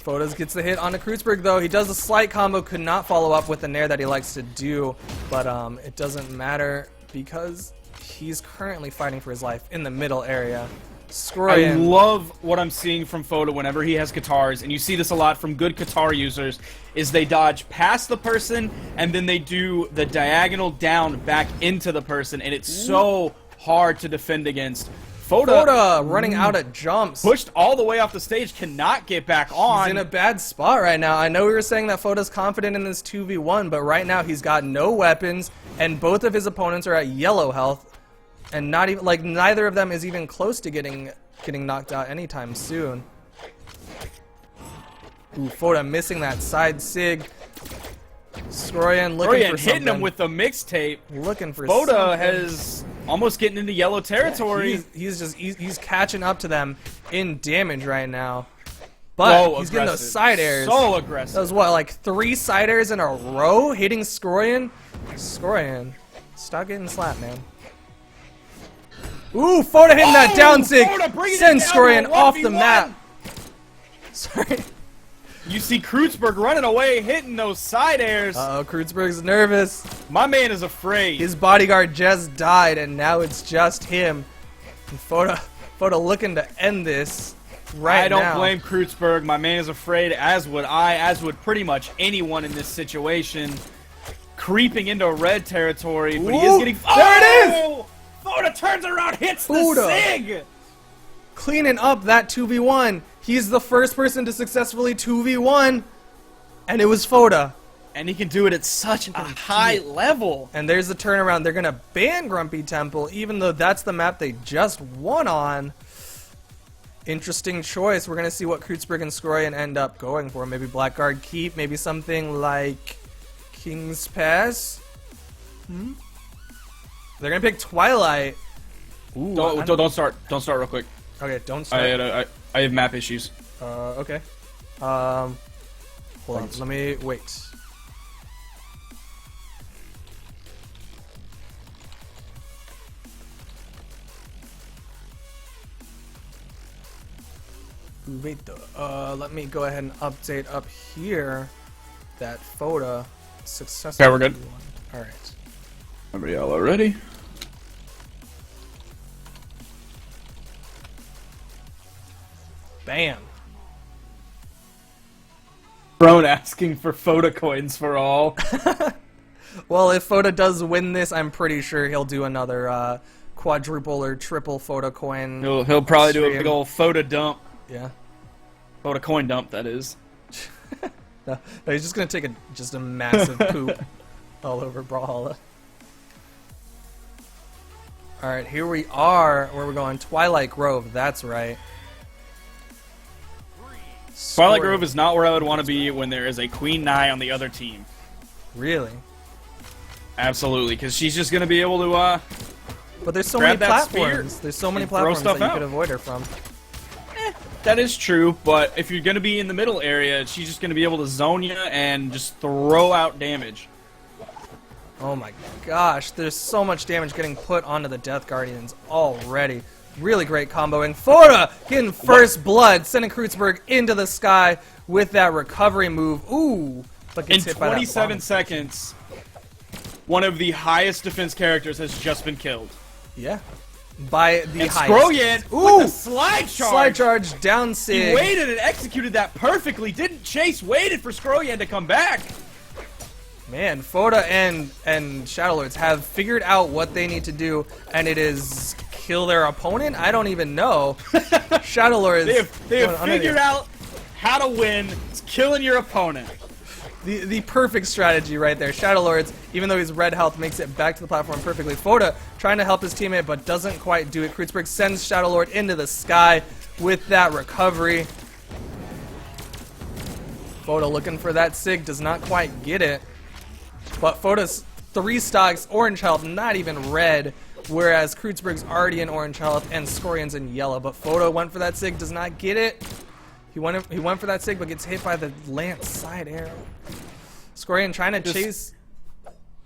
Foda gets the hit onto Kreutzberg, though. He does a slight combo, could not follow up with the nair that he likes to do, but it doesn't matter because he's currently fighting for his life in the middle area.
I
Skroyan.
love what I'm seeing from Foda whenever he has guitars, and you see this a lot from good guitar users, is they dodge past the person, and then they do the diagonal down back into the person, and it's so hard to defend against.
Foda running out of jumps.
Pushed all the way off the stage, cannot get back on.
He's in a bad spot right now. I know we were saying that Foda's confident in this 2v1, but right now he's got no weapons, and both of his opponents are at yellow health, and not even like neither of them is even close to getting knocked out anytime soon. Ooh, Foda missing that side sig. Skroyan looking for something.
hitting him with the mixtape.
Looking for
Foda
something.
has almost getting into yellow territory.
He's catching up to them in damage right now. But he's getting those side airs.
So aggressive.
That was what, like 3 side airs in a row hitting Skroyan? Skroyan, stop getting slapped, man. Ooh, Foda hitting that down sig. Send Skroyan off the map. Sorry.
You see Kreutzberg running away, hitting those side airs.
Uh-oh, Kreutzberg's nervous.
My man is afraid.
His bodyguard just died, and now it's just him. And Foda looking to end this right now.
I don't blame Kreutzberg. My man is afraid, as would I, as would pretty much anyone in this situation. Creeping into red territory, but he is getting...
There it is!
Foda turns around, hits
Foda.
the sig!
Cleaning up that 2v1. He's the first person to successfully 2v1, and it was Foda.
And he can do it at such a high level.
And there's the turnaround. They're going to ban Grumpy Temple, even though that's the map they just won on. Interesting choice. We're going to see what Kreutzberg and Skroyan end up going for. Maybe Blackguard Keep, maybe something like King's Pass. They're going to pick Twilight. Ooh,
Don't start real quick.
Okay, don't start.
I have map issues.
Okay. Hold on. Let me wait. Wait though. Let me go ahead and update up here that Foda successfully.
Okay, we're good.
All right.
Are y'all ready?
Bam.
Brone asking for Foda coins for all.
Well, if Foda does win this, I'm pretty sure he'll do another quadruple or triple Foda coin.
He'll probably do a
stream.
big old Foda dump.
Yeah.
Foda coin dump, that is.
No, he's just gonna take just a massive poop all over Brawlhalla. All right, here we are. Where we're going? Twilight Grove. That's right.
Twilight Grove is not where I would want to be when there is a Queen Nai on the other team.
Really?
Absolutely, because she's just going to be able to,
But there's so many
grab that
platforms.
spear
There's so many
and throw
platforms
stuff
that you
out.
could avoid her from.
That is true, but if you're going to be in the middle area, she's just going to be able to zone you and just throw out damage.
Oh my gosh, there's so much damage getting put onto the Death Guardians already. Really great comboing. Foda getting first blood, sending Kreutzberg into the sky with that recovery move. Ooh, but
In
gets hit by that
27
bomb.
seconds, one of the highest defense characters has just been killed.
Yeah, by the
And
highest.
Skroyan
Ooh,
with the slide charge.
slide charge down
He
Sig.
waited and executed that perfectly. Didn't chase, waited for Skroyan to come back.
Man, Foda and Shadowlords have figured out what they need to do, and it is kill their opponent. I don't even know. Shadowlords.
They have figured out how to win. It's killing your opponent.
the perfect strategy right there. Shadowlords, even though he's red health, makes it back to the platform perfectly. Foda trying to help his teammate, but doesn't quite do it. Kreutzberg sends Shadowlord into the sky with that recovery. Foda looking for that Sig, does not quite get it. But Foda's 3 stocks, orange health, not even red, whereas Kreutzberg's already in orange health and Skorion's in yellow. But Foda went for that Sig, does not get it. He went for that Sig, but gets hit by the Lance side arrow. Skorion trying to chase.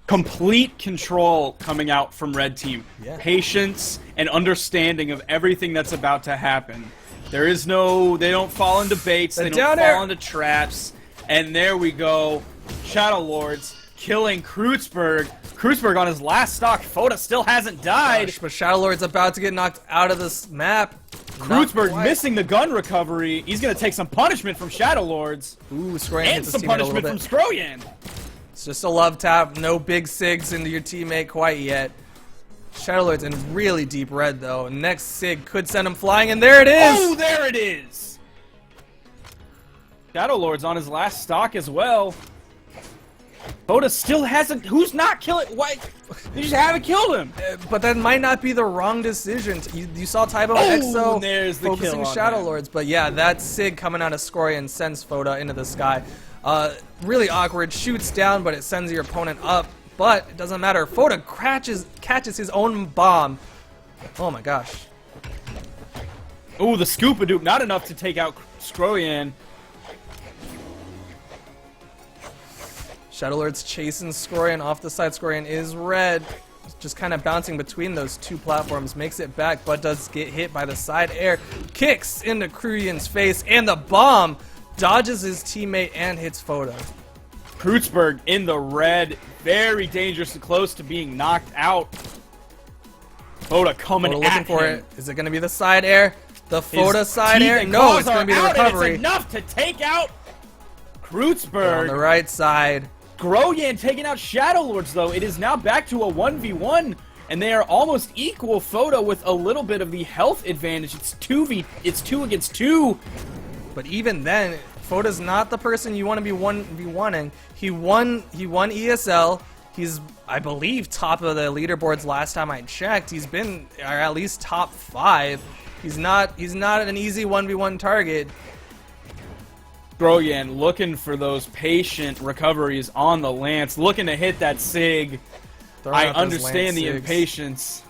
Complete control coming out from red team.
Yeah.
Patience and understanding of everything that's about to happen. There is no, they don't fall into baits, they don't
down
fall
air.
into traps. And there we go. Shadowlords killing Kreutzberg. Kreutzberg on his last stock. Foda still hasn't died.
Gosh, but Shadowlord's about to get knocked out of this map. Not
Kreutzberg
quite.
missing the gun recovery. He's going to take some punishment from Shadowlords.
Ooh, Skorion
And
hits his
some
teammate a little
punishment
bit.
from Skroyan.
It's just a love tap. No big Sigs into your teammate quite yet. Shadowlord's in really deep red, though. Next Sig could send him flying, and there it is!
Oh, there it is! Shadowlord's on his last stock as well. Foda still hasn't... Who's not killing... Why? They just haven't killed him.
But that might not be the wrong decision. You saw Tybo and
Oh,
Exo
there's the
focusing
kill on
Shadowlords. But yeah, that Sig coming out of Skorion sends Foda into the sky. Really awkward. Shoots down, but it sends your opponent up. But it doesn't matter. Foda catches his own bomb. Oh my gosh.
Oh, the Scoop-a-Doop. Not enough to take out Skroyan.
Shadowlord's chasing Skorion off the side. Skorion is red. Just kind of bouncing between those two platforms. Makes it back, but does get hit by the side air. Kicks into Kreutzberg's face, and the bomb dodges his teammate and hits Foda.
Kreutzberg in the red. Very dangerous and close to being knocked out. Foda coming
Foda
at
looking for
him.
it. Is it going to be the side air? The
His
Foda side
teeth
air?
and
No,
claws
it's going
are
to be the
out, and
recovery.
It's enough to take out
On
Kreutzberg.
the right side.
Groyan taking out Shadowlords, though. It is now back to a 1v1, and they are almost equal. Foda with a little bit of the health advantage. It's 2 against 2.
But even then, Foda's not the person you want to be 1v1ing. He won ESL. He's, I believe, top of the leaderboards last time I checked. He's been, or at least top 5. He's not an easy 1v1 target.
Groyan looking for those patient recoveries on the Lance, looking to hit that Sig.
Throwing
I
out those
understand the
Lance Sigs.
impatience.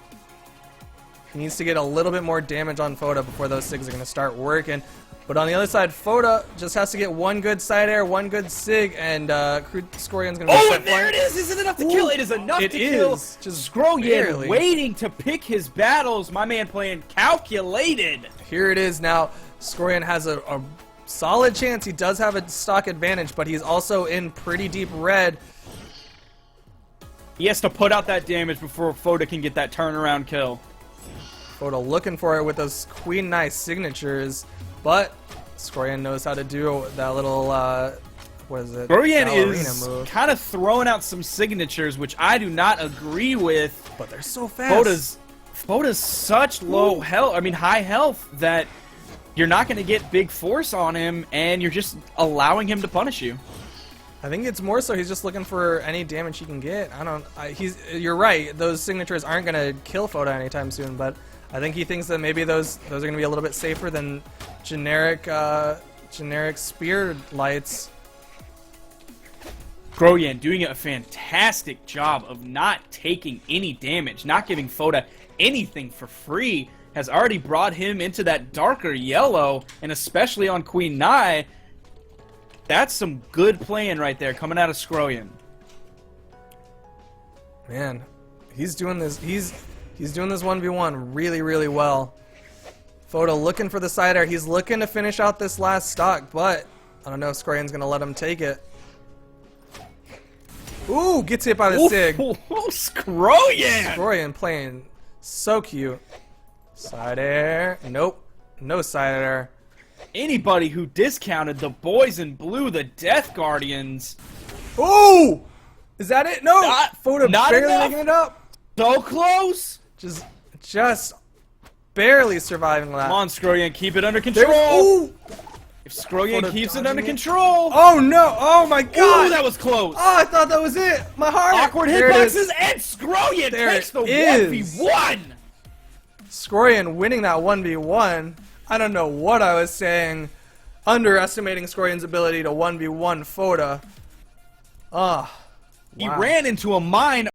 He needs to get a little bit more damage on Foda before those Sigs are going to start working. But on the other side, Foda just has to get one good side air, one good Sig, and Skorion's going to
Oh,
start
and there
flying.
it is! Is it enough to kill? It is enough
It
to kill.
is, just
Groyan
barely.
waiting to pick his battles. My man playing calculated.
Here it is now. Skorion has a solid chance. He does have a stock advantage, but he's also in pretty deep red.
He has to put out that damage before Foda can get that turnaround kill.
Foda looking for it with those Queen Knight signatures, but Skorion knows how to do that little, what is it?
Groyan
ballerina
is
move.
kind of throwing out some signatures, which I do not agree with.
But they're so fast.
Foda's such low health, high health, that you're not going to get big force on him, and you're just allowing him to punish you.
I think it's more so he's just looking for any damage he can get. You're right. Those signatures aren't going to kill Foda anytime soon, but I think he thinks that maybe those are going to be a little bit safer than generic spear lights.
Groyan doing a fantastic job of not taking any damage, not giving Foda anything for free, has already brought him into that darker yellow, and especially on Queen Nai. That's some good playing right there coming out of Skroyan.
Man, he's doing this. He's doing this 1v1 really, really well. Foda looking for the side air. He's looking to finish out this last stock, but I don't know if Scorion's gonna let him take it. Ooh, gets hit by the Sig.
Ooh, Scroyan!
Scorion playing so cute. Side air. Nope. No side air.
Anybody who discounted the boys in blue, the Death Guardians,
Ooh! Is that it? No! Photo
not
barely
enough.
making it up.
so close.
Just barely surviving that.
Come on, Scroyan, keep it under
There-
control.
Ooh!
If Scroyan
Photo
keeps it
dodging
under
it.
control.
Oh no! Oh my god!
Ooh, that was close.
Oh, I thought that was it. My heart.
Awkward
There it is.
hitboxes, and Scroyan
There
takes the
it is.
1v1.
Scorion winning that 1v1. I don't know what I was saying. Underestimating Scorion's ability to 1v1 Foda. Ah.
He
Wow.
ran into a mine